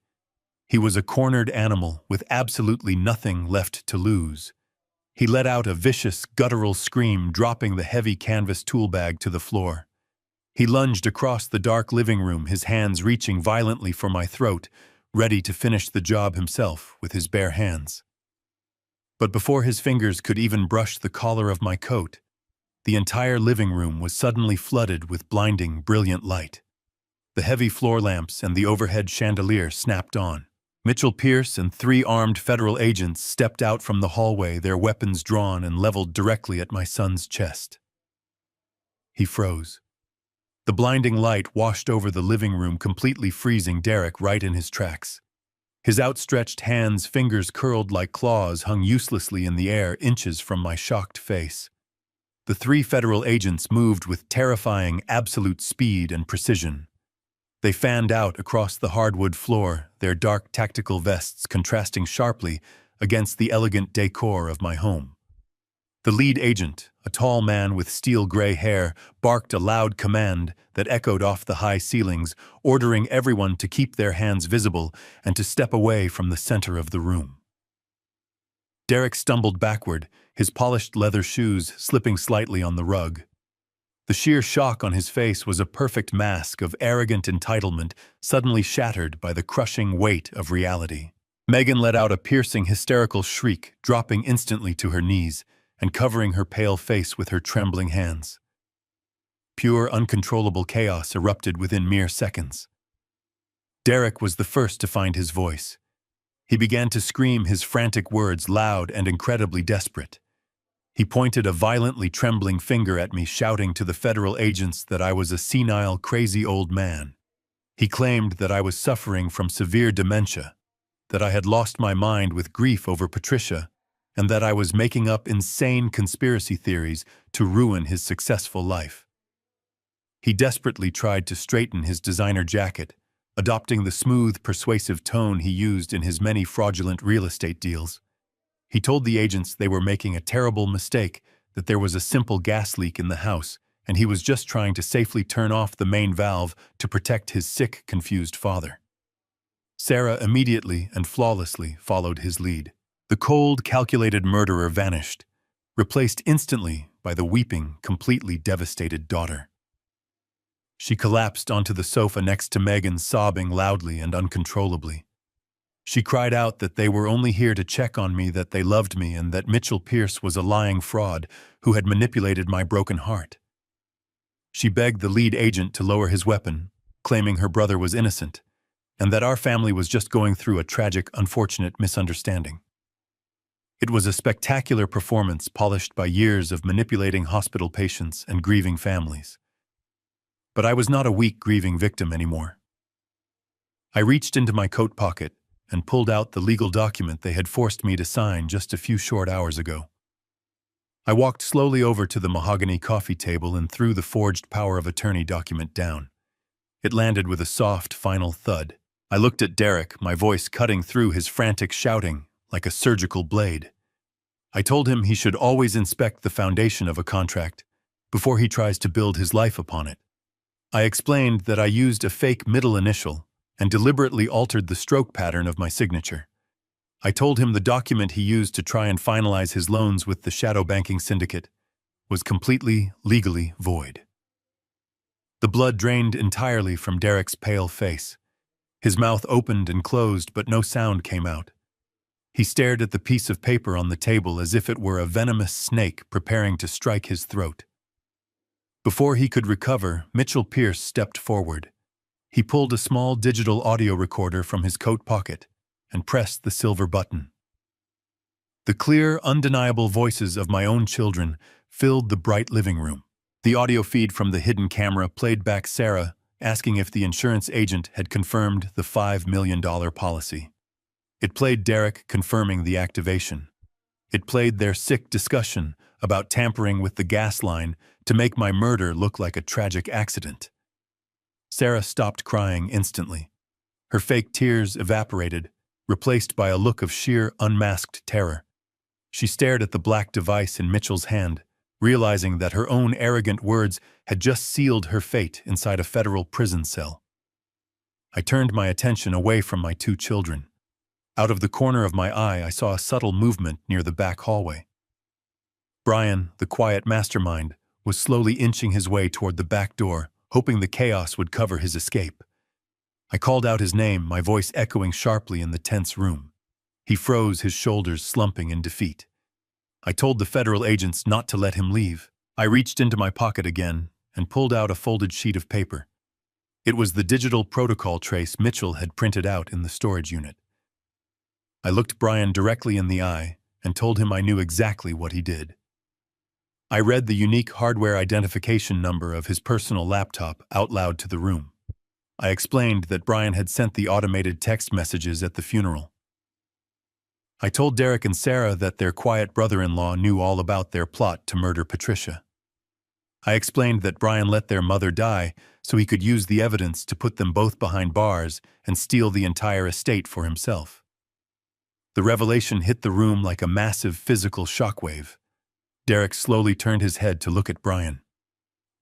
He was a cornered animal with absolutely nothing left to lose. He let out a vicious, guttural scream, dropping the heavy canvas tool bag to the floor. He lunged across the dark living room, his hands reaching violently for my throat, ready to finish the job himself with his bare hands. But before his fingers could even brush the collar of my coat, the entire living room was suddenly flooded with blinding, brilliant light. The heavy floor lamps and the overhead chandelier snapped on. Mitchell Pierce and 3 armed federal agents stepped out from the hallway, their weapons drawn and leveled directly at my son's chest. He froze. The blinding light washed over the living room, completely freezing Derek right in his tracks. His outstretched hands, fingers curled like claws, hung uselessly in the air, inches from my shocked face. The 3 federal agents moved with terrifying, absolute speed and precision. They fanned out across the hardwood floor, their dark tactical vests contrasting sharply against the elegant decor of my home. The lead agent, a tall man with steel-gray hair, barked a loud command that echoed off the high ceilings, ordering everyone to keep their hands visible and to step away from the center of the room. Derek stumbled backward, his polished leather shoes slipping slightly on the rug. The sheer shock on his face was a perfect mask of arrogant entitlement, suddenly shattered by the crushing weight of reality. Megan let out a piercing, hysterical shriek, dropping instantly to her knees and covering her pale face with her trembling hands. Pure, uncontrollable chaos erupted within mere seconds. Derek was the first to find his voice. He began to scream his frantic words, loud and incredibly desperate. He pointed a violently trembling finger at me, shouting to the federal agents that I was a senile, crazy old man. He claimed that I was suffering from severe dementia, that I had lost my mind with grief over Patricia, and that I was making up insane conspiracy theories to ruin his successful life. He desperately tried to straighten his designer jacket, adopting the smooth, persuasive tone he used in his many fraudulent real estate deals. He told the agents they were making a terrible mistake, that there was a simple gas leak in the house, and he was just trying to safely turn off the main valve to protect his sick, confused father. Sarah immediately and flawlessly followed his lead. The cold, calculated murderer vanished, replaced instantly by the weeping, completely devastated daughter. She collapsed onto the sofa next to Megan, sobbing loudly and uncontrollably. She cried out that they were only here to check on me, that they loved me, and that Mitchell Pierce was a lying fraud who had manipulated my broken heart. She begged the lead agent to lower his weapon, claiming her brother was innocent, and that our family was just going through a tragic, unfortunate misunderstanding. It was a spectacular performance polished by years of manipulating hospital patients and grieving families. But I was not a weak, grieving victim anymore. I reached into my coat pocket and pulled out the legal document they had forced me to sign just a few short hours ago. I walked slowly over to the mahogany coffee table and threw the forged power of attorney document down. It landed with a soft, final thud. I looked at Derek, my voice cutting through his frantic shouting like a surgical blade. I told him he should always inspect the foundation of a contract before he tries to build his life upon it. I explained that I used a fake middle initial and deliberately altered the stroke pattern of my signature. I told him the document he used to try and finalize his loans with the shadow banking syndicate was completely, legally void. The blood drained entirely from Derek's pale face. His mouth opened and closed, but no sound came out. He stared at the piece of paper on the table as if it were a venomous snake preparing to strike his throat. Before he could recover, Mitchell Pierce stepped forward. He pulled a small digital audio recorder from his coat pocket and pressed the silver button. The clear, undeniable voices of my own children filled the bright living room. The audio feed from the hidden camera played back Sarah asking if the insurance agent had confirmed the $5 million policy. It played Derek confirming the activation. It played their sick discussion about tampering with the gas line to make my murder look like a tragic accident. Sarah stopped crying instantly. Her fake tears evaporated, replaced by a look of sheer, unmasked terror. She stared at the black device in Mitchell's hand, realizing that her own arrogant words had just sealed her fate inside a federal prison cell. I turned my attention away from my 2 children. Out of the corner of my eye, I saw a subtle movement near the back hallway. Brian, the quiet mastermind, was slowly inching his way toward the back door, hoping the chaos would cover his escape. I called out his name, my voice echoing sharply in the tense room. He froze, his shoulders slumping in defeat. I told the federal agents not to let him leave. I reached into my pocket again and pulled out a folded sheet of paper. It was the digital protocol trace Mitchell had printed out in the storage unit. I looked Brian directly in the eye and told him I knew exactly what he did. I read the unique hardware identification number of his personal laptop out loud to the room. I explained that Brian had sent the automated text messages at the funeral. I told Derek and Sarah that their quiet brother-in-law knew all about their plot to murder Patricia. I explained that Brian let their mother die so he could use the evidence to put them both behind bars and steal the entire estate for himself. The revelation hit the room like a massive physical shockwave. Derek slowly turned his head to look at Brian.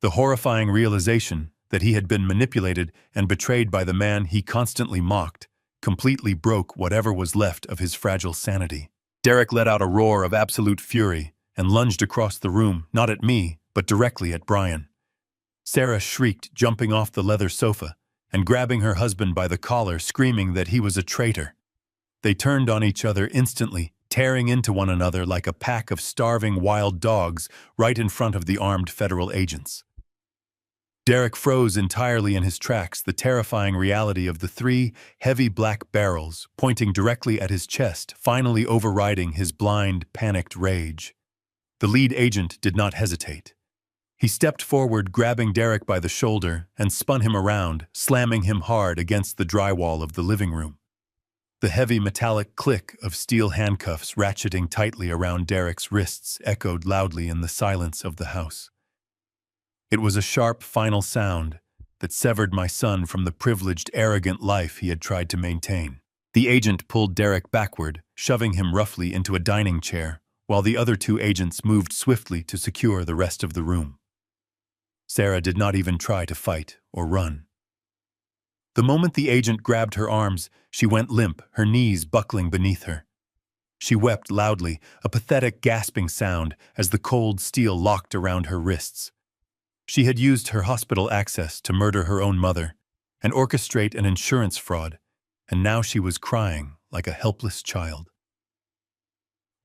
The horrifying realization that he had been manipulated and betrayed by the man he constantly mocked completely broke whatever was left of his fragile sanity. Derek let out a roar of absolute fury and lunged across the room, not at me, but directly at Brian. Sarah shrieked, jumping off the leather sofa and grabbing her husband by the collar, screaming that he was a traitor. They turned on each other instantly, tearing into one another like a pack of starving wild dogs right in front of the armed federal agents. Derek froze entirely in his tracks, the terrifying reality of the three heavy black barrels pointing directly at his chest, finally overriding his blind, panicked rage. The lead agent did not hesitate. He stepped forward, grabbing Derek by the shoulder, and spun him around, slamming him hard against the drywall of the living room. The heavy metallic click of steel handcuffs ratcheting tightly around Derek's wrists echoed loudly in the silence of the house. It was a sharp, final sound that severed my son from the privileged, arrogant life he had tried to maintain. The agent pulled Derek backward, shoving him roughly into a dining chair, while the other two agents moved swiftly to secure the rest of the room. Sarah did not even try to fight or run. The moment the agent grabbed her arms, she went limp, her knees buckling beneath her. She wept loudly, a pathetic gasping sound as the cold steel locked around her wrists. She had used her hospital access to murder her own mother and orchestrate an insurance fraud, and now she was crying like a helpless child.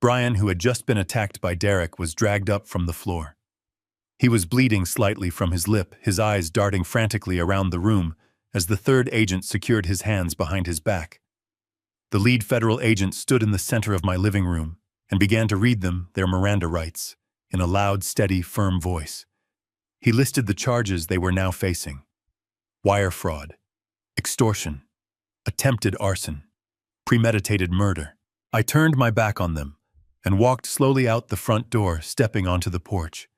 Brian, who had just been attacked by Derek, was dragged up from the floor. He was bleeding slightly from his lip, his eyes darting frantically around the room as the third agent secured his hands behind his back. The lead federal agent stood in the center of my living room and began to read them their Miranda rights in a loud, steady, firm voice. He listed the charges they were now facing: wire fraud, extortion, attempted arson, premeditated murder. I turned my back on them and walked slowly out the front door, stepping onto the porch.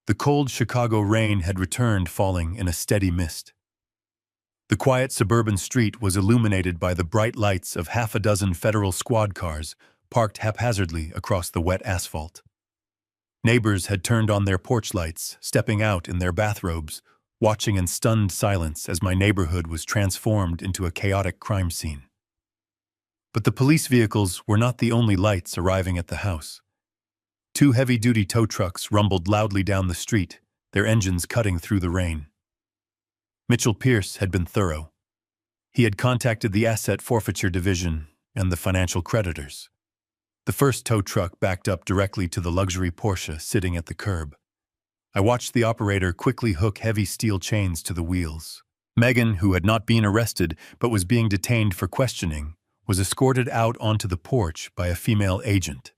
The cold Chicago rain had returned, falling in a steady mist. The quiet suburban street was illuminated by the bright lights of half a dozen federal squad cars parked haphazardly across the wet asphalt. Neighbors had turned on their porch lights, stepping out in their bathrobes, watching in stunned silence as my neighborhood was transformed into a chaotic crime scene. But the police vehicles were not the only lights arriving at the house. Two heavy-duty tow trucks rumbled loudly down the street, their engines cutting through the rain. Mitchell Pierce had been thorough. He had contacted the Asset Forfeiture Division and the financial creditors. The first tow truck backed up directly to the luxury Porsche sitting at the curb. I watched the operator quickly hook heavy steel chains to the wheels. Megan, who had not been arrested but was being detained for questioning, was escorted out onto the porch by a female agent.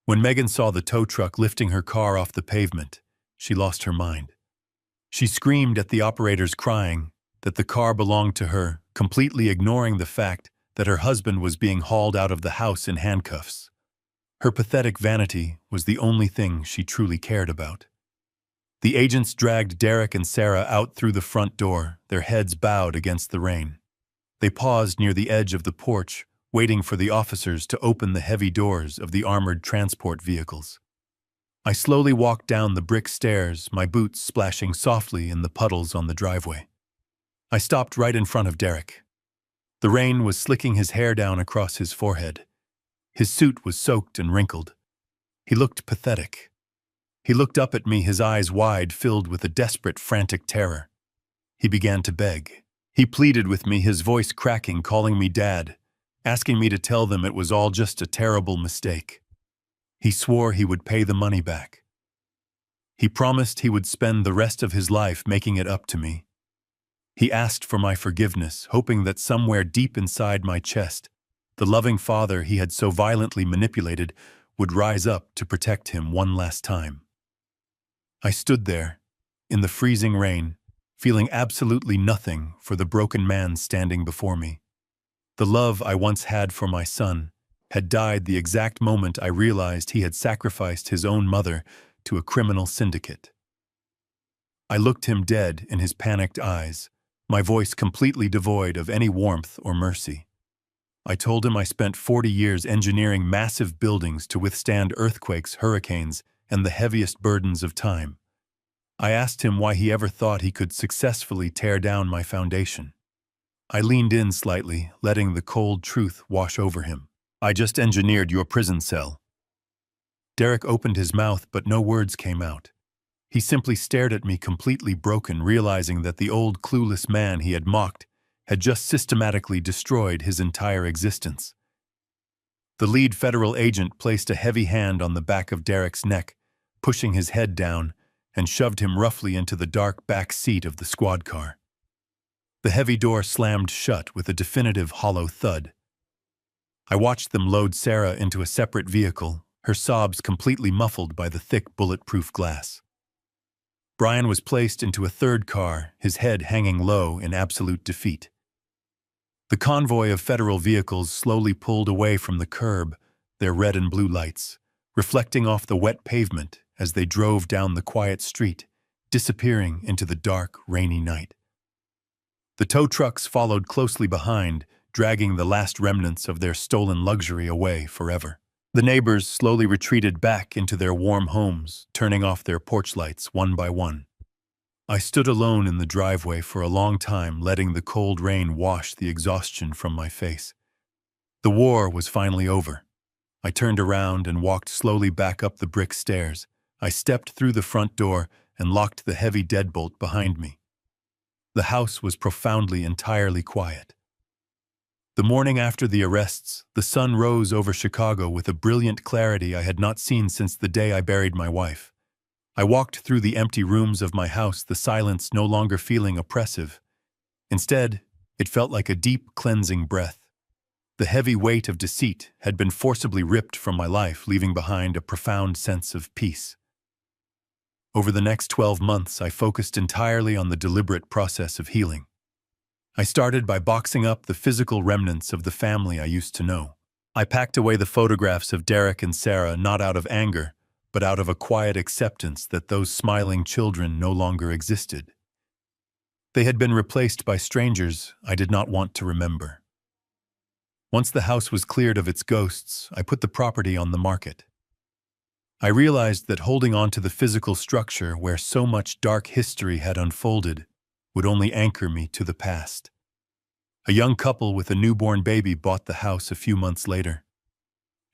When Megan saw the tow truck lifting her car off the pavement, she lost her mind. She screamed at the operators, crying that the car belonged to her, completely ignoring the fact that her husband was being hauled out of the house in handcuffs. Her pathetic vanity was the only thing she truly cared about. The agents dragged Derek and Sarah out through the front door, their heads bowed against the rain. They paused near the edge of the porch, waiting for the officers to open the heavy doors of the armored transport vehicles. I slowly walked down the brick stairs, my boots splashing softly in the puddles on the driveway. I stopped right in front of Derek. The rain was slicking his hair down across his forehead. His suit was soaked and wrinkled. He looked pathetic. He looked up at me, his eyes wide, filled with a desperate, frantic terror. He began to beg. He pleaded with me, his voice cracking, calling me Dad, asking me to tell them it was all just a terrible mistake. He swore he would pay the money back. He promised he would spend the rest of his life making it up to me. He asked for my forgiveness, hoping that somewhere deep inside my chest, the loving father he had so violently manipulated would rise up to protect him one last time. I stood there, in the freezing rain, feeling absolutely nothing for the broken man standing before me. The love I once had for my son had died the exact moment I realized he had sacrificed his own mother to a criminal syndicate. I looked him dead in his panicked eyes, my voice completely devoid of any warmth or mercy. I told him I spent 40 years engineering massive buildings to withstand earthquakes, hurricanes, and the heaviest burdens of time. I asked him why he ever thought he could successfully tear down my foundation. I leaned in slightly, letting the cold truth wash over him. I just engineered your prison cell. Derek opened his mouth, but no words came out. He simply stared at me, completely broken, realizing that the old clueless man he had mocked had just systematically destroyed his entire existence. The lead federal agent placed a heavy hand on the back of Derek's neck, pushing his head down, and shoved him roughly into the dark back seat of the squad car. The heavy door slammed shut with a definitive hollow thud. I watched them load Sarah into a separate vehicle, her sobs completely muffled by the thick bulletproof glass. Brian was placed into a third car, his head hanging low in absolute defeat. The convoy of federal vehicles slowly pulled away from the curb, their red and blue lights reflecting off the wet pavement as they drove down the quiet street, disappearing into the dark, rainy night. The tow trucks followed closely behind, dragging the last remnants of their stolen luxury away forever. The neighbors slowly retreated back into their warm homes, turning off their porch lights one by one. I stood alone in the driveway for a long time, letting the cold rain wash the exhaustion from my face. The war was finally over. I turned around and walked slowly back up the brick stairs. I stepped through the front door and locked the heavy deadbolt behind me. The house was profoundly, entirely quiet. The morning after the arrests, the sun rose over Chicago with a brilliant clarity I had not seen since the day I buried my wife. I walked through the empty rooms of my house, the silence no longer feeling oppressive. Instead, it felt like a deep, cleansing breath. The heavy weight of deceit had been forcibly ripped from my life, leaving behind a profound sense of peace. Over the next 12 months, I focused entirely on the deliberate process of healing. I started by boxing up the physical remnants of the family I used to know. I packed away the photographs of Derek and Sarah, not out of anger, but out of a quiet acceptance that those smiling children no longer existed. They had been replaced by strangers I did not want to remember. Once the house was cleared of its ghosts, I put the property on the market. I realized that holding on to the physical structure where so much dark history had unfolded would only anchor me to the past. A young couple with a newborn baby bought the house a few months later.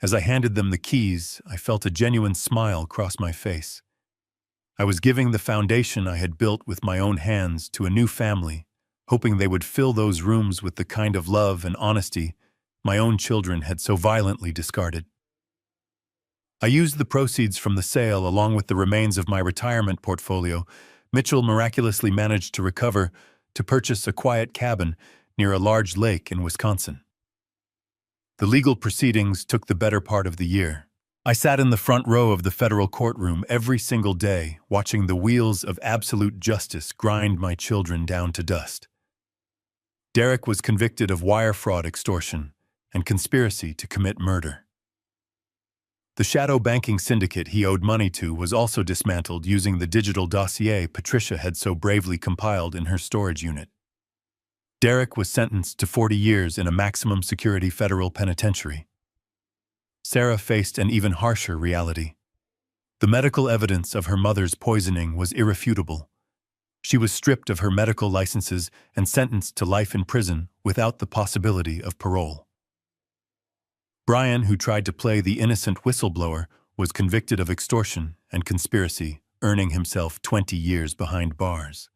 As I handed them the keys, I felt a genuine smile cross my face. I was giving the foundation I had built with my own hands to a new family, hoping they would fill those rooms with the kind of love and honesty my own children had so violently discarded. I used the proceeds from the sale along with the remains of my retirement portfolio Mitchell miraculously managed to recover to purchase a quiet cabin near a large lake in Wisconsin. The legal proceedings took the better part of the year. I sat in the front row of the federal courtroom every single day, watching the wheels of absolute justice grind my children down to dust. Derek was convicted of wire fraud, extortion, and conspiracy to commit murder. The shadow banking syndicate he owed money to was also dismantled using the digital dossier Patricia had so bravely compiled in her storage unit. Derek was sentenced to 40 years in a maximum security federal penitentiary. Sarah faced an even harsher reality. The medical evidence of her mother's poisoning was irrefutable. She was stripped of her medical licenses and sentenced to life in prison without the possibility of parole. Brian, who tried to play the innocent whistleblower, was convicted of extortion and conspiracy, earning himself 20 years behind bars.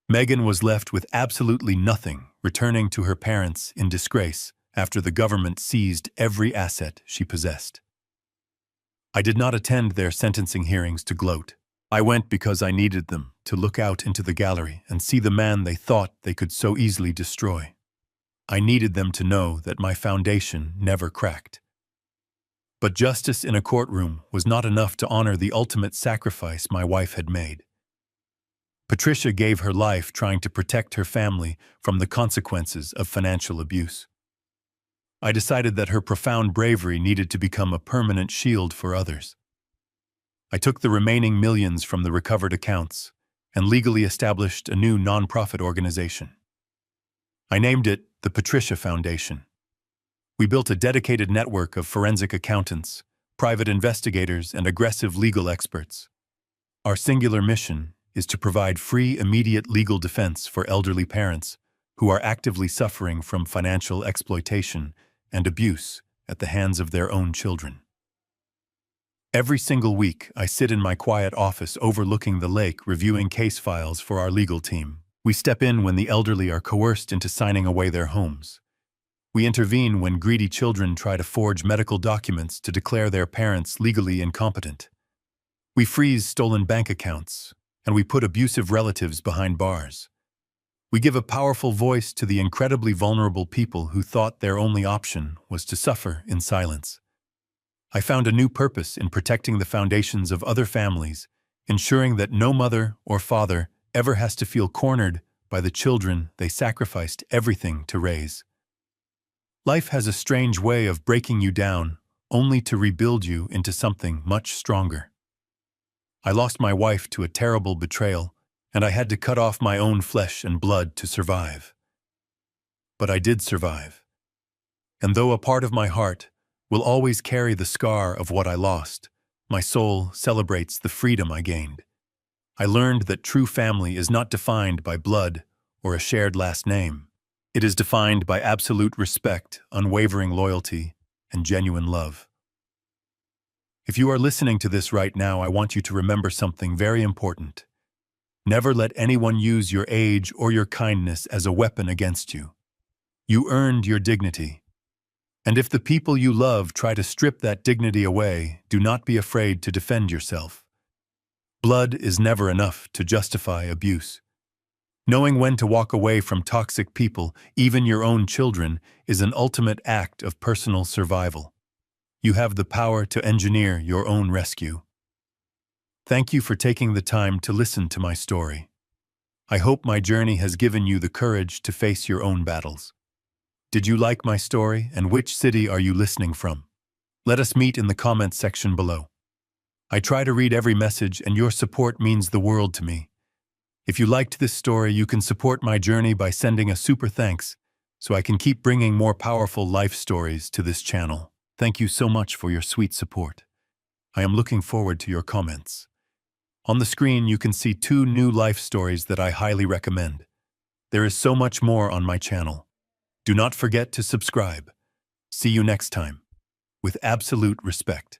Megan was left with absolutely nothing, returning to her parents in disgrace after the government seized every asset she possessed. I did not attend their sentencing hearings to gloat. I went because I needed them to look out into the gallery and see the man they thought they could so easily destroy. I needed them to know that my foundation never cracked. But justice in a courtroom was not enough to honor the ultimate sacrifice my wife had made. Patricia gave her life trying to protect her family from the consequences of financial abuse. I decided that her profound bravery needed to become a permanent shield for others. I took the remaining millions from the recovered accounts and legally established a new nonprofit organization. I named it the Patricia Foundation. We built a dedicated network of forensic accountants, private investigators, and aggressive legal experts. Our singular mission is to provide free, immediate legal defense for elderly parents who are actively suffering from financial exploitation and abuse at the hands of their own children. Every single week, I sit in my quiet office overlooking the lake reviewing case files for our legal team. We step in when the elderly are coerced into signing away their homes. We intervene when greedy children try to forge medical documents to declare their parents legally incompetent. We freeze stolen bank accounts, and we put abusive relatives behind bars. We give a powerful voice to the incredibly vulnerable people who thought their only option was to suffer in silence. I found a new purpose in protecting the foundations of other families, ensuring that no mother or father ever has to feel cornered by the children they sacrificed everything to raise. Life has a strange way of breaking you down, only to rebuild you into something much stronger. I lost my wife to a terrible betrayal, and I had to cut off my own flesh and blood to survive. But I did survive. And though a part of my heart will always carry the scar of what I lost, my soul celebrates the freedom I gained. I learned that true family is not defined by blood or a shared last name. It is defined by absolute respect, unwavering loyalty, and genuine love. If you are listening to this right now, I want you to remember something very important. Never let anyone use your age or your kindness as a weapon against you. You earned your dignity. And if the people you love try to strip that dignity away, do not be afraid to defend yourself. Blood is never enough to justify abuse. Knowing when to walk away from toxic people, even your own children, is an ultimate act of personal survival. You have the power to engineer your own rescue. Thank you for taking the time to listen to my story. I hope my journey has given you the courage to face your own battles. Did you like my story, and which city are you listening from? Let us meet in the comments section below. I try to read every message, and your support means the world to me. If you liked this story, you can support my journey by sending a super thanks, so I can keep bringing more powerful life stories to this channel. Thank you so much for your sweet support. I am looking forward to your comments. On the screen, you can see 2 new life stories that I highly recommend. There is so much more on my channel. Do not forget to subscribe. See you next time. With absolute respect.